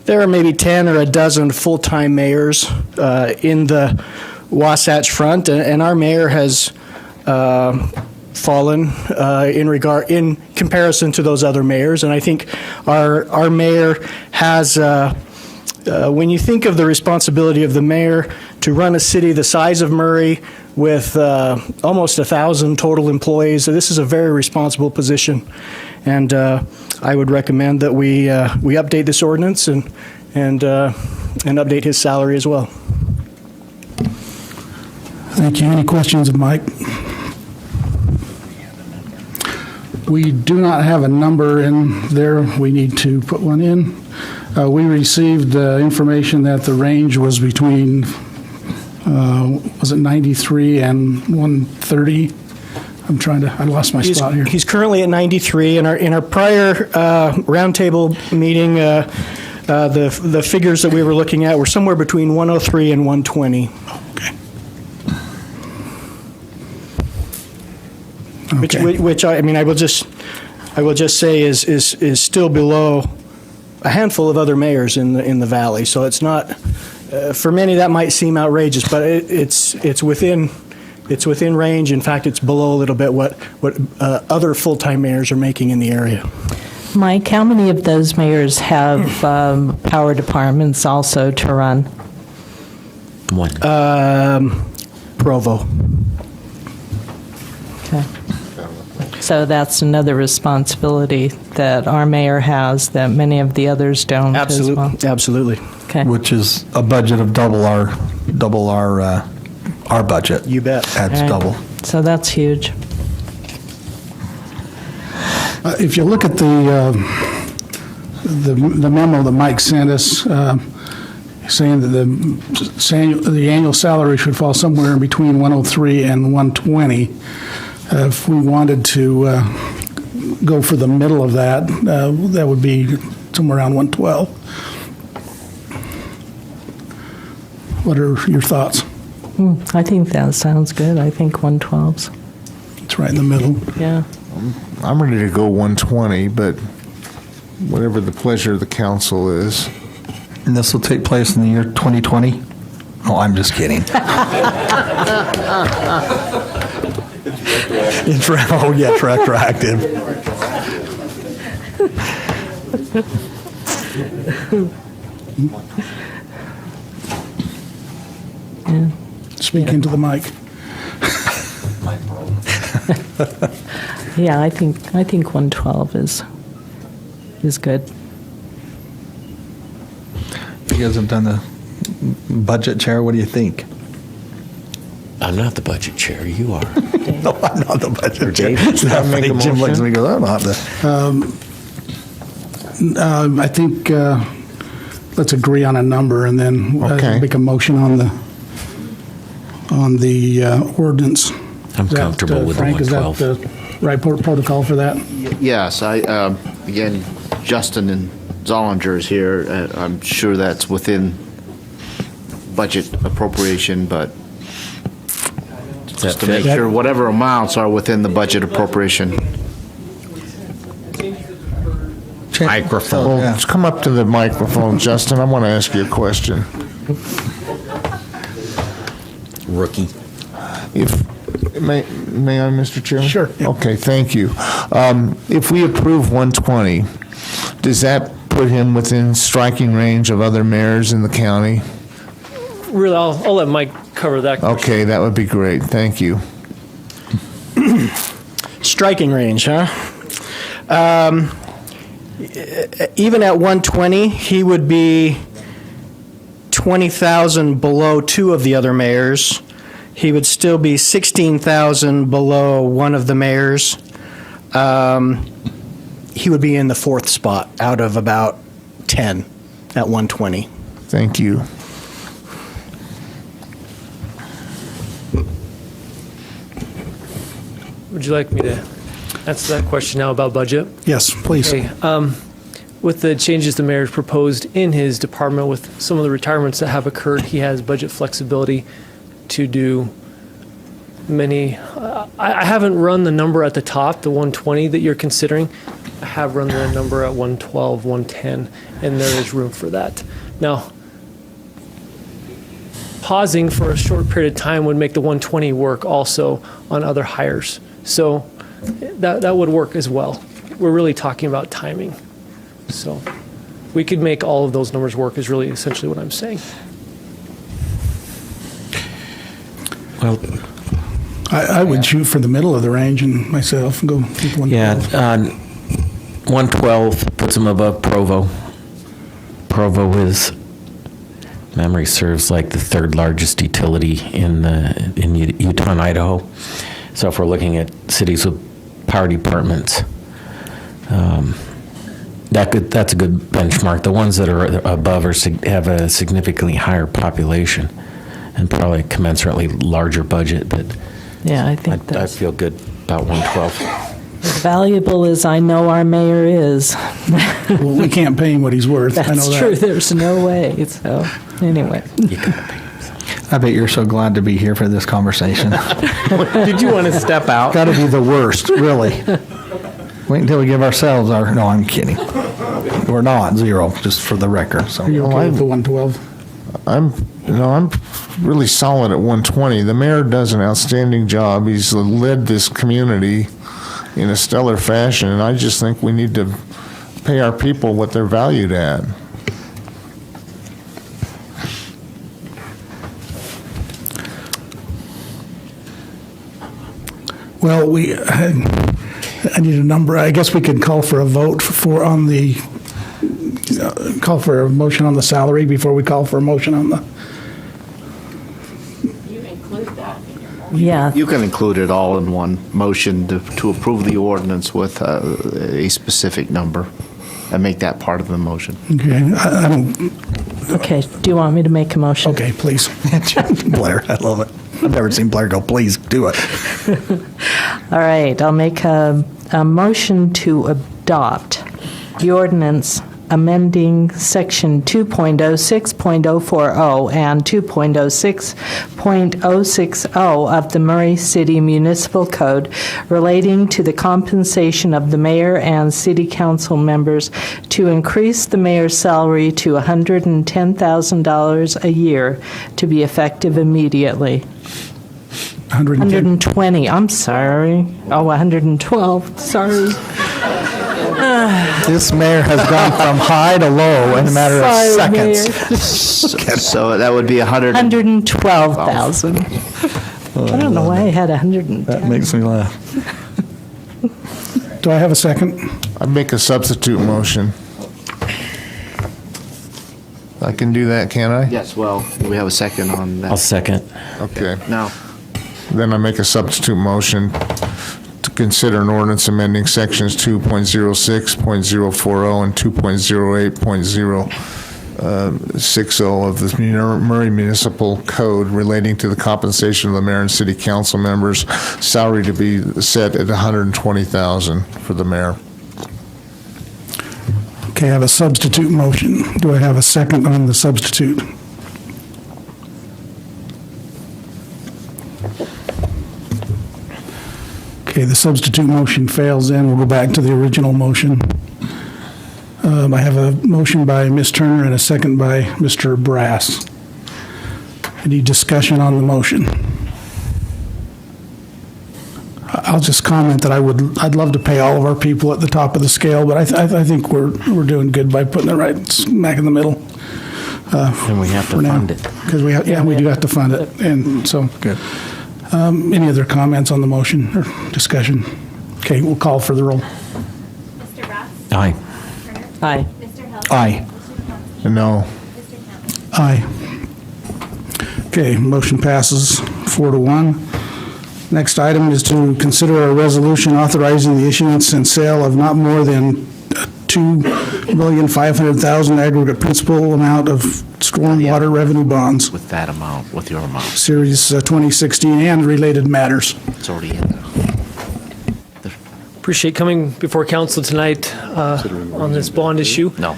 are maybe 10 or a dozen full-time mayors in the Wasatch Front, and our mayor has fallen in comparison to those other mayors. And I think our mayor has, when you think of the responsibility of the mayor to run a city the size of Murray with almost 1,000 total employees, this is a very responsible position. And I would recommend that we update this ordinance and update his salary as well. Thank you. Any questions of Mike? We do not have a number in there. We need to put one in. We received information that the range was between, was it 93 and 130? I lost my spot here. He's currently at 93. In our prior roundtable meeting, The figures that we were looking at were somewhere between 103 and 120. Which I mean, I will just say is still below a handful of other mayors in the valley. So it's not, for many that might seem outrageous, but it's within range. In fact, it's below a little bit what other full-time mayors are making in the area. Mike, how many of those mayors have power departments also to run? One. Provo. Okay. So that's another responsibility that our mayor has that many of the others don't as well. Absolutely. Okay. Which is a budget of double our budget. You bet. Adds Right. double. So that's huge. If you look at the memo that Mike sent us, saying that the annual salary should fall somewhere in between 103 and 120. If we wanted to go for the middle of that, that would be somewhere around 112. What are your thoughts? I think that sounds good. I think 112's. It's right in the middle. Yeah. I'm ready to go 120, but whatever the pleasure of the council is. And this will take place in the year 2020? Oh, I'm just kidding. It's retroactive. Yeah. Speak into the mic. Yeah, I think 112 is good. You guys have done the budget chair. What do you think? I'm not the budget chair. You are. No, I'm not the budget chair. Should I make a Jim looks at me motion? and goes, I'm not the. I think let's agree on a number and then Okay. make a motion on the ordinance. I'm comfortable with the Frank, is that 112. the right protocol for that? Yes, again, Justin and Zollinger is here. I'm sure that's within budget appropriation, but just to make sure whatever amounts are within the budget appropriation. Microphone. Well, just come up to the microphone, Justin. I want to ask you a question. Rookie. May I, Mr. Chairman? Sure. Okay, thank you. If we approve 120, does that put him within striking range of other mayors in the county? Really, I'll let Mike cover that question. Okay, that would be great. Thank you. Striking range, huh? Even at 120, he would be 20,000 below two of the other mayors. He would still be 16,000 below one of the mayors. He would be in the fourth spot out of about 10 at 120. Thank you. Would you like me to answer that question now about budget? Yes, please. Okay. With the changes the mayor's proposed in his department, with some of the retirements that have occurred, he has budget flexibility to do many. I haven't run the number at the top, the 120 that you're considering. I have run the number at 112, 110, and there is room for that. Now, pausing for a short period of time would make the 120 work also on other hires. So that would work as well. We're really talking about timing. So we could make all of those numbers work is really essentially what I'm saying. Well, I would shoot for the middle of the range and myself and go with 112. yeah, 112 puts him above Provo. Provo is, memory serves, like the third largest utility in Utah and Idaho. So if we're looking at cities with power departments, that's a good benchmark. The ones that are above have a significantly higher population and probably a commensurately larger budget. But Yeah, I think I feel good about 112. valuable as I know our mayor is. Well, we can't pay him what he's worth. I know That's that. true. There's no way. So, anyway. I bet you're so glad to be here for this conversation. Did you want to step out? Got to be the worst, really. Wait until we give ourselves our. No, I'm kidding. We're not zero, just for the record. So. Are you okay with the 112? I'm really solid at 120. The mayor does an outstanding job. He's led this community in a stellar fashion, and I just think we need to pay our people what they're valued at. Well, I need a number. I guess we could call for a vote call for a motion on the salary before we call for a motion on the. Yeah. You can include it all in one motion to approve the ordinance with a specific number and make that part of the motion. Okay. I don't. Okay. Do you want me to make a motion? Okay, please. Blair, I love it. I've never seen Blair go, please do it. All right. I'll make a motion to adopt the ordinance amending Section 2.06.040 and 2.06.060 of the Murray City Municipal Code relating to the compensation of the mayor and city council members to increase the mayor's salary to $110,000 a year to be effective immediately. 120. I'm sorry. Oh, 112. Sorry. This mayor has gone from high to low in a matter of seconds. So that would be 112,000. I don't know why I had 110. That makes me laugh. Do I have a second? I'd make a substitute motion. I can do that, can I? Yes, well, we have a second on that. I'll second. Okay. Now, Then I make a substitute motion to consider an ordinance amending sections 2.06.040 and 2.08.060 of the Murray Municipal Code relating to the compensation of the mayor and city council members' salary to be set at $120,000 for the mayor. Okay, I have a substitute motion. Do I have a second on the substitute? Okay, the substitute motion fails then. We'll go back to the original motion. I have a motion by Ms. Turner and a second by Mr. Brass. Any discussion on the motion? I'll just comment that I'd love to pay all of our people at the top of the scale, but I think we're doing good by putting it right smack in the middle. And we have to fund it. Because we do have to fund it, and so. Good. Any other comments on the motion or discussion? Okay, we'll call for the roll. Mr. Brass? Aye. Aye. Mr. Hill? Aye. No. Aye. Okay, motion passes 4-1. Next item is to consider a resolution authorizing the issuance and sale of not more than $2,500,000 aggregate principal amount of stormwater revenue bonds, with that amount, with your amount, Series 2016, and related matters. it's already in there. Appreciate coming before council tonight on this bond issue. No.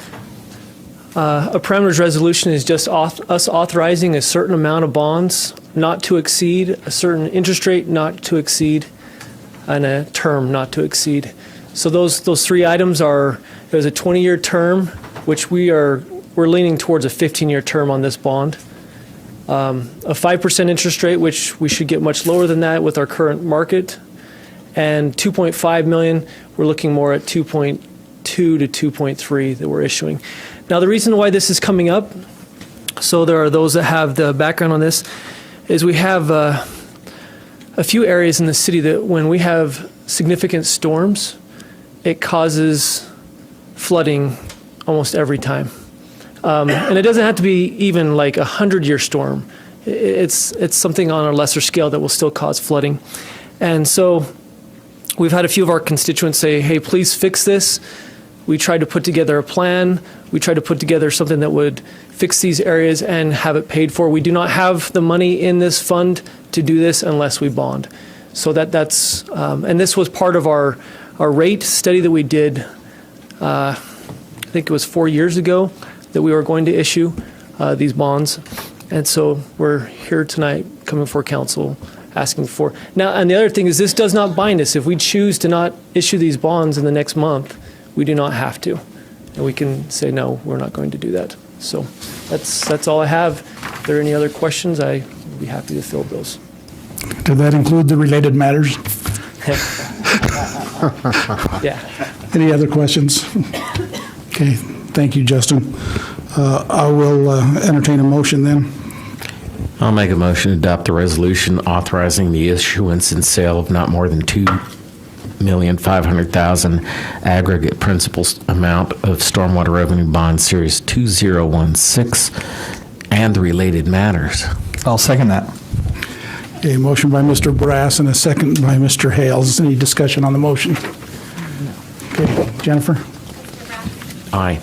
A parameters resolution is just us authorizing a certain amount of bonds not to exceed, a certain interest rate not to exceed, and a term not to exceed. So those three items are, there's a 20-year term, which we're leaning towards a 15-year term on this bond. A 5% interest rate, which we should get much lower than that with our current market. And 2.5 million, we're looking more at 2.2 to 2.3 that we're issuing. Now, the reason why this is coming up, so there are those that have the background on this, is we have a few areas in the city that when we have significant storms, it causes flooding almost every time. And it doesn't have to be even like a 100-year storm. It's something on a lesser scale that will still cause flooding. And so we've had a few of our constituents say, hey, please fix this. We tried to put together a plan. We tried to put together something that would fix these areas and have it paid for. We do not have the money in this fund to do this unless we bond. So that's, and this was part of our our rate study that we did, I think it was 4 years ago, that we were going to issue these bonds. And so we're here tonight coming before council asking for. Now, and the other thing is this does not bind us. If we choose to not issue these bonds in the next month, we do not have to. And we can say, no, we're not going to do that. So that's all I have. If there are any other questions, I'd be happy to field those. Did that include the related matters? Yeah. Any other questions? Okay, thank you, Justin. I will entertain a motion then. I'll make a motion to adopt the resolution authorizing the issuance and sale of not more than $2,500,000 aggregate principal amount of Stormwater Revenue Bond Series 2016 and the related matters. I'll second that. A motion by Mr. Brass and a second by Mr. Hales. Any discussion on the motion? Okay, Jennifer? Aye.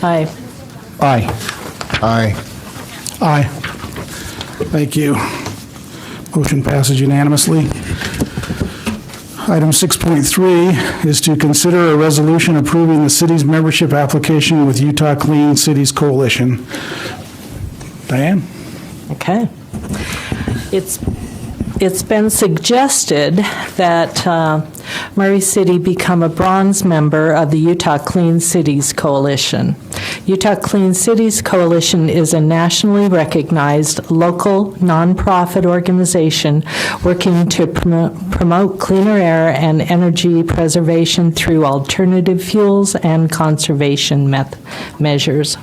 Aye. Aye. Aye. Aye. Thank you. Motion passes unanimously. Item 6.3 is to consider a resolution approving the city's membership application with Utah Clean Cities Coalition. Diane? Okay. It's been suggested that Murray City become a bronze member of the Utah Clean Cities Coalition. Utah Clean Cities Coalition is a nationally recognized local nonprofit organization working to promote cleaner air and energy preservation through alternative fuels and conservation measures.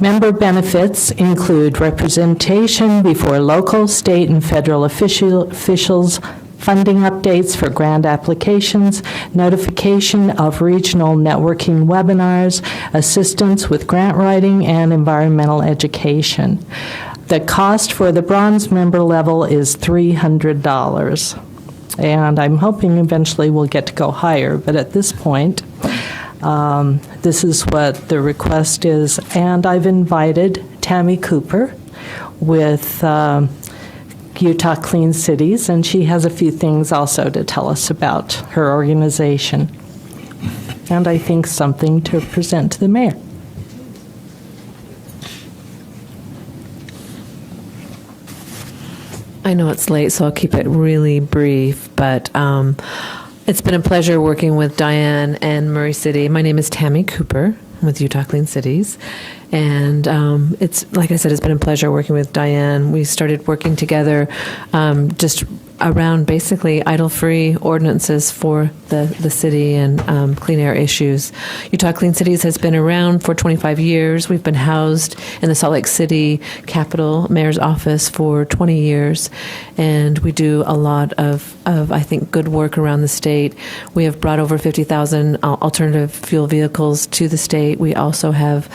Member benefits include representation before local, state, and federal officials, funding updates for grant applications, notification of regional networking webinars, assistance with grant writing, and environmental education. The cost for the bronze member level is $300. And I'm hoping eventually we'll get to go higher, but at this point, this is what the request is, and I've invited Tammy Cooper with Utah Clean Cities, and she has a few things also to tell us about her organization, and I think something to present to the mayor. I know it's late, so I'll keep it really brief, but it's been a pleasure working with Diane and Murray City. My name is Tammy Cooper with Utah Clean Cities. And it's, like I said, it's been a pleasure working with Diane. We started working together just around basically idle-free ordinances for the city and clean air issues. Utah Clean Cities has been around for 25 years. We've been housed in the Salt Lake City Capitol Mayor's office for 20 years, and we do a lot of I think, good work around the state. We have brought over 50,000 alternative fuel vehicles to the state. We also have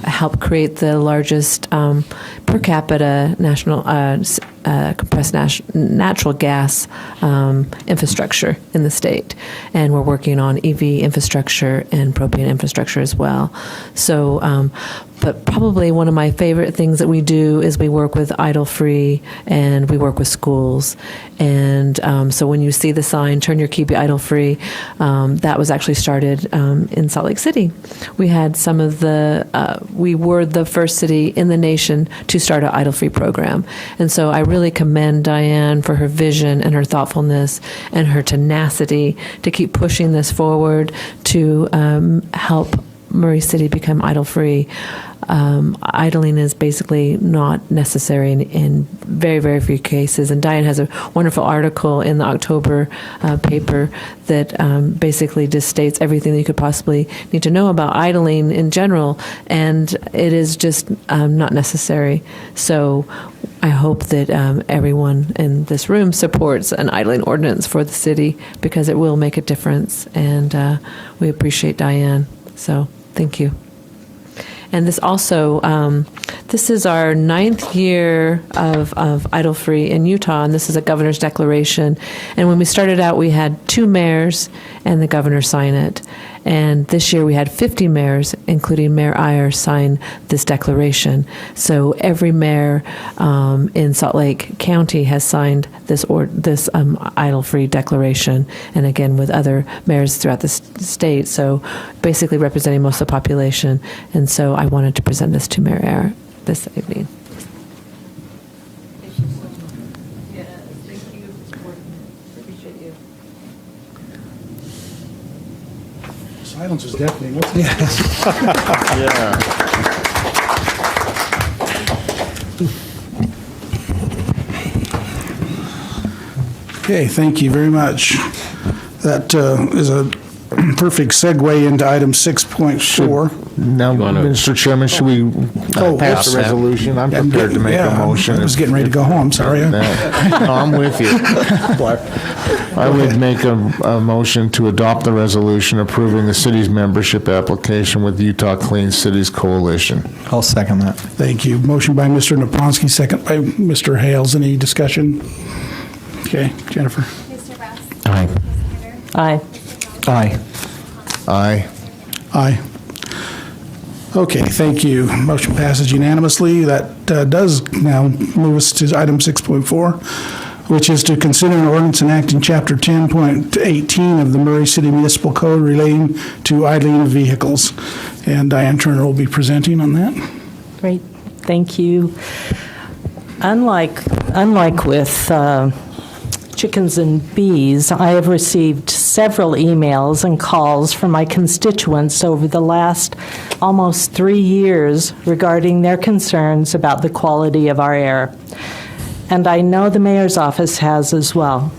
helped create the largest per capita national compressed natural gas infrastructure in the state, and we're working on EV infrastructure and propane infrastructure as well. So, but probably one of my favorite things that we do is we work with Idle Free and we work with schools. And so when you see the sign, "Turn your key, be idle free," that was actually started in Salt Lake City. We had some of we were the first city in the nation to start an idle free program. And so I really commend Diane for her vision and her thoughtfulness and her tenacity to keep pushing this forward to help Murray City become idle free. Idling is basically not necessary in very, very few cases. And Diane has a wonderful article in the October paper that basically just states everything that you could possibly need to know about idling in general, and it is just not necessary. So I hope that everyone in this room supports an idling ordinance for the city, because it will make a difference, and we appreciate Diane. So thank you. And this also, This is our 9th year of idle-free in Utah, and this is a governor's declaration. And when we started out, we had 2 mayors and the governor sign it. And this year we had 50 mayors, including Mayor Iyer, sign this declaration. So every mayor in Salt Lake County has signed this idle-free declaration, and again with other mayors throughout the state. So basically representing most of the population. And so I wanted to present this to Mayor Iyer this evening. Silence is deafening. Okay, thank you very much. That is a perfect segue into item 6.4. Now, Mr. Chairman, should we pass the resolution? I'm prepared to make a motion. I was getting ready to go home, sorry. No, I'm with you. I would make a motion to adopt the resolution approving the city's membership application with Utah Clean Cities Coalition. I'll second that. Thank you. Motion by Mr. Naponsky, second by Mr. Hales. Any discussion? Okay, Jennifer. Mr. Best. Aye. Aye. Aye. Aye. Aye. Okay, thank you. Motion passes unanimously. That does now move us to item 6.4, which is to consider an ordinance enacting Chapter 10.18 of the Murray City Municipal Code relating to idling of vehicles. And Diane Turner will be presenting on that. Great, thank you. Unlike with chickens and bees, I have received several emails and calls from my constituents over the last almost 3 years regarding their concerns about the quality of our air. And I know the mayor's office has as well.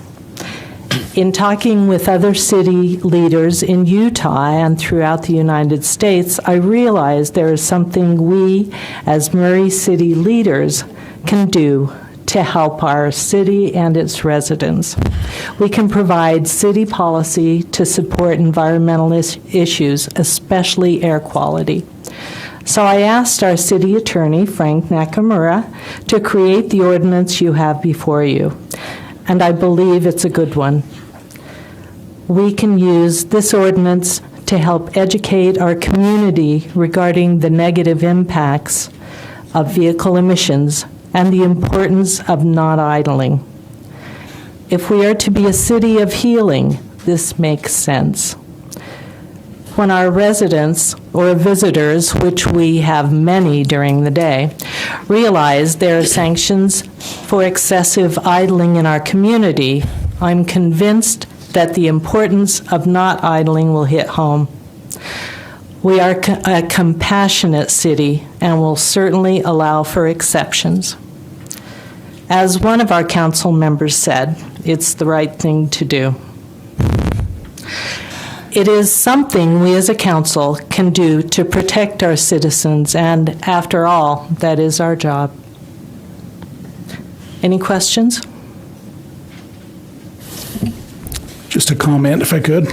In talking with other city leaders in Utah and throughout the United States, I realized there is something we, as Murray City leaders, can do to help our city and its residents. We can provide city policy to support environmental issues, especially air quality. So I asked our city attorney, Frank Nakamura, to create the ordinance you have before you, and I believe it's a good one. We can use this ordinance to help educate our community regarding the negative impacts of vehicle emissions and the importance of not idling. If we are to be a city of healing, this makes sense. When our residents or visitors, which we have many during the day, realize there are sanctions for excessive idling in our community, I'm convinced that the importance of not idling will hit home. We are a compassionate city and will certainly allow for exceptions. As one of our council members said, it's the right thing to do. It is something we as a council can do to protect our citizens, and after all, that is our job. Any questions? Just a comment, if I could.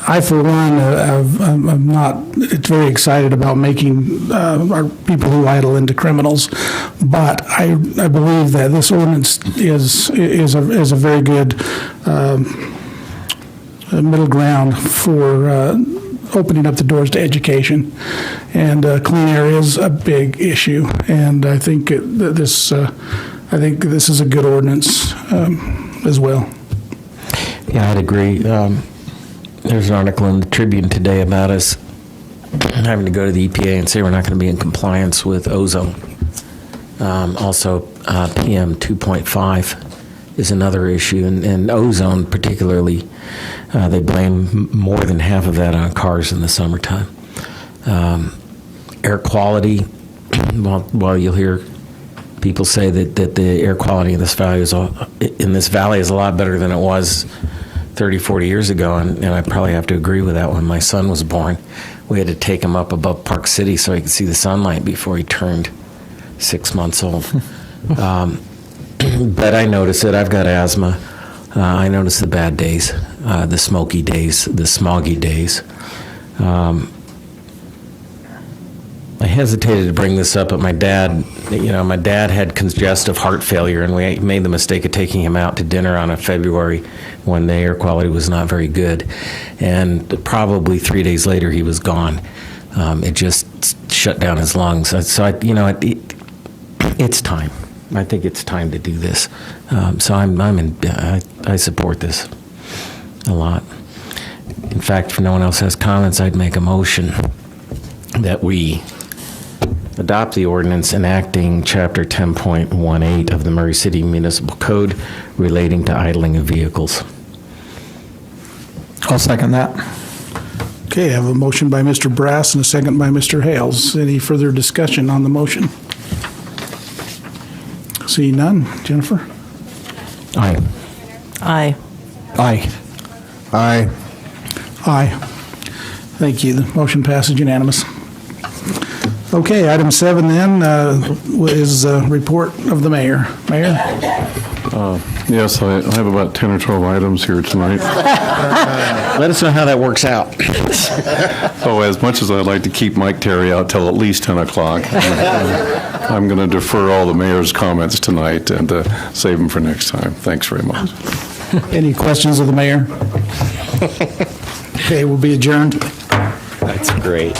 I, for one, I'm not very excited about making our people who idle into criminals, but I believe that this ordinance is a very good middle ground for opening up the doors to education, and clean air is a big issue, and I think this is a good ordinance as well. Yeah, I'd agree. There's an article in the Tribune today about us having to go to the EPA and say we're not going to be in compliance with ozone. Also, PM 2.5 is another issue, and ozone particularly, they blame more than half of that on cars in the summertime. Air quality, while you'll hear people say that the air quality in this valley is a lot better than it was 30, 40 years ago, and I probably have to agree with that. When my son was born, we had to take him up above Park City so he could see the sunlight before he turned 6 months old. But I notice it. I've got asthma. I notice the bad days, the smoky days, the smoggy days. I hesitated to bring this up, but my dad had congestive heart failure, and we made the mistake of taking him out to dinner on a February when the air quality was not very good. And probably 3 days later, he was gone. It just shut down his lungs. So, it's time. I think it's time to do this. So I support this a lot. In fact, if no one else has comments, I'd make a motion that we adopt the ordinance enacting Chapter 10.18 of the Murray City Municipal Code relating to idling of vehicles. I'll second that. Okay, I have a motion by Mr. Brass and a second by Mr. Hales. Any further discussion on the motion? See none. Jennifer? Aye. Aye. Aye. Aye. Aye. Thank you. The motion passes unanimous. Okay, item 7 then is a report of the mayor. Mayor? Yes, I have about 10 or 12 items here tonight. Let us know how that works out. So as much as I'd like to keep Mike Terry out till at least 10 o'clock, I'm going to defer all the mayor's comments tonight and save them for next time. Thanks very much. Any questions of the mayor? Okay, we'll be adjourned. That's great.